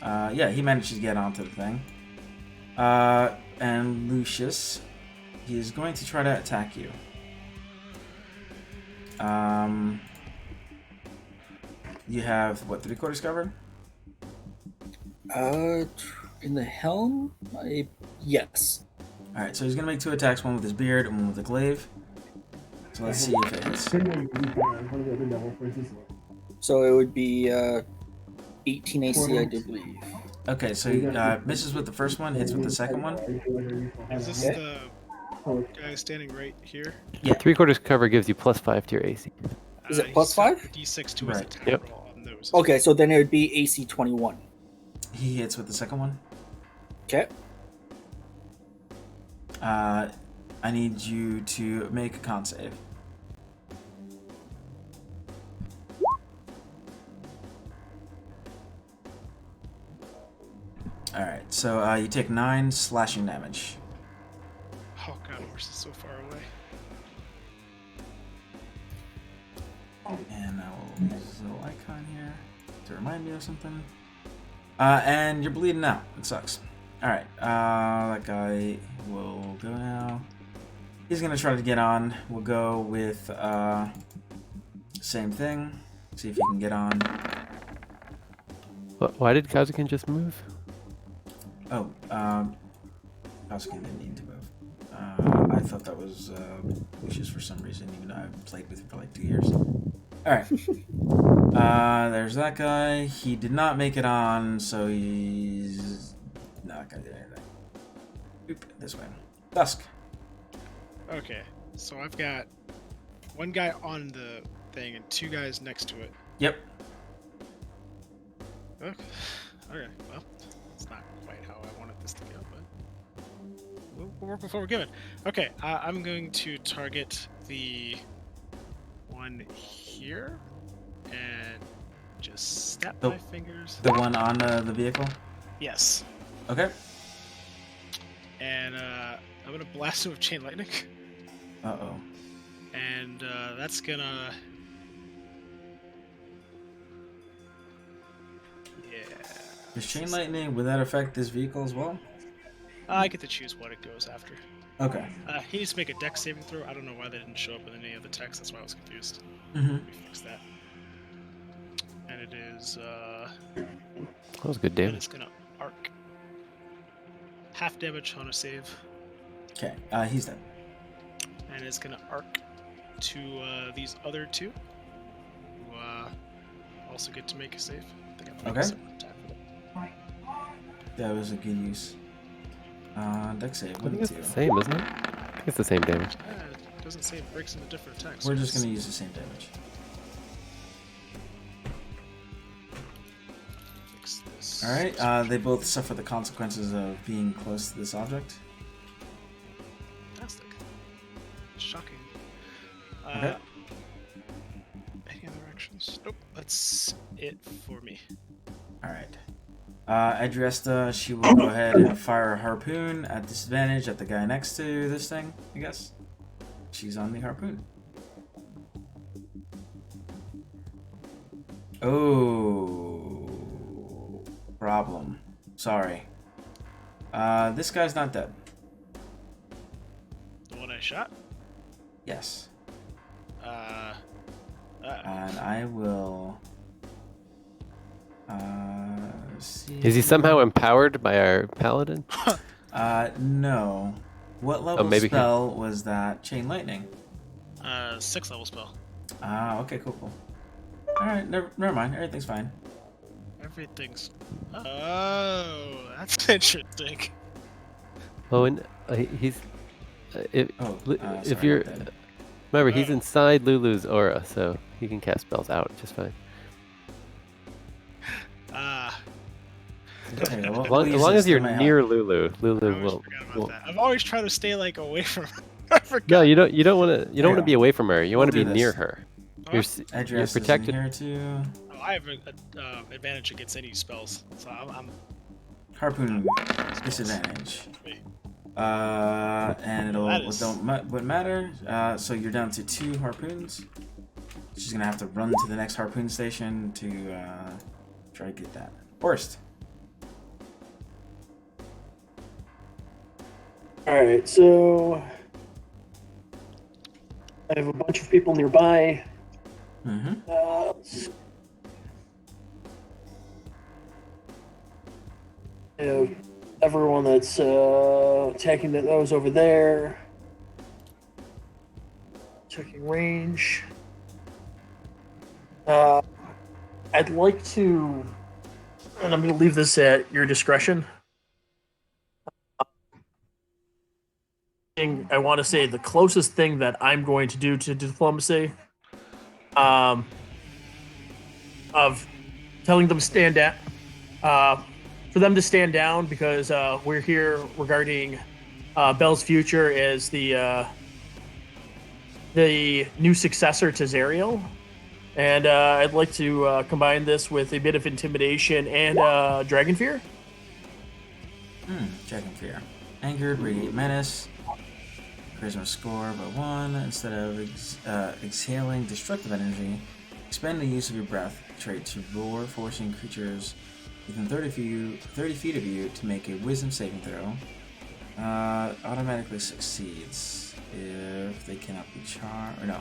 Yeah, he managed to get onto the thing. And Lucius, he is going to try to attack you. You have what, 3/4 covered? In the helm, yes. All right, so he's gonna make 2 attacks, one with his beard and one with the glaive. So let's see if it hits. So it would be 18 AC, I do believe. Okay, so he misses with the first one, hits with the second one. Is this the guy standing right here? Yeah. 3/4 cover gives you +5 to your AC. Is it He plus set 5? D6 to his attack Yep. roll on those. Okay, so then it would be AC 21. He hits with the second one. Okay. I need you to make a con save. Alright, so you take 9 slashing damage. Oh god, horse is so far away. And I will use this little icon here to remind me of something. And you're bleeding out. It sucks. Alright, that guy will go now. He's gonna try to get on. We'll go with same thing. See if he can get on. Why did Kazukin just move? Oh, Kazukin didn't need to move. I thought that was Lucius for some reason, even though I've played with him for like 2 years. Alright. There's that guy. He did not make it on, so he's not gonna do anything. Oop, this way. Dusk. Okay, so I've got one guy on the thing and 2 guys next to it. Yep. Okay, well, it's not quite how I wanted this to go, but we'll work before we're given. Okay, I'm going to target the one here and just snap my fingers. The one on the vehicle? Yes. Okay. And I'm gonna blast him with chain lightning. Uh-oh. And that's gonna... Yeah. Is chain lightning, would that affect this vehicle as well? I get to choose what it goes after. Okay. He needs to make a dex saving throw. I don't know why they didn't show up in any of the text. That's why I was confused. Mm-hmm. Let me fix that. And it is... That was good damage. And it's gonna arc. Half damage on a save. Okay, he's dead. And it's gonna arc to these other 2, who also get to make a save. I think I'm Okay. a separate attack for them. That was a good use. Dex save. I What think did it's it the do? same, isn't it? I think it's the same damage. It doesn't say it breaks into different attacks. We're just gonna use the same damage. Fix this. Alright, they both suffer the consequences of being close to this object. Fantastic. Shocking. Okay. Any other actions? Nope. That's it for me. Alright. Adriesta, she will go ahead and fire a harpoon at disadvantage at the guy next to this thing, I guess. She's on the harpoon. Oh. Problem. Sorry. This guy's not dead. The one I shot? Yes. And I will... see. Is he somehow empowered by our paladin? No. What level maybe spell was that? Chain lightning. 6th level spell. Ah, okay, cool. Alright, never mind. Everything's fine. Everything's... Oh, that's interesting. Oh, and he's... if sorry you're... about that. Remember, he's inside Lulu's aura, so he can cast spells out just fine. Okay, well, As we'll use long this as you're to my near help. Lulu I will... forgot about that. I've always tried to stay like away from her. I forgot. No, you don't want to. You don't want go. to be away from her. You want to We'll be do near this. her. Oh, You're Adriest is in protected. here too. Oh, I have an advantage against any spells, so I'm Harpoon disadvantage. me. And That is- wouldn't matter. So you're down to 2 harpoons. She's gonna have to run to the next harpoon station to try to get that. Forrest. Alright, so I have a bunch of people nearby. Mm-hmm. I have everyone that's attacking those over there. Checking range. I'd like to, and I'm going to leave this at your discretion. I want to say the closest thing that I'm going to do to diplomacy, of telling them to stand down, for them to stand down because we're here regarding Bell's future as the new successor to Zariel. And I'd like to combine this with a bit of intimidation and dragon fear. Dragon fear. Angered, radiate menace. Charisma score by 1. Instead of exhaling destructive energy, expend the use of your breath trait to roar, forcing creatures within 30 feet of you to make a wisdom saving throw. Automatically succeeds if they cannot be charmed. Or no.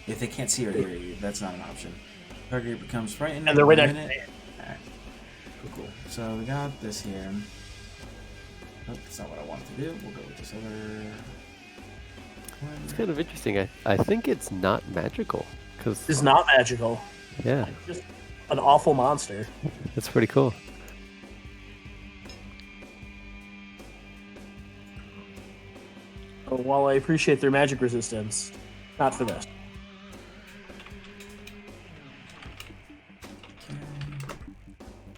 If they can't see or hear you, that's not an option. Target becomes frightened. And they're right in a next minute. Alright. Cool. So we got this here. Oh, that's not what I wanted to do. We'll go with this other. It's kind of interesting. I think it's not magical. It's not magical. Yeah. It's just an awful monster. That's pretty cool. So while I appreciate their magic resistance, not for this.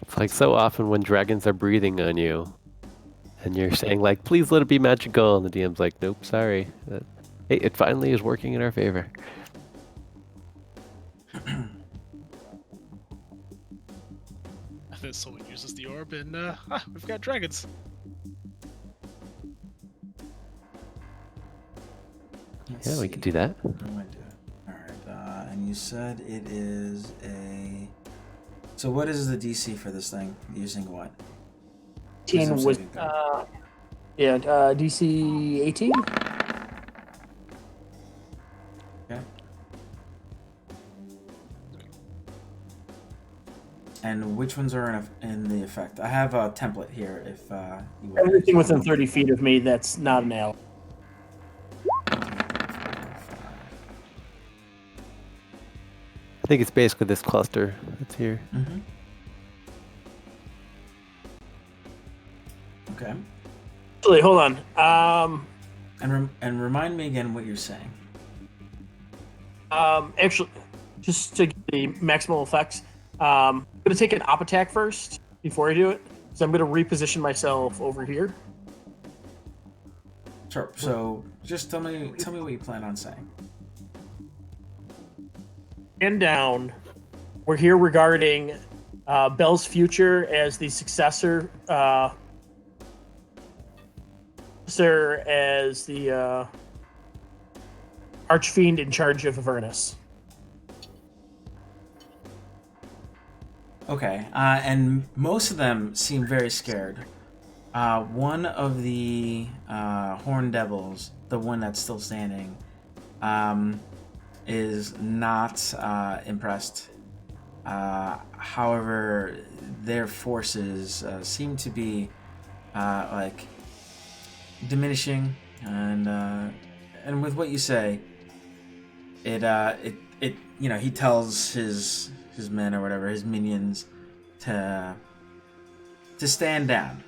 It's like so often when dragons are breathing on you, and you're saying like, please let it be magical, and the DM's like, nope, sorry. Hey, it finally is working in our favor. And then someone uses the orb, and we've got dragons. Yeah, we could do that. Alright, and you said it is a... So what is the DC for this thing? Using what? 18 was, DC 18? Okay. And which ones are in the effect? I have a template here if you want. Everything within 30 feet of me that's not an ally. I think it's basically this cluster that's here. Mm-hmm. Okay. Actually, hold on. And remind me again what you're saying. Actually, just to get the maximal effects, I'm going to take an op attack first before I do it. So I'm going to reposition myself over here. Sure. So just tell me what you plan on saying. And down. We're here regarding Bell's future as the successor, as the Archfiend in charge of Avernus. Okay, and most of them seem very scared. One of the Horned Devils, the one that's still standing, is not impressed. However, their forces seem to be like diminishing, and with what you say, it he tells his men or whatever, his minions, to stand down.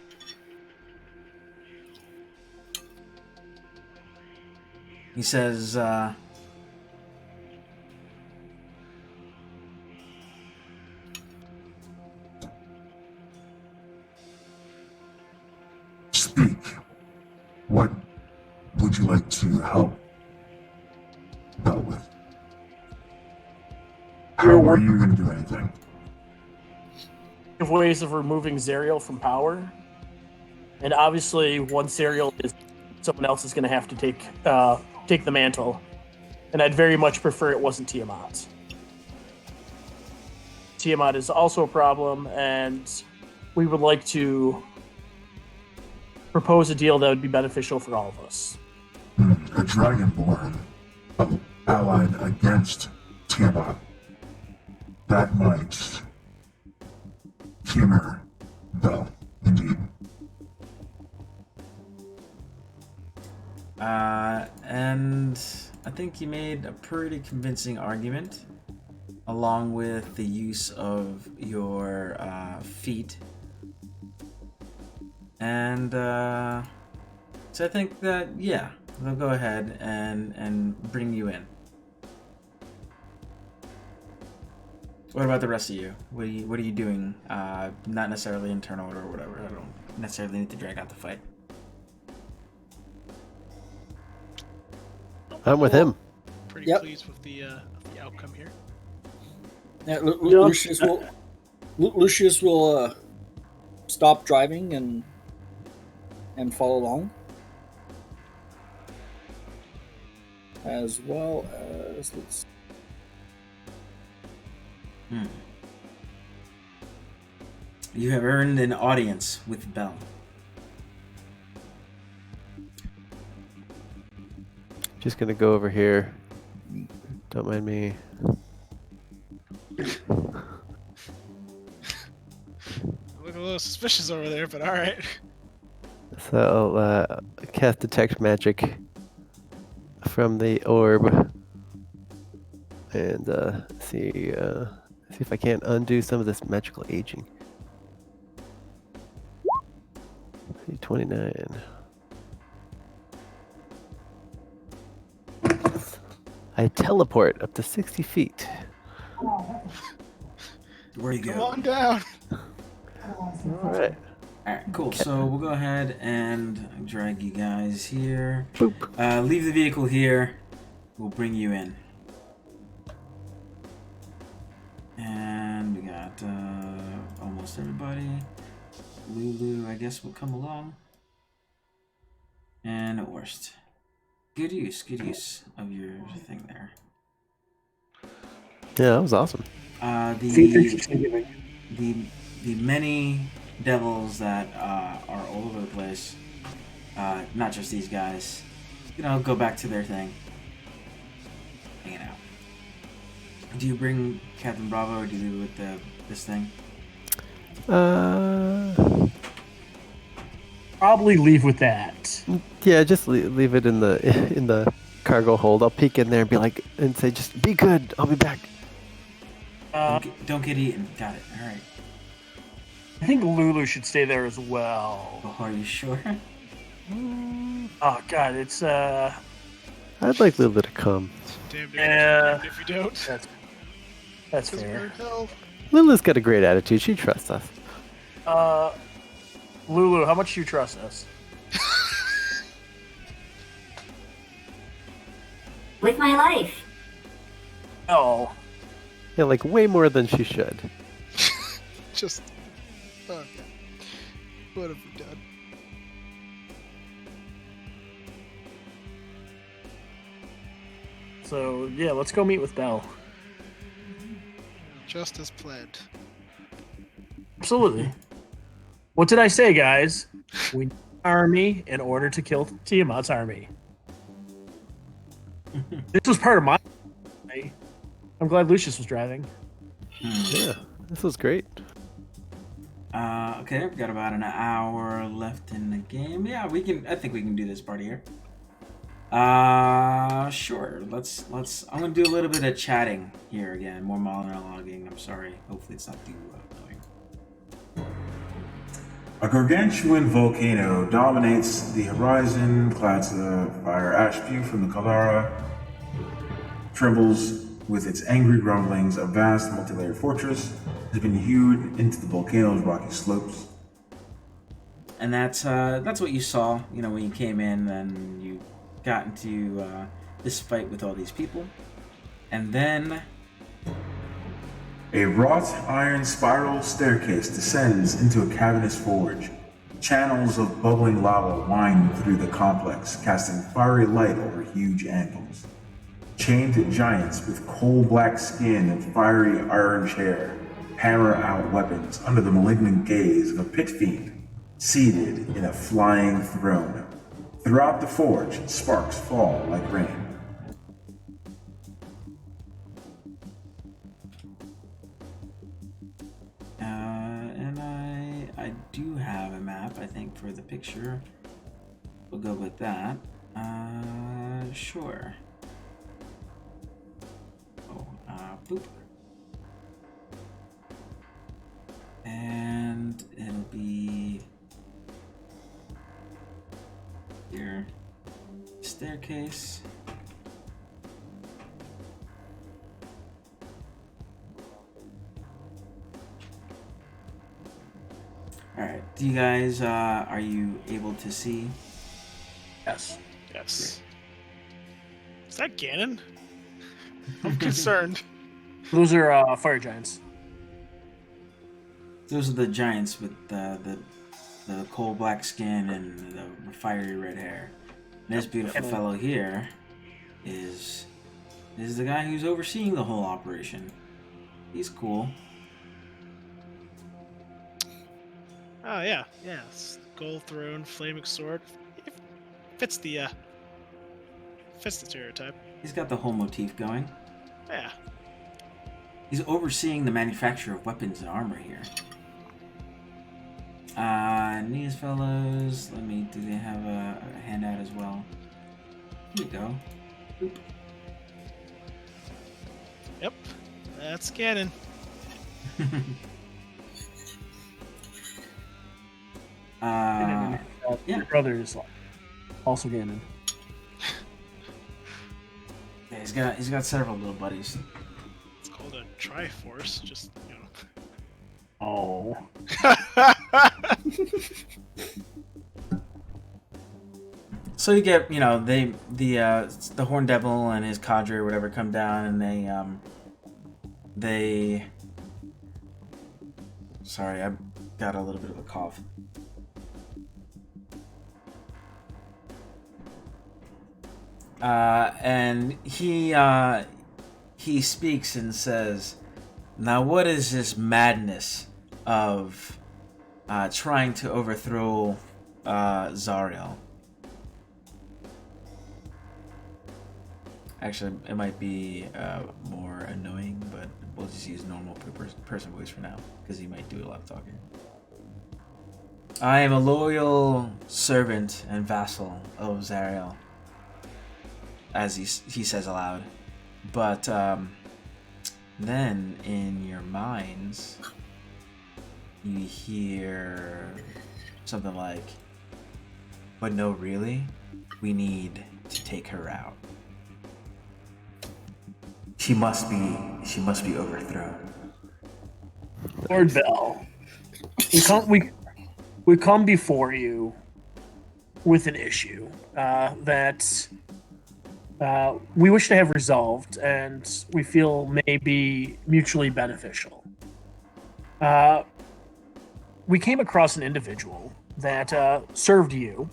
He says, Speak. What would you like to help Bell with? How are you going to do anything? Of ways of removing Zariel from power, and obviously, once Zariel is, someone else is going to have to take the mantle, and I'd very much prefer it wasn't Tiamat. Tiamat is also a problem, and we would like to propose a deal that would be beneficial for all of us. A dragonborn. allied against Tiamat. That might humor Bell, indeed. And I think you made a pretty convincing argument, along with the use of your feet. And so I think that, yeah, they'll go ahead and bring you in. What about the rest of you? What are you doing? Not necessarily in turn order or whatever. I don't necessarily need to drag out the fight. I'm with him. Pretty pleased with the outcome here. Yeah, Lucius will stop driving and follow along, as well as let's. You have earned an audience with Bell. Just gonna go over here. Don't mind me. Look a little suspicious over there, but all right. So I'll cast detect magic from the orb and see if I can't undo some of this magical aging. See, 29. I teleport up to 60 feet. Where you go? Come on down. Alright. Alright, cool. So we'll go ahead and drag you guys here. Leave the vehicle here. We'll bring you in. And we got almost everybody. Lulu, I guess, will come along. And at worst. Good use of your thing there. Yeah, that was awesome. The many devils that are all over the place, not just these guys, go back to their thing. Hanging out. Do you bring Captain Bravo or do you leave it with this thing? Probably leave with that. Yeah, just leave it in the cargo hold. I'll peek in there and be like, and say, just be good. I'll be back. Don't get eaten. Got it. All right. I think Lulu should stay there as well. Oh, are you sure? Oh God, it's I'd like Lulu to come. Damn if you don't. That's fair. Lulu's got a great attitude. She trusts us. Lulu, how much do you trust us? With my life. Oh. Yeah, like way more than she should. Just. Okay. What have we done? So, yeah, let's go meet with Bell. Just as planned. Absolutely. What did I say, guys? We need an army in order to kill Tiamat's army. This was part of my... I'm glad Lucius was driving. Yeah, this was great. Okay, we've got about an hour left in the game. Yeah, I think we can do this party here. Sure. Let's. I'm gonna do a little bit of chatting here again. More monologuing. I'm sorry. Hopefully it's not too annoying. A gargantuan volcano dominates the horizon. Clouds of fire ash spew from the caldera. Trembles with its angry grumblings. A vast multi-layered fortress has been hewed into the volcano's rocky slopes. And that's what you saw. When you came in, and you got into this fight with all these people, and then a wrought iron spiral staircase descends into a cavernous forge. Channels of bubbling lava wind through the complex, casting fiery light over huge anvils. Chained giants with coal-black skin and fiery orange hair hammer out weapons under the malignant gaze of a pit fiend seated in a flying throne. Throughout the forge, sparks fall like rain. do have a map, I think, for the picture. We'll go with that. Sure. Oh, boop. And it'll be here. Staircase. Alright, do you guys, are you able to see? Yes. Yes. Is that Ganon? I'm concerned. Those are fire giants. Those are the giants with the coal black skin and the fiery red hair. And this beautiful fellow here is the guy who's overseeing the whole operation. He's cool. Oh yeah. Gold throne, flaming sword. It fits the stereotype. He's got the whole motif going. Yeah. He's overseeing the manufacture of weapons and armor here. These fellows, do they have a handout as well? Here you go. Boop. Yep. That's Ganon. Yeah. Your brother is also Ganon. Yeah, he's got several little buddies. It's called a Triforce, just, you know. Oh. So you get, the Horn Devil and his cadre or whatever come down, and they sorry, I got a little bit of a cough. And he speaks and says, "Now what is this madness of trying to overthrow Zariel?" Actually, it might be more annoying, but we'll just use normal person voice for now, because he might do a lot of talking. "I am a loyal servant and vassal of Zariel," as he says aloud. But then in your minds, you hear something like, "But no, really, we need to take her out. She must be overthrown." Lord Bell, we come before you with an issue that we wish to have resolved, and we feel may be mutually beneficial. We came across an individual that serves you,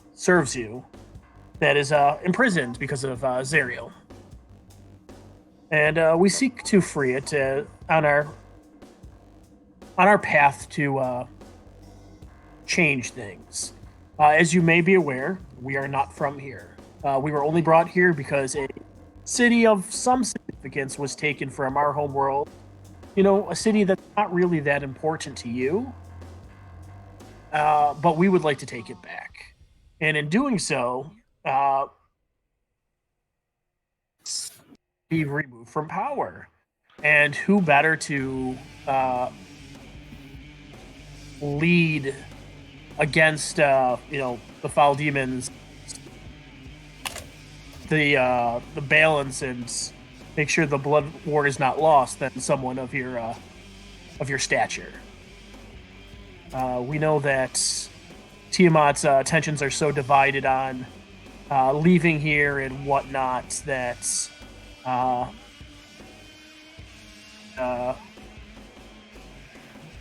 that is imprisoned because of Zariel. And we seek to free it on our path to change things. As you may be aware, we are not from here. We were only brought here because a city of some significance was taken from our home world. You know, a city that's not really that important to you, but we would like to take it back. And in doing so, be removed from power. And who better to lead against the foul demons, the balance, and make sure the blood war is not lost than someone of your stature. We know that Tiamat's attentions are so divided on leaving here and whatnot that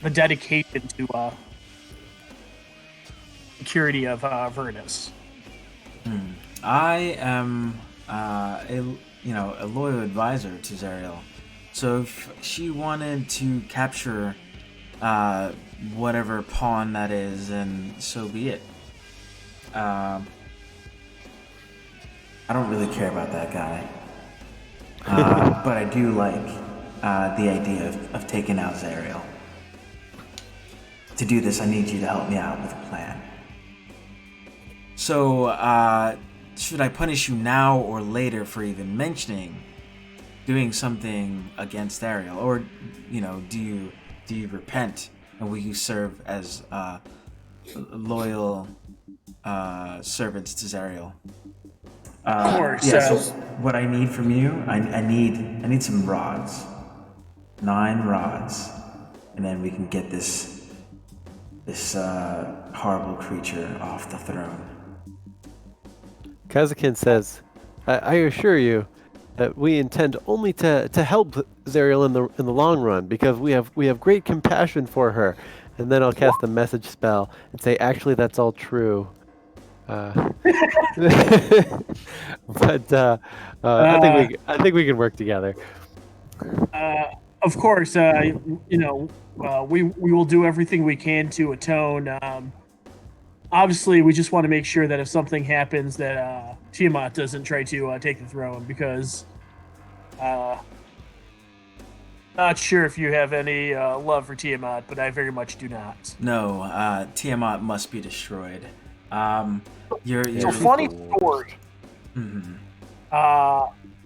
the dedication to security of Avernus. I am a loyal advisor to Zariel. So if she wanted to capture whatever pawn that is, then so be it. I don't really care about that guy. But I do like the idea of taking out Zariel. to do this, I need you to help me out with a plan. So, should I punish you now or later for even mentioning doing something against Ariel? Or, do you repent and will you serve as loyal servants to Zariel? Of course. Yeah, so what I need from you, I need some rods. 9 rods. And then we can get this horrible creature off the throne. Kazakin says, I assure you that we intend only to help Zariel in the long run, because we have great compassion for her. And then I'll cast a message spell and say, actually, that's all true. But I think we can work together. Of course, we will do everything we can to atone. Obviously, we just want to make sure that if something happens, that Tiamat doesn't try to take the throne, because not sure if you have any love for Tiamat, but I very much do not. No, Tiamat must be destroyed. So funny story. Mm-hmm.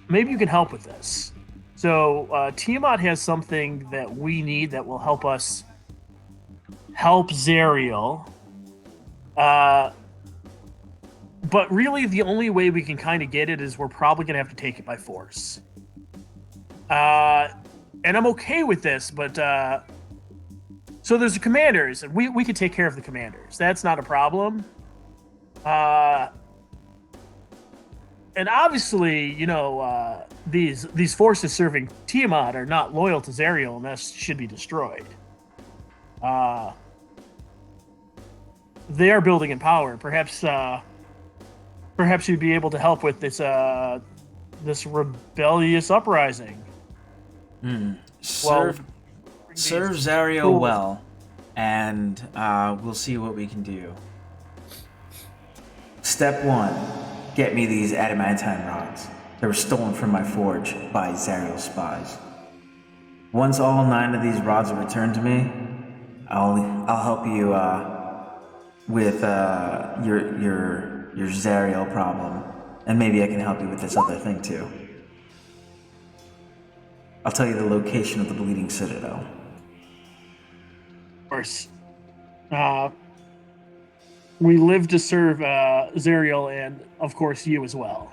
Maybe you can help with this. So Tiamat has something that we need that will help us help Zariel. But really, the only way we can kind of get it is we're probably going to have to take it by force. And I'm okay with this, but so there's the commanders, and we could take care of the commanders. That's not a problem. And obviously, these forces serving Tiamat are not loyal to Zariel, and that should be destroyed. They are building in power. Perhaps you'd be able to help with this rebellious uprising. Serve Zariel well, and we'll see what we can do. Step 1. Get me these adamantine rods. They were stolen from my forge by Zariel's spies. Once all 9 of these rods are returned to me, I'll help you with your Zariel problem, and maybe I can help you with this other thing too. I'll tell you the location of the Bleeding Citadel. Of course. We live to serve Zariel, and of course you as well.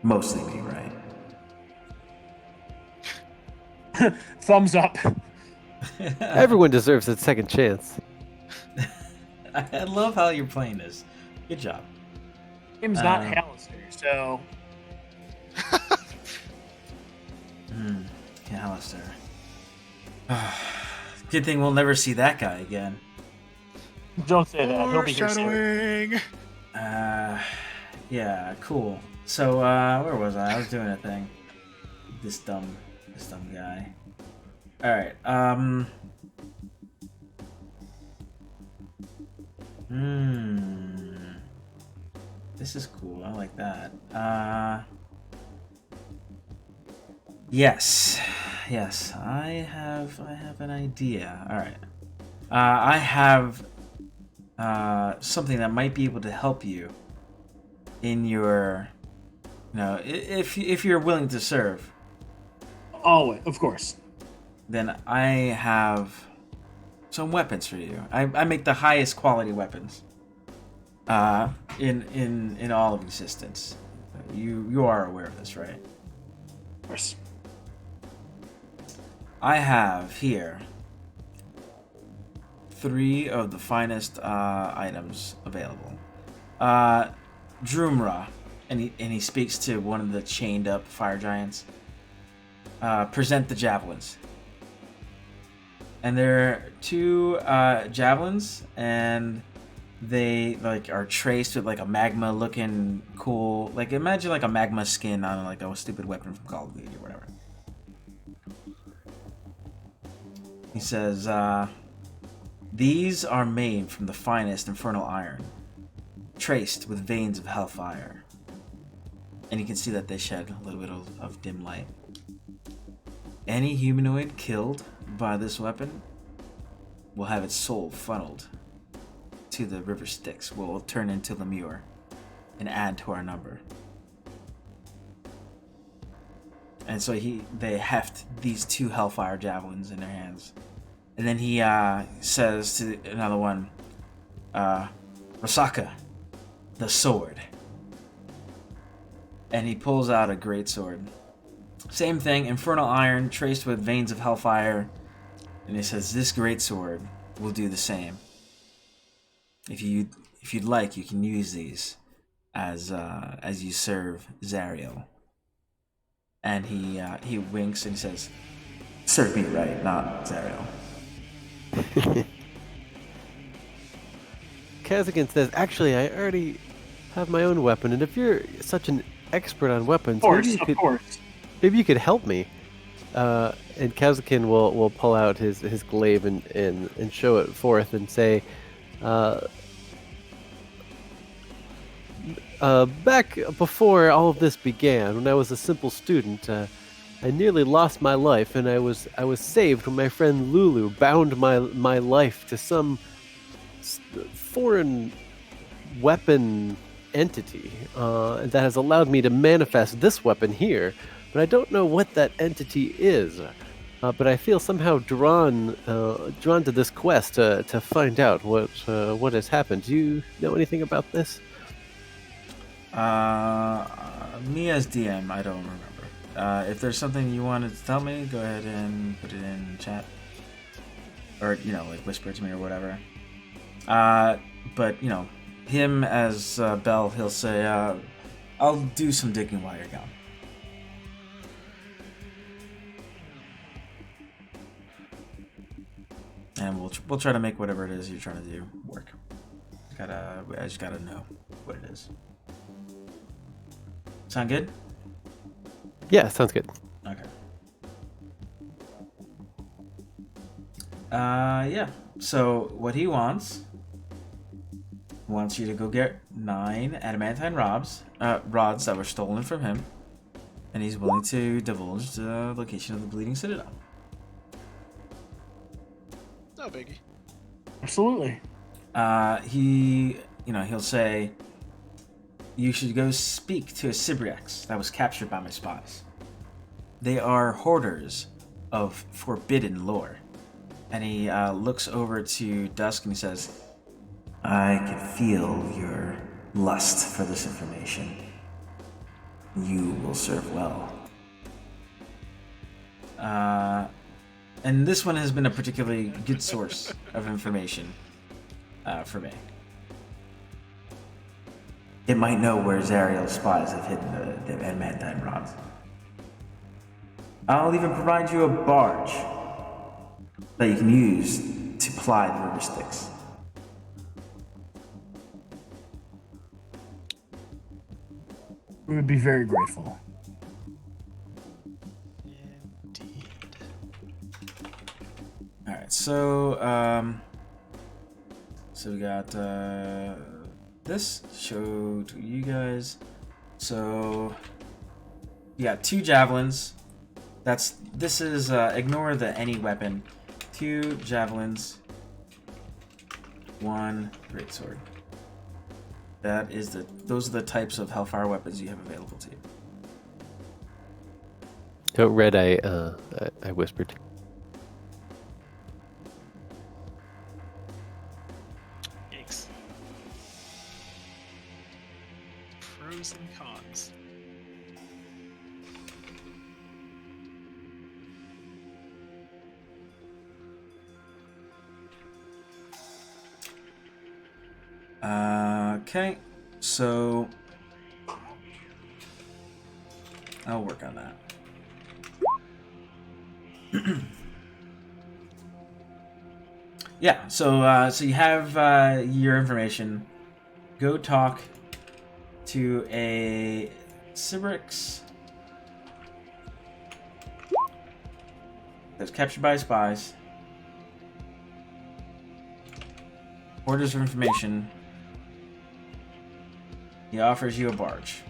Mostly me, right? Thumbs up. Everyone deserves a second chance. I love how you're playing this. Good job. Name's not Hallister, so. Hallister. Good thing we'll never see that guy again. Don't say that. He'll be here soon. Foreshadowing. Yeah, cool. So, where was I? I was doing a thing. This dumb guy. Alright, This is cool. I like that. Yes, I have an idea. All right, I have something that might be able to help you in your, if you're willing to serve. Oh, of course. Then I have some weapons for you. I make the highest quality weapons in all of existence. You are aware of this, right? Of course. I have here 3 of the finest items available. Drumra, and he speaks to one of the chained up fire giants. Present the javelins. And there are 2 javelins, and they are traced with a magma looking cool, imagine a magma skin on a stupid weapon from Call of Duty or whatever. He says, these are made from the finest infernal iron, traced with veins of hellfire. And you can see that they shed a little bit of dim light. Any humanoid killed by this weapon we'll have its soul funneled to the river Styx. We'll turn into Lemure and add to our number. And so they heft these 2 Hellfire javelins in their hands. And then he says to another one, Rosaka, the sword. And he pulls out a great sword. Same thing, infernal iron traced with veins of hellfire. And he says, this great sword will do the same. If you'd like, you can use these as you serve Zariel. And he winks and he says, serve me right, not Zariel. Kazakin says, actually, I already have my own weapon, and if you're such an expert on weapons, Of course. maybe you could help me. And Kazakin will pull out his glaive and show it forth and say, back before all of this began, when I was a simple student, I nearly lost my life, and I was saved when my friend Lulu bound my life to some foreign weapon entity that has allowed me to manifest this weapon here. But I don't know what that entity is. But I feel somehow drawn to this quest to find out what has happened. Do you know anything about this? Me as DM, I don't remember. If there's something you wanted to tell me, go ahead and put it in chat. Or, like whisper to me or whatever. But, him as Bell, he'll say, I'll do some digging while you're gone. And we'll try to make whatever it is you're trying to do work. I just gotta know what it is. Sound good? Yeah, sounds good. Okay. Yeah. So what he wants you to go get 9 adamantine rods that were stolen from him, and he's willing to divulge the location of the Bleeding Citadel. No biggie. Absolutely. He'll say, you should go speak to a Sybriax that was captured by my spies. They are hoarders of forbidden lore. And he looks over to Dusk and he says, I can feel your lust for this information. You will serve well. And this one has been a particularly good source of information for me. It might know where Zariel's spies have hidden the adamantine rods. I'll even provide you a barge that you can use to ply the river Styx. We would be very grateful. Alright, so we got this show to you guys. So you got 2 javelins. This is ignore the any weapon. 2 javelins, 1 greatsword. Those are the types of Hellfire weapons you have available to you. Oh, Red, I whispered. Yikes. Pros and cons. Okay, so I'll work on that. Yeah, so you have your information. Go talk to a Sybrix that was captured by spies. Orders of information. He offers you a barge.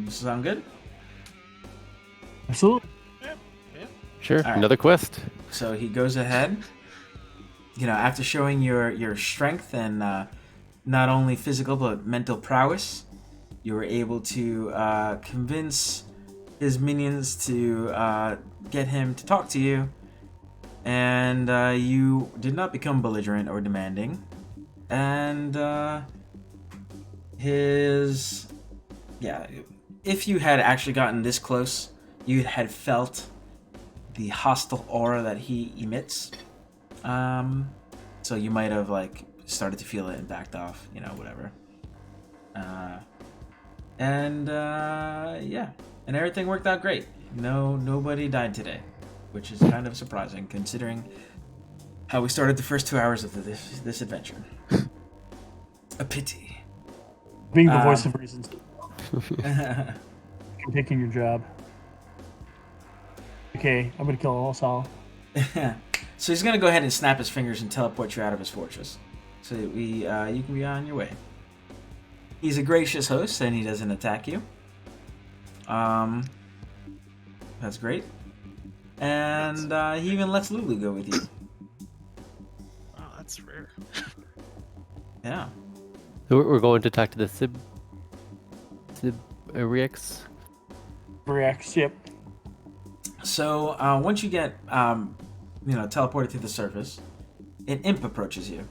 Sound good? Absolutely. Sure. All right. Another quest. So he goes ahead. After showing your strength and not only physical but mental prowess, you were able to convince his minions to get him to talk to you, and you did not become belligerent or demanding, and if you had actually gotten this close, you had felt the hostile aura that he emits. So you might have started to feel it and backed off, whatever. And everything worked out great. Nobody died today, which is kind of surprising considering how we started the first 2 hours of this adventure. A pity. Being the voice of reason. I'm taking your job. Okay, I'm gonna kill us all. So he's gonna go ahead and snap his fingers and teleport you out of his fortress, so that you can be on your way. He's a gracious host and he doesn't attack you. That's great. And he even lets Lulu go with you. Wow, that's rare. Yeah. We're going to talk to the Rex. Rex, yep. So once you get teleported to the surface, an imp approaches you.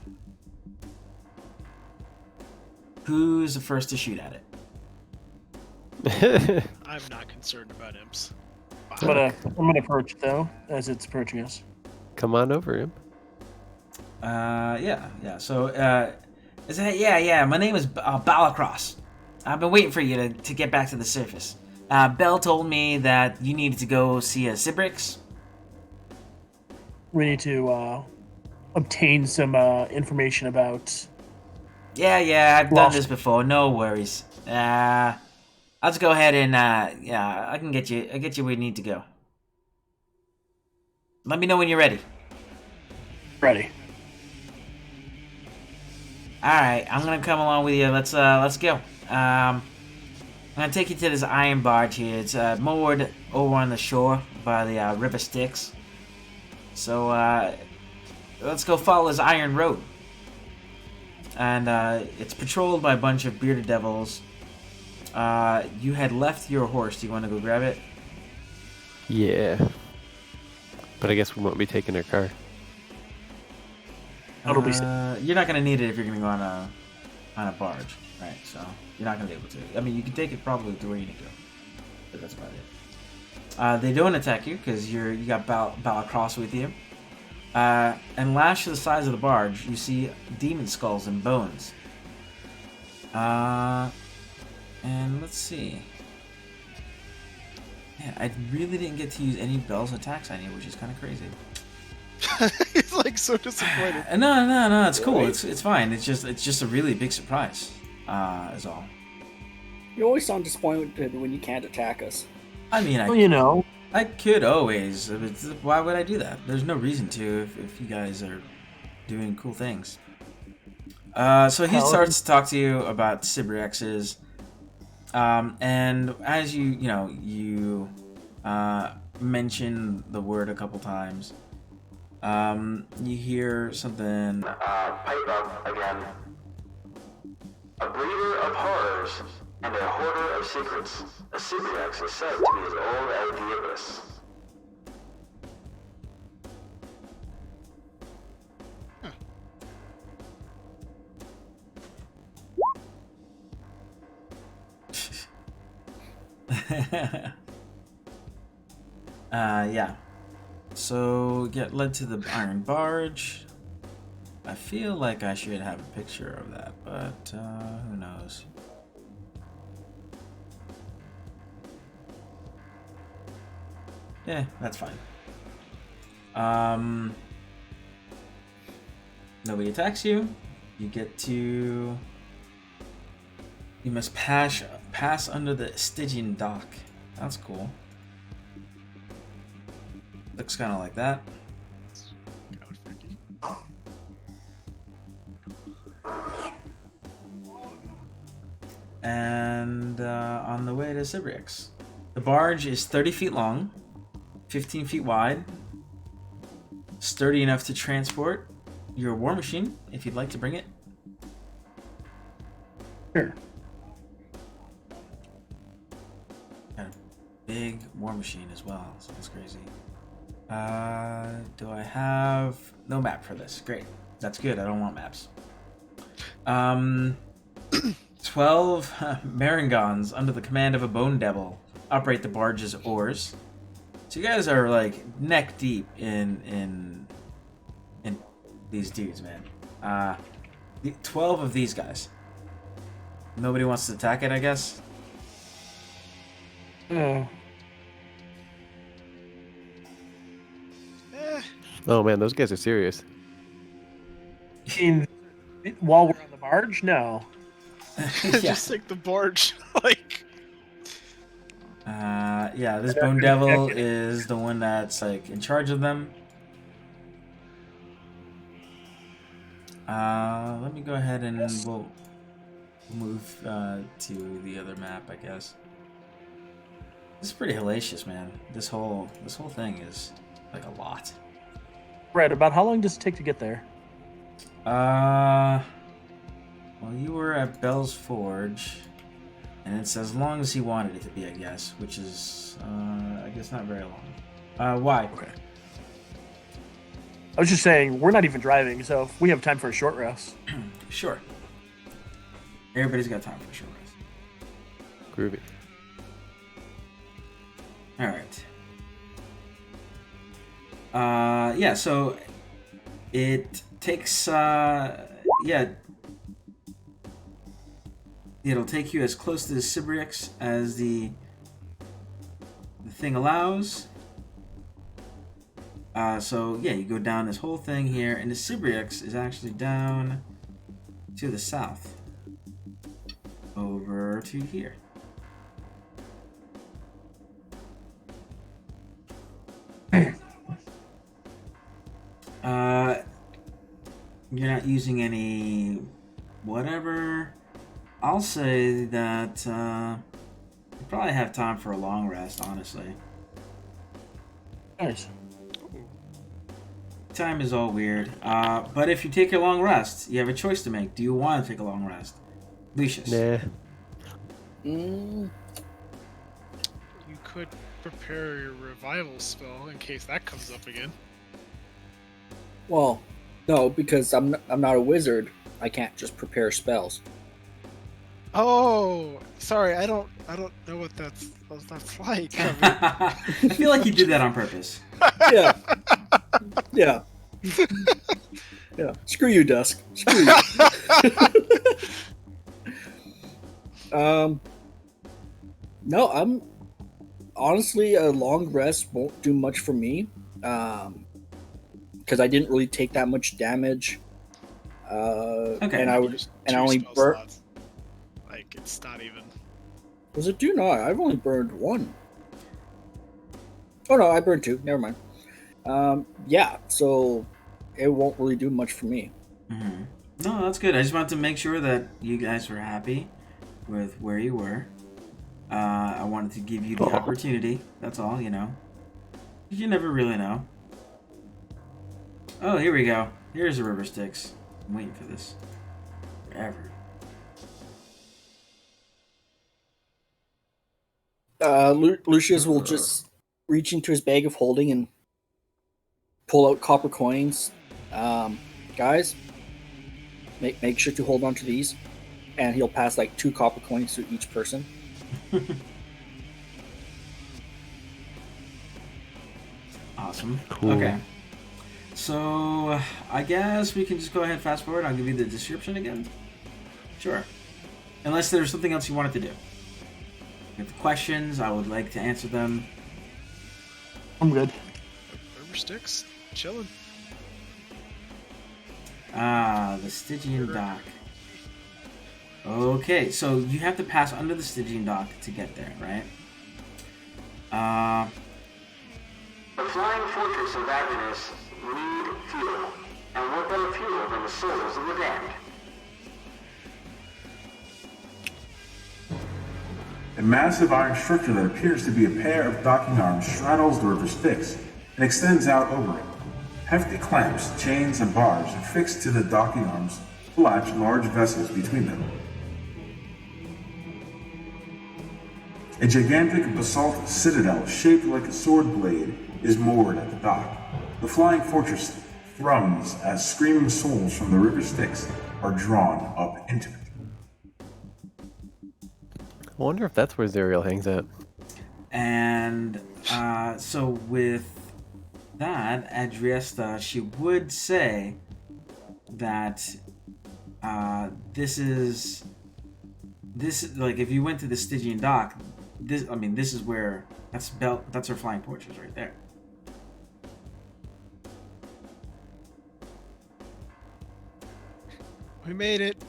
Who's the first to shoot at it? I'm not concerned about imps. I'm gonna approach it though, as it's approaching us. Come on over, imp. Yeah. So, my name is Balacross. I've been waiting for you to get back to the surface. Belle told me that you needed to go see a Sibrix. We need to obtain some information about. Yeah, I've done this before. No worries. I'll just go ahead and I can get you. I get you where you need to go. Let me know when you're ready. Ready. All right, I'm gonna come along with you. Let's go. I'm gonna take you to this iron barge here. It's moored over on the shore by the River Styx. So let's go follow this iron road. And it's patrolled by a bunch of bearded devils. You had left your horse. Do you want to go grab it? Yeah. But I guess we won't be taking our car. You're not gonna need it if you're gonna go on a barge, right? So you're not gonna be able to. I mean, you can take it probably to where you need to go, but that's about it. They don't attack you because you got Balacross with you. And lashed to the sides of the barge, you see demon skulls and bones. And let's see. Yeah, I really didn't get to use any Belle's attacks on you, which is kind of crazy. He's like so disappointed. No, it's cool. It's fine. It's just a really big surprise. Is all. You always sound disappointed when you can't attack us. I mean, I could always. Why would I do that? There's no reason to if you guys are doing cool things. So he starts to talk to you about Sibrixes. And as you mention the word a couple times, you hear something. Pipe up again. A breeder of horrors and a hoarder of secrets. A Sibrix is said to be as old as the Avernus. Yeah. So get led to the iron barge. I feel like I should have a picture of that, but who knows? Yeah, that's fine. Nobody attacks you. You get to. You must pass under the Stygian dock. That's cool. Looks kind of like that. and on the way to Sybrix. The barge is 30 feet long, 15 feet wide, sturdy enough to transport your war machine, if you'd like to bring it. Sure. Got a big war machine as well, so that's crazy. Do I have... No map for this. Great. That's good. I don't want maps. 12 Marangons under the command of a Bone Devil operate the barge's oars. So you guys are like neck deep in these dudes, man. 12 of these guys. Nobody wants to attack it, I guess. Oh man, those guys are serious. While we're on the barge, no. Just like the barge, like. Yeah, this Bone Devil is the one that's like in charge of them. Let me go ahead and we'll move to the other map, I guess. This is pretty hellacious, man. This whole thing is like a lot. Right, about how long does it take to get there? Well, you were at Bell's Forge, and it's as long as he wanted it to be, I guess, which is, I guess not very long. Why? Okay. I was just saying, we're not even driving, so if we have time for a short rest. Sure. Everybody's got time for a short rest. Groovy. Alright. Yeah, so it takes, it'll take you as close to the Sybrix as the thing allows. So yeah, you go down this whole thing here, and the Sybrix is actually down to the south. Over to here. You're not using any whatever. I'll say that you probably have time for a long rest, honestly. Nice. Time is all weird. But if you take a long rest, you have a choice to make. Do you want to take a long rest? Lucius. Nah. You could prepare your revival spell in case that comes up again. Well, no, because I'm not a wizard. I can't just prepare spells. Oh, sorry. I don't know what that's like. I I feel like you did that on purpose. Yeah. Yeah. Yeah. Screw you, Dusk. Screw you. No, I'm honestly, a long rest won't do much for me. Because I didn't really take that much damage. Okay. And I only burnt. Like, it's not even. Was it two? No, I've only burned one. Oh no, I burned two. Never mind. Yeah, so it won't really do much for me. Mm-hmm. No, that's good. I just wanted to make sure that you guys were happy with where you were. I wanted to give you the opportunity. That's all, you know. You never really know. Oh, here we go. Here's the river Styx. I'm waiting for this. Forever. Lucius will just reach into his bag of holding and pull out copper coins. Guys, make sure to hold on to these. And he'll pass like 2 copper coins to each person. Awesome. Cool. Okay. So, I guess we can just go ahead and fast forward. I'll give you the description again. Sure. Unless there's something else you wanted to do. If the questions, I would like to answer them. I'm good. River Styx, chilling. The Stygian dock. Okay, so you have to pass under the Stygian dock to get there, right? The flying fortress of Avernus need fuel, and what better fuel than the souls of the damned? A massive iron structure that appears to be a pair of docking arms straddles the river Styx and extends out over it. Hefty clamps, chains, and bars affixed to the docking arms latch large vessels between them. A gigantic basalt citadel shaped like a sword blade is moored at the dock. The flying fortress thrums as screaming souls from the river Styx are drawn up into it. I wonder if that's where Zerial hangs out. And so with that, Adriesta, she would say that this is like if you went to the Stygian dock, this is where that's her flying fortress right there. We made it.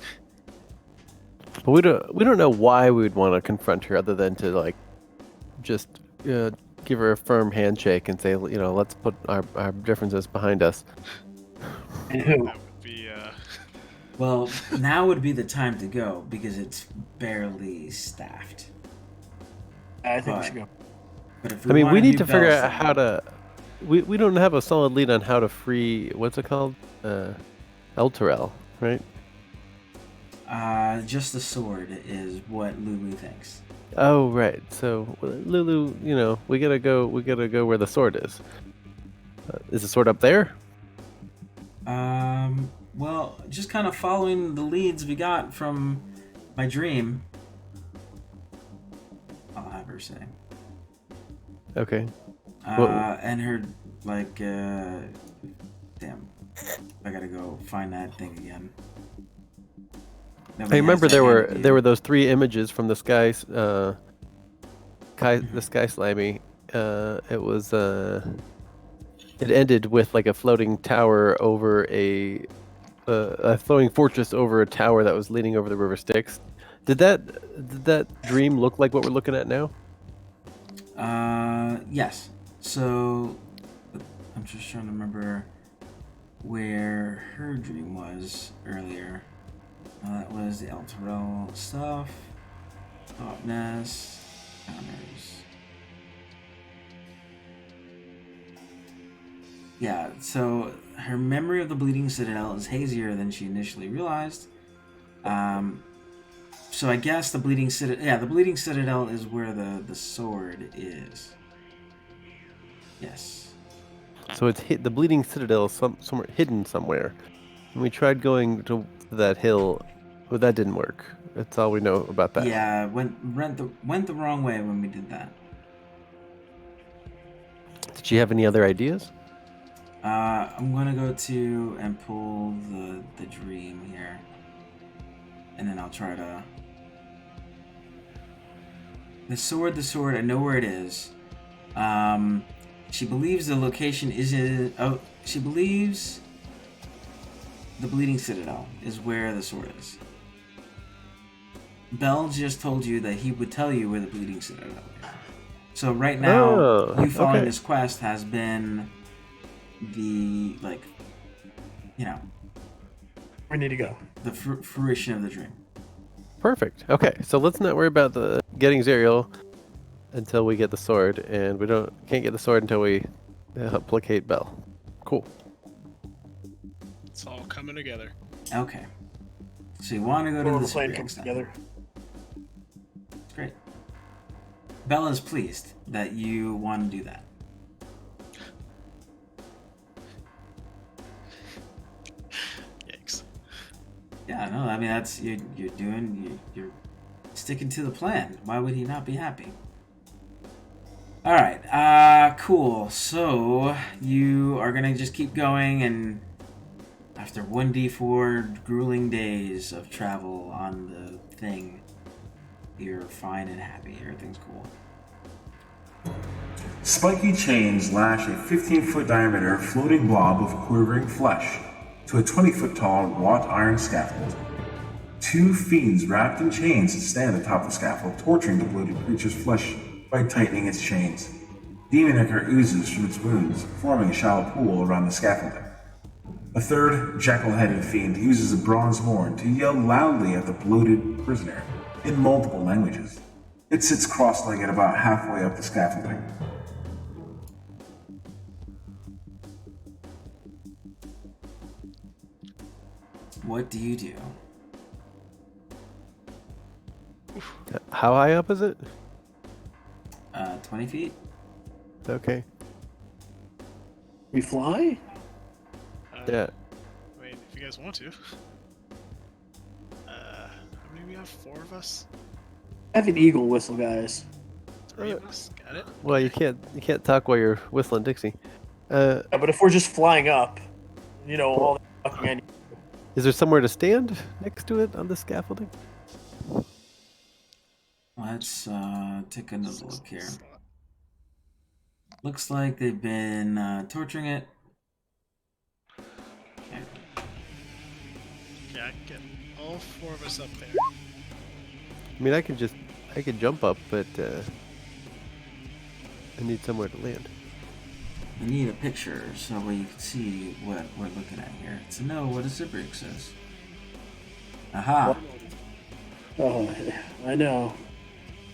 But we don't know why we would want to confront her other than to like just give her a firm handshake and say, let's put our differences behind us. That would be Well, now would be the time to go because it's barely staffed. I think we should go. But if we wanna need do to figure Belle's out how to. We don't have a solid lead on how to free. What's it called? Elturel, right? Just the sword is what Lulu thinks. Oh, right. So Lulu, we gotta go where the sword is. Is the sword up there? Well, just kind of following the leads we got from my dream. I'll have her say. Okay. And her damn, I gotta go find that thing again. I remember there were those 3 images from the sky, the sky slimy. It was it ended with like a floating tower over a floating fortress over a tower that was leaning over the river Styx. Did that dream look like what we're looking at now? Yes. So I'm just trying to remember where her dream was earlier. That was the Elturel stuff. Topness. Counters. Yeah, so her memory of the Bleeding Citadel is hazier than she initially realized. So I guess the Bleeding Citadel... Yeah, the Bleeding Citadel is where the sword is. Yes. So it's the Bleeding Citadel is somewhere hidden somewhere. And we tried going to that hill, but that didn't work. That's all we know about that. Yeah, went the wrong way when we did that. Did you have any other ideas? I'm gonna go to and pull the dream here, and then I'll try to. The sword. I know where it is. She believes the location is in. Oh, she believes the Bleeding Citadel is where the sword is. Bell just told you that he would tell you where the Bleeding Citadel is. So right now, you following this quest has been the, we need to go. The fruition of the dream. Perfect. Okay, so let's not worry about getting Zerial until we get the sword, and we can't get the sword until we placate Bell. Cool. It's all coming together. Okay. So you want to go to the plan comes together. It's great. Bella's pleased that you want to do that. Yikes. Yeah, no, I mean that's you're sticking to the plan. Why would he not be happy? All right, cool. So you are gonna just keep going, and after 1d4 grueling days of travel on the thing, you're fine and happy. Everything's cool. Spiky chains lash a 15-foot diameter floating blob of quivering flesh to a 20-foot tall wrought iron scaffold. 2 fiends wrapped in chains stand atop the scaffold, torturing the bloated creature's flesh by tightening its chains. Demon ichor oozes from its wounds, forming a shallow pool around the scaffolding. A third jackal-headed fiend uses a bronze horn to yell loudly at the bloated prisoner in multiple languages. It sits cross-legged about halfway up the scaffolding. What do you do? How high up is it? 20 feet? Okay. We fly? Yeah. I mean, if you guys want to. How many do we have? 4 of us? I have an eagle whistle, guys. 3 of us? Got it? Well, you can't talk while you're whistling Dixie. Yeah, but if we're just flying up, all that fucking I need. Is there somewhere to stand next to it on the scaffolding? Let's take another look here. Looks like they've been torturing it. Okay. Yeah, I can get all 4 of us up there. I mean, I could jump up, but I need somewhere to land. I need a picture so you can see what we're looking at here. To know what a Zibrick says. Aha! Oh, I know.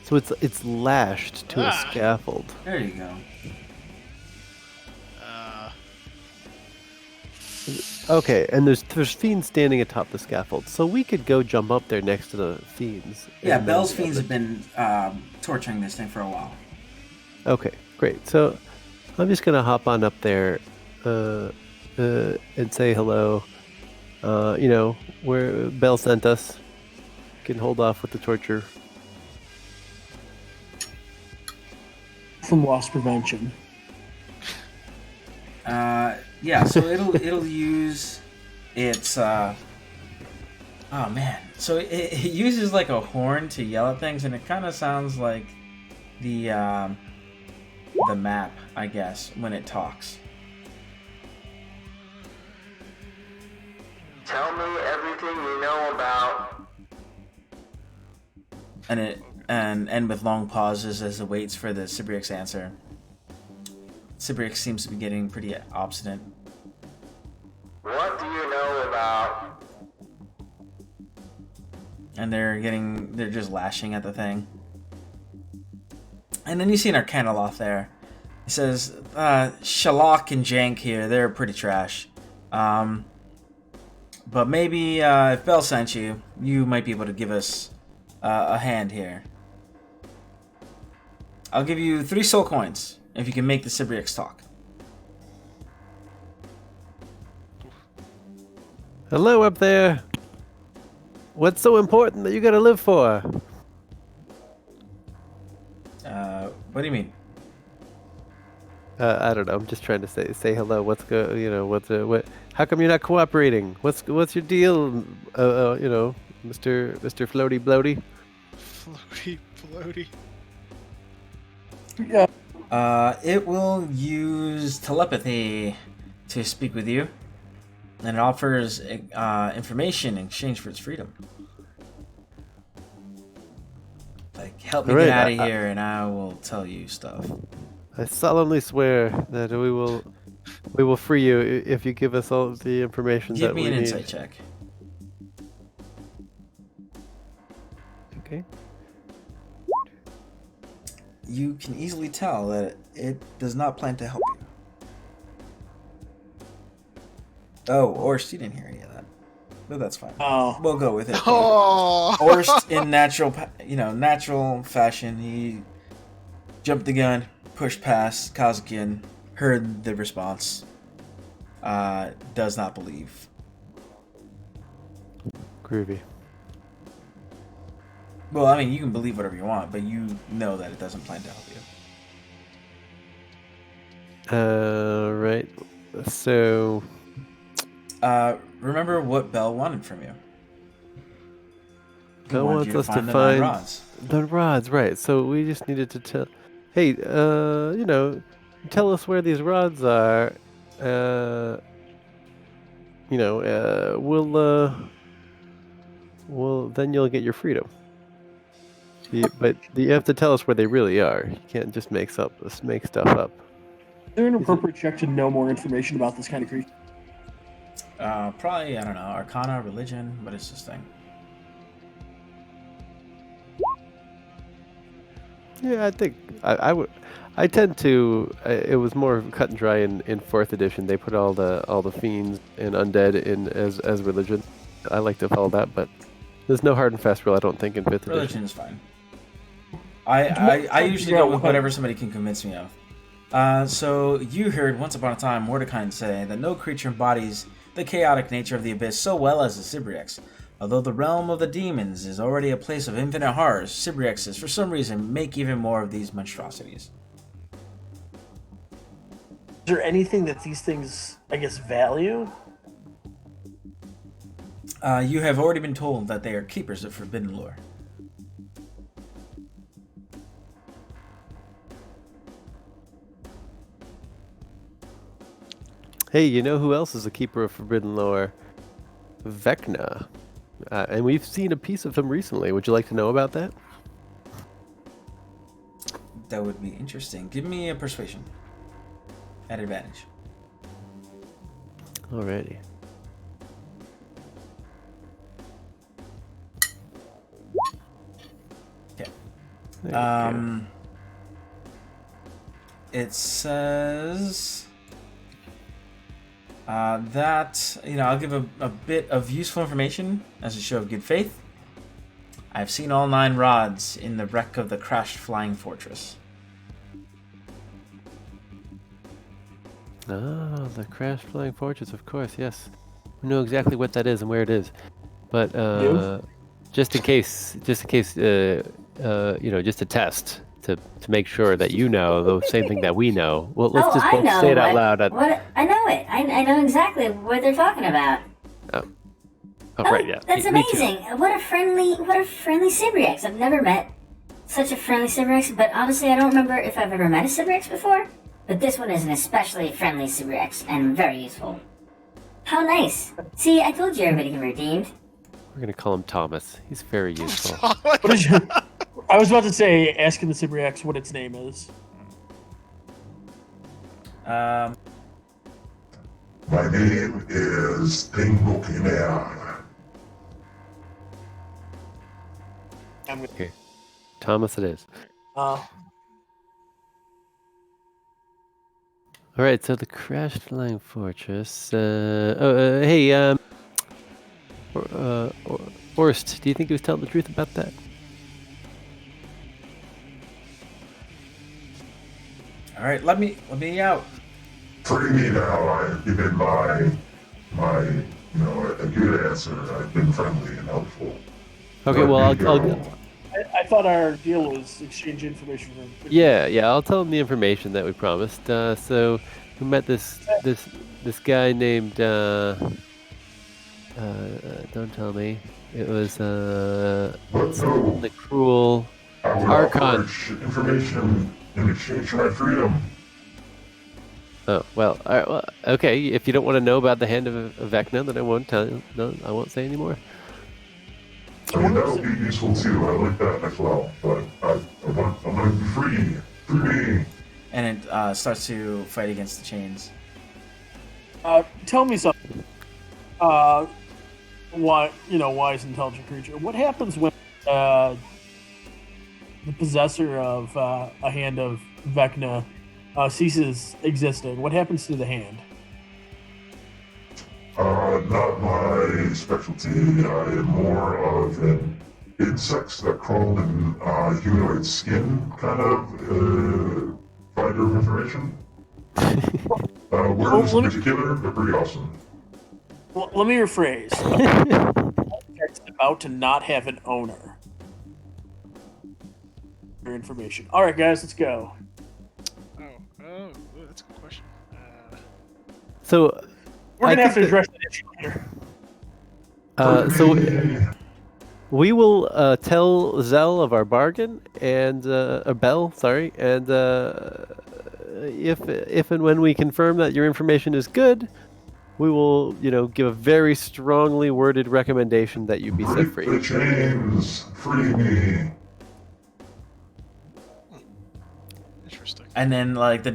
So it's lashed to a scaffold. There you go. Okay, and there's fiends standing atop the scaffold, so we could go jump up there next to the fiends. Yeah, Bell's fiends have been torturing this thing for a while. Okay, great. So I'm just gonna hop on up there and say hello. Where Bell sent us. Can hold off with the torture. From loss prevention. Yeah, so it'll use its oh man. So it uses like a horn to yell at things, and it kind of sounds like the map, I guess, when it talks. Tell me everything you know about. And with long pauses as it waits for the Sibrick's answer. Sibrick seems to be getting pretty obstinate. What do you know about? And they're just lashing at the thing. And then you see an Arcanoloth there. It says, Shalak and Jank here, they're pretty trash. But maybe if Bell sent you, you might be able to give us a hand here. I'll give you 3 soul coins if you can make the Sibriux talk. Hello up there. What's so important that you gotta live for? What do you mean? I don't know. I'm just trying to say hello. What's what? How come you're not cooperating? What's your deal? Mr. Floaty Bloaty. Floaty Bloaty. Yeah. It will use telepathy to speak with you, and it offers information in exchange for its freedom. Like, help me get out of here, and I will tell you stuff. I solemnly swear that we will free you if you give us all the information that we need. Give me an insight check. Okay. You can easily tell that it does not plan to help you. Oh, Orst, you didn't hear any of that. But that's fine. Oh. We'll go with it. Oh. Orst, in natural fashion, he jumped the gun, pushed past Kazakian, heard the response, does not believe. Groovy. Well, I mean, you can believe whatever you want, but you know that it doesn't plan to help you. Right. So. Remember what Bell wanted from you. Bell wants us to find the rods, right? So we just needed to tell. Hey, tell us where these rods are. Well, then you'll get your freedom. But you have to tell us where they really are. You can't just make stuff up. Is there an appropriate check to know more information about this kind of creature? Probably, I don't know, Arcana, Religion, what is this thing? Yeah, I think I would. I tend to. It was more cut and dry in fourth edition. They put all the fiends and undead in as religion. I like to follow that, but there's no hard and fast rule. I don't think in fifth edition. Religion is fine. I usually go with whatever somebody can convince me of. So you heard once upon a time Mordecai say that no creature embodies the chaotic nature of the abyss so well as the Sybriax. Although the realm of the demons is already a place of infinite horrors, Sybriaxes, for some reason, make even more of these monstrosities. Is there anything that these things, I guess, value? You have already been told that they are keepers of forbidden lore. Hey, you know who else is a keeper of forbidden lore? Vecna. And we've seen a piece of him recently. Would you like to know about that? That would be interesting. Give me a persuasion. At advantage. Alrighty. Okay. There you go. It says that, I'll give a bit of useful information as a show of good faith. I've seen all 9 rods in the wreck of the crashed flying fortress. Oh, the crashed flying fortress, of course, yes. We know exactly what that is and where it is. But just in case, just a test to make sure that you know the same thing that we know. Well, let's just both say it out loud. I know it. I know exactly what they're talking about. Oh, right, yeah. That's Me too. amazing. What a friendly Sybriax. I've never met such a friendly Sybriax, but honestly, I don't remember if I've ever met a Sybriax before. But this one is an especially friendly Sybriax and very useful. How nice. See, I told you everybody can be redeemed. We're going to call him Thomas. He's very useful. I was about to say, asking the Sybriax what its name is. My name is Penguin. Okay. Thomas it is. All right, so the crashed flying fortress. Hey, Orst, do you think he was telling the truth about that? All right, let me out. Free me now. I've given my a good answer. I've been friendly and helpful. Okay, well, I thought our deal was exchange information. Yeah, I'll tell him the information that we promised. So we met this guy named. Don't tell me. It was the cruel Archon. Information in exchange for my freedom. Oh well, all right, well, okay. If you don't want to know about the hand of Vecna, then I won't tell you. No, I won't say anymore. I mean, that would be useful too. I like that as well. But I want to be free. Free me. And it starts to fight against the chains. Tell me something. Wise, intelligent creature. What happens when the possessor of a hand of Vecna ceases existing? What happens to the hand? Not my specialty. I am more of an insects that crawl in humanoid skin kind of finder of information. Worms in particular, they're pretty awesome. Well, let me rephrase. It's about to not have an owner. Your information. All right, guys, let's go. Oh, that's a good question. So we're gonna have to address that issue later. So we will tell Zell of our bargain and Bell, sorry, and if and when we confirm that your information is good, we will, give a very strongly worded recommendation that you be set free. The chains, free me. Interesting. And then, like, the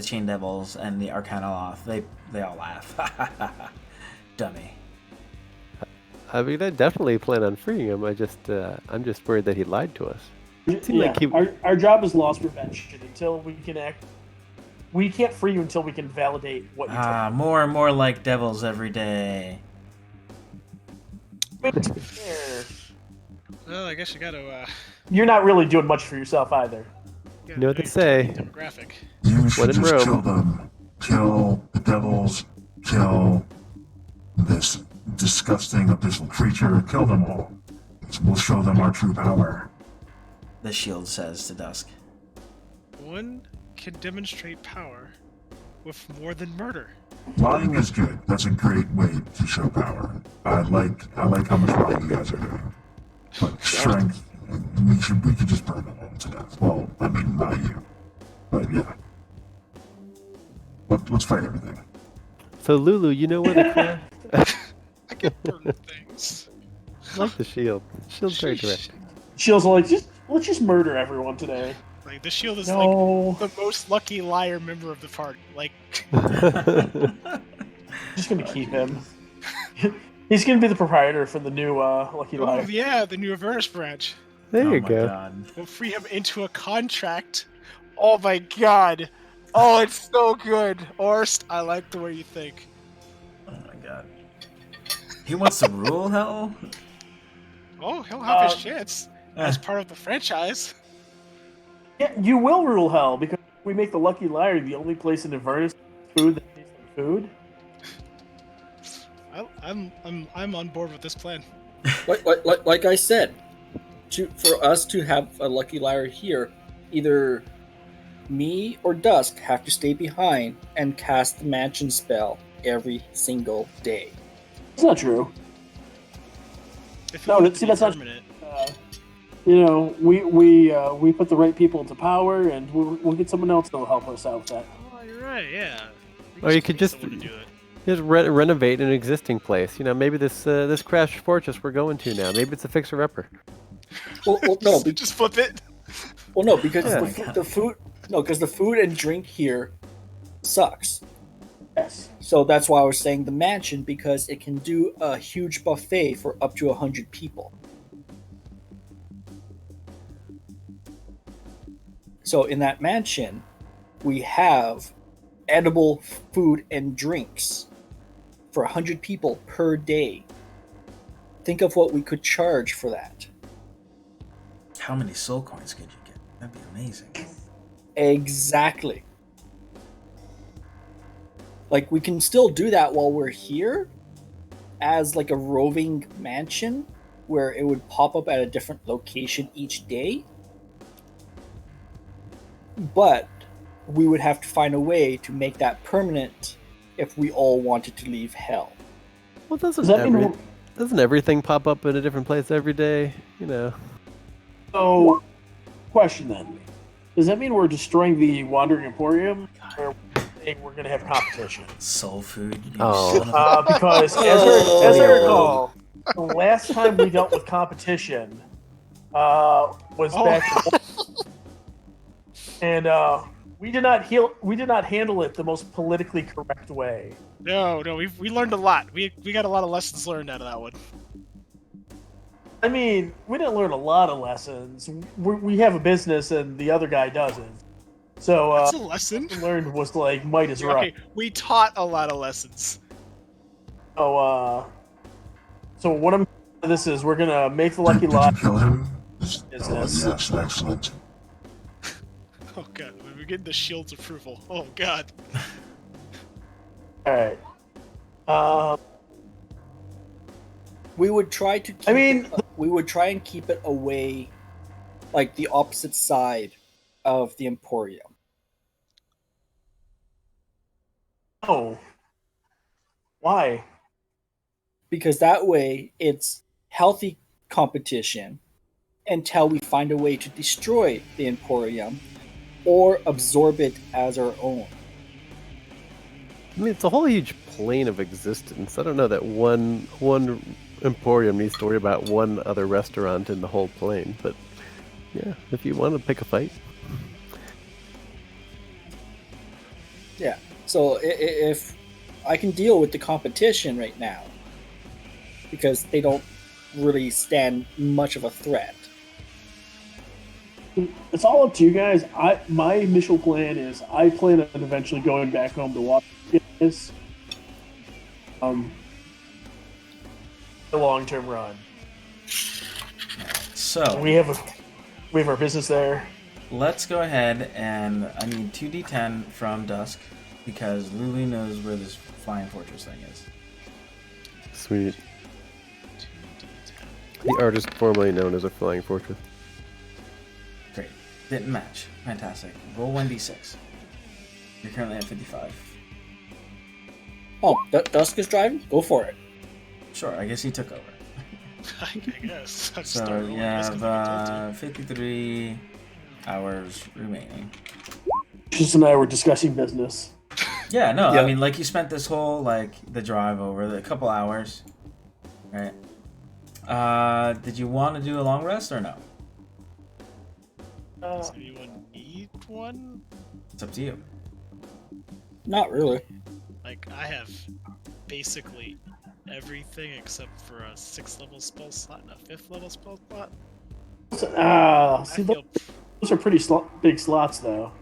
chain devils, and the Arcanoloth, they all laugh. Dummy. I mean, I definitely plan on freeing him. I'm just worried that he lied to us. Our job is loss prevention until we can act. We can't free you until we can validate what you told. More and more like devils every day. To be fair, Well, I guess you gotta. you're not really doing much for yourself either. You know what they say. Demographic. You should When in just kill Rome. them. Kill the devils. Kill this disgusting abyssal creature. Kill them all. We'll show them our true power. The shield says to Dusk. One can demonstrate power with more than murder. Lying is good. That's a great way to show power. I like how much lying you guys are doing. But strength, we could just burn them all to death. Well, I mean, not you. But yeah. Let's fight everything. So Lulu, you know where the I can burn things. I like the shield. Shield's very direct. Shield's like, let's just murder everyone today. Like the shield is No. like the most lucky liar member of the party. Like Just gonna keep him. He's gonna be the proprietor for the new Lucky oh Liar. yeah, the new Avernus branch. There you my go. God. We'll free him into a contract. Oh my god. Oh, it's so good. Orst, I like the way you think. Oh my god. He wants to rule hell? Oh, he'll have his chance as part of the franchise. Yeah, you will rule hell because we make the Lucky Liar the only place in Avernus food that tastes like food. I'm on board with this plan. Like I said, for us to have a Lucky Liar here, either me or Dusk have to stay behind and cast the mansion spell every single day. It's not true. If No, that's not. permanent. We put the right people into power, and we'll get someone else that'll help us out with that. Oh, you're right. Yeah. Or you could just renovate an existing place. You know, maybe this crashed fortress we're going to now. Maybe it's a fixer-upper. Well, no, just flip it. Well, no, because Yeah. the food. No, because the food and drink here sucks. Yes. So that's why I was saying the mansion, because it can do a huge buffet for up to 100 people. So in that mansion, we have edible food and drinks for 100 people per day. Think of what we could charge for that. How many soul coins could you get? That'd be amazing. Exactly. Like, we can still do that while we're here as like a roving mansion where it would pop up at a different location each day. But we would have to find a way to make that permanent if we all wanted to leave hell. Well, Does that mean doesn't everything pop up in a different place every day? You know. So, question then. Does that mean we're destroying the Wandering Emporium? Or we're going to have competition? Soul food? Because as I recall, the last time we dealt with competition was back and we did not handle it the most politically correct way. No, we learned a lot. We got a lot of lessons learned out of that one. I mean, we didn't learn a lot of lessons. We have a business and the other guy doesn't. So That's a lesson. what we learned was like might is right. Okay, we taught a lot of lessons. So what I'm this is we're gonna make the Lucky Did Liar you kill him? business. Oh, yes, excellent. Oh god, we're getting the shield's approval. Oh god. All right. We would try to we would try and keep it away, like the opposite side of the Emporium. Oh. Why? Because that way it's healthy competition until we find a way to destroy the Emporium or absorb it as our own. I mean, it's a whole huge plane of existence. I don't know that one emporium needs to worry about one other restaurant in the whole plane. But yeah, if you want to pick a fight. Yeah. So if I can deal with the competition right now, because they don't really stand much of a threat. It's all up to you guys. My initial plan is I plan on eventually going back home to watch this. The long-term run. So we have our business there. Let's go ahead and I need 2d10 from Dusk because Lulu knows where this flying fortress thing is. Sweet. The artist formerly known as a flying fortress. Great. Didn't match. Fantastic. Roll 1d6. You're currently at 55. Oh, Dusk is driving? Go for it. Sure, I guess he took over. I guess. I'm So starting you rolling this 'cause I have 53 hours remaining. Just and I were discussing business. Yeah, no, I mean, like, you spent this whole, like, the drive over, a couple hours, right? Did you want to do a long rest or no? Does anyone need one? It's up to you. Not really. Like, I have basically everything except for a 6th level spell slot and a 5th level spell slot. See, those are pretty big slots, though.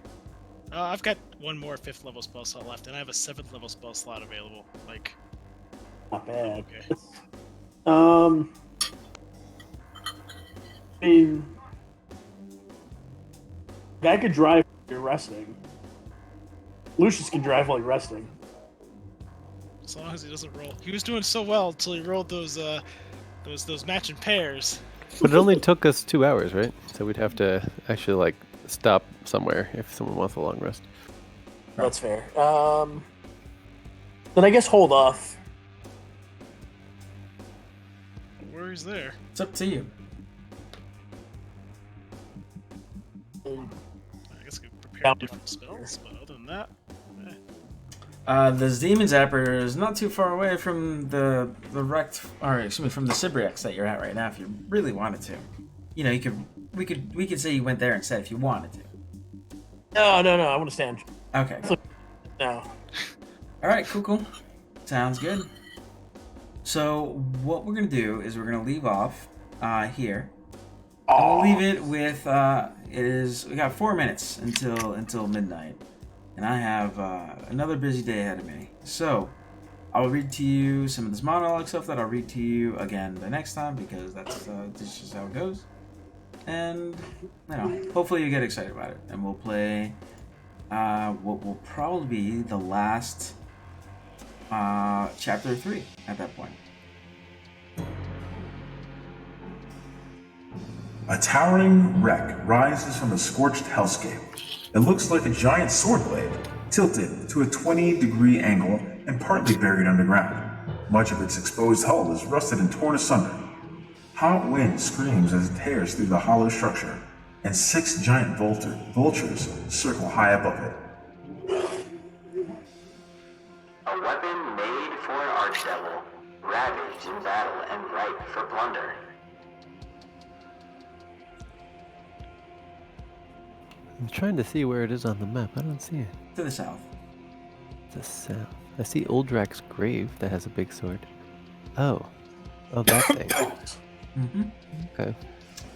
I've got one more 5th level spell slot left, and I have a 7th level spell slot available. Like, not bad. Okay. I mean, guy could drive while you're resting. Lucius can drive while you're resting. as long as he doesn't roll. He was doing so well until he rolled those matching pairs. But it only took us 2 hours, right? So we'd have to actually like stop somewhere if someone wants a long rest. That's fair. Then I guess hold off. No worries there. It's up to you. I guess we could prepare different spells, but other than that, This Demon Zapper is not too far away from the wrecked, or excuse me, from the Sibriex that you're at right now. If you really wanted to, you know, we could say you went there instead if you wanted to. No, I want to stand. Okay. No. All right, cool. Sounds good. So what we're gonna do is we're gonna leave off here. I'll leave it with we got 4 minutes until midnight. And I have another busy day ahead of me. So, I'll read to you some of this monologue stuff that I'll read to you again the next time because that's just how it goes. And, you know, hopefully you get excited about it. And we'll play what will probably be the last chapter 3 at that point. A towering wreck rises from a scorched hellscape. It looks like a giant sword blade, tilted to a 20-degree angle and partly buried underground. Much of its exposed hull is rusted and torn asunder. Hot wind screams as it tears through the hollow structure, and 6 giant vultures circle high above it. A weapon made for an archdevil, ravaged in battle and ripe for plunder. I'm trying to see where it is on the map. I don't see it. To the south. The south. I see Uldrak's grave that has a big sword. Oh, that thing. Mm-hmm. Okay.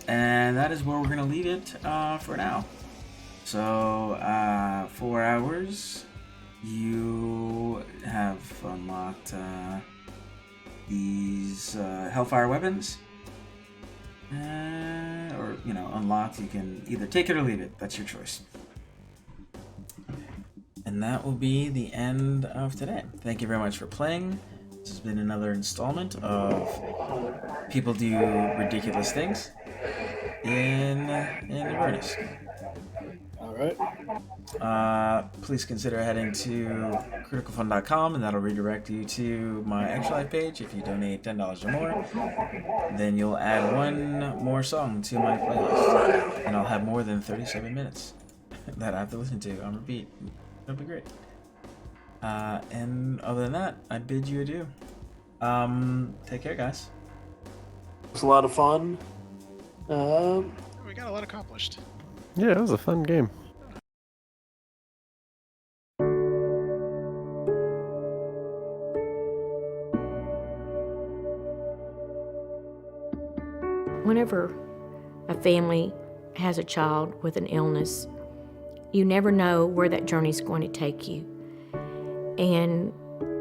And that is where we're gonna leave it for now. So 4 hours. You have unlocked these Hellfire weapons. Or, you know, unlocked. You can either take it or leave it. That's your choice. And that will be the end of today. Thank you very much for playing. This has been another installment of People Do Ridiculous Things in Avernus. Alright. Please consider heading to criticalfun.com and that'll redirect you to my Extra Life page. If you donate $10 or more, then you'll add one more song to my playlist. And I'll have more than 37 minutes that I have to listen to on repeat. It'll be great. And other than that, I bid you adieu. Take care, guys. It was a lot of fun. we got a lot accomplished. Yeah, it was a fun game. Whenever a family has a child with an illness, you never know where that journey's going to take you. And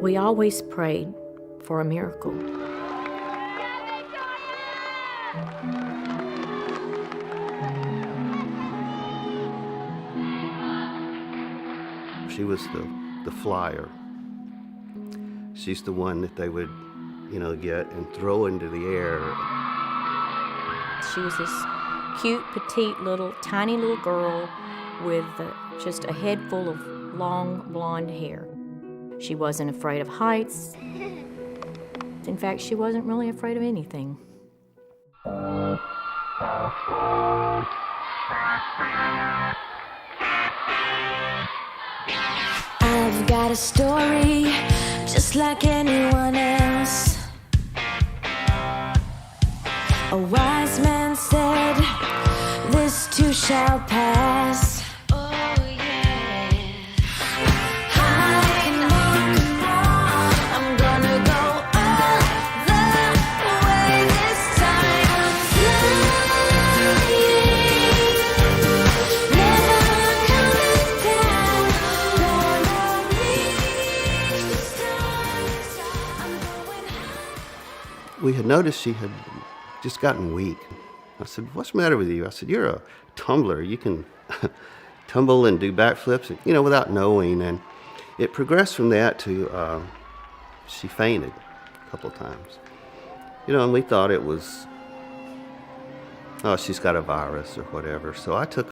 we always prayed for a miracle. She was the flyer. She's the one that they would, get and throw into the air. She was this cute, petite, tiny little girl with just a head full of long, blonde hair. She wasn't afraid of heights. In fact, she wasn't really afraid of anything. I've got a story just like anyone else. A wise man said, this too shall pass. Oh yeah. I can walk, I'm gonna go all the way this time. Flying, never coming down. Gonna reach the stars. I'm going high. We had noticed she had just gotten weak. I said, what's the matter with you? I said, you're a tumbler. You can tumble and do backflips, without knowing. And it progressed from that to she fainted a couple of times. And we thought it was, oh, she's got a virus or whatever. So I took